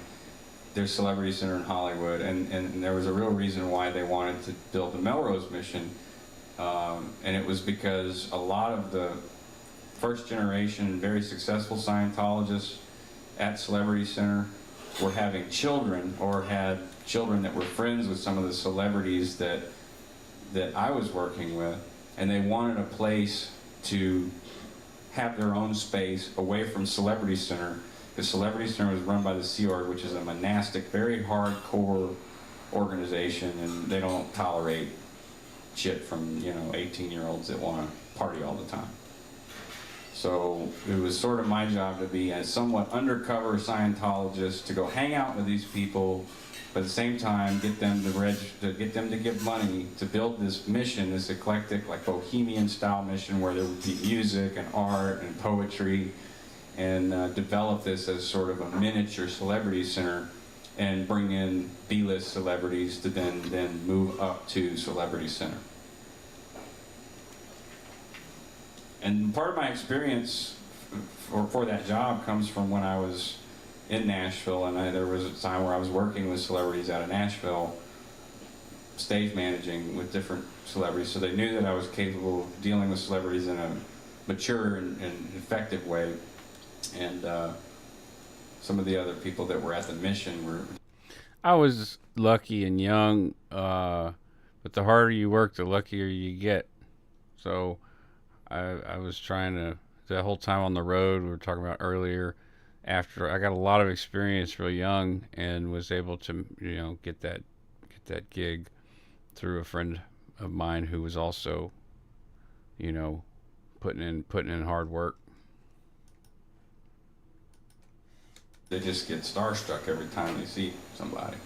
there's Celebrity Center in Hollywood, and there was a real reason why they wanted to build the Melrose Mission, and it was because a lot of the first generation very successful Scientologists at Celebrity Center were having children, or had children that were friends with some of the celebrities that I was working with, and they wanted a place to have their own space away from Celebrity Center, because Celebrity Center was run by the Sea Org, which is a monastic, very hardcore organization, and they don't tolerate shit from, you know, 18-year-olds that want to party all the time. So it was sort of my job to be a somewhat undercover Scientologist, to go hang out with these people, but at the same time get them to give money to build this mission, this eclectic, like bohemian style mission, where there would be music and art and poetry, and develop this as sort of a miniature Celebrity Center, and bring in B-list celebrities to then move up to Celebrity Center. And part of my experience for that job comes from when I was in Nashville, and there was a time where I was working with celebrities out of Nashville, stage managing with different celebrities, so they knew that I was capable of dealing with celebrities in a mature and effective way. And some of the other people that were at the mission were... I was lucky and young, but the harder you work, the luckier you get. So I was trying to, the whole time on the road we were talking about earlier, after I got a lot of experience real young, and was able to, you know, get that gig through a friend of mine who was also, you know, putting in hard work. They just get starstruck every time they see somebody.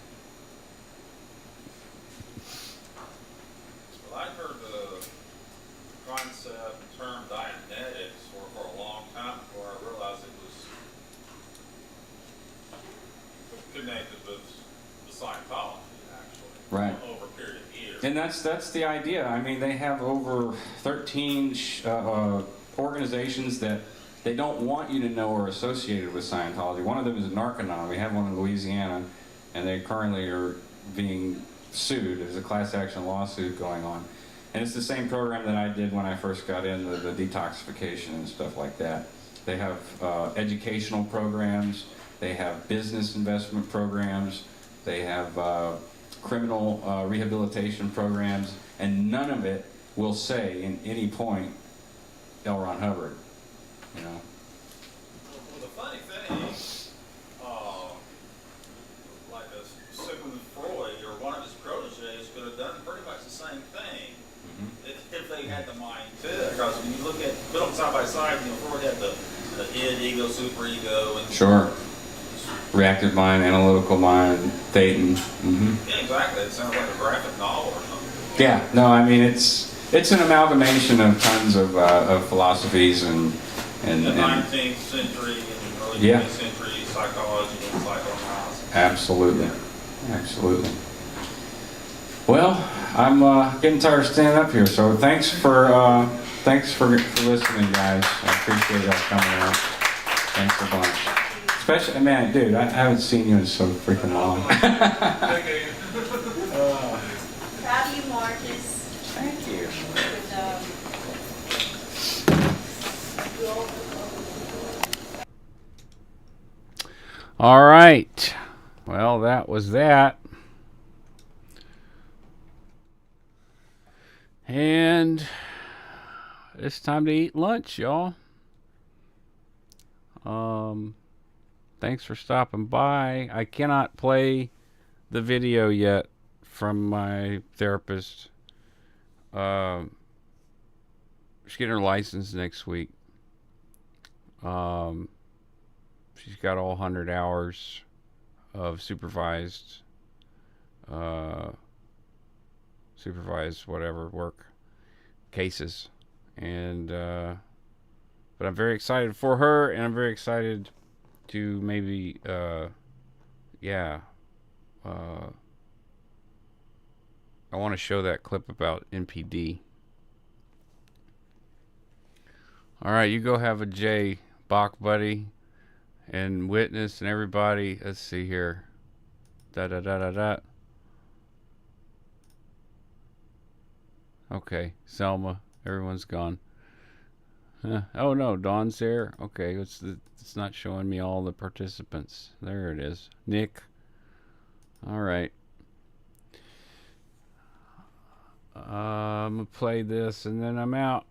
Well, I've heard the concept and term Dianetics for a long time before I realized it was connected with the Scientology, actually. Right. Over a period of years. And that's the idea. I mean, they have over 13 organizations that they don't want you to know are associated with Scientology. One of them is Narconon. We have one in Louisiana, and they currently are being sued. There's a class action lawsuit going on. And it's the same program that I did when I first got in, the detoxification and stuff like that. They have educational programs. They have business investment programs. They have criminal rehabilitation programs. And none of it will say in any point L. Ron Hubbard. You know. Well, the funny thing, like Sigmund Freud or one of his proteges could have done pretty much the same thing if they had the mind to. Because when you look at, put them side by side, you know, Freud had the id, ego, superego, and sure. Reactive mind, analytical mind, Theta. Yeah, exactly. It sounds like a graphic novel or something. Yeah. No, I mean it's an amalgamation of tons of philosophies and The 19th century and early 20th century psychology and psychoanalysis. Absolutely. Absolutely. Well, I'm getting tired of standing up here, so thanks for listening, guys. I appreciate y'all coming out. Thanks a bunch. Especially, man, dude, I haven't seen you in so freaking long. Proud of you, Marcus. Thank you. Good job. All right. Well, that was that. And it's time to eat lunch, y'all. Thanks for stopping by. I cannot play the video yet from my therapist. She's getting her license next week. She's got all 100 hours of supervised whatever work cases, and but I'm very excited for her, and I'm very excited to maybe I want to show that clip about NPD. All right, you go have a J, Bach buddy, and witness, and everybody. Let's see here. Da da da da da. Okay, Selma. Everyone's gone. Oh no, Dawn's there. Okay, it's not showing me all the participants. There it is. Nick. All right. I'm gonna play this and then I'm out.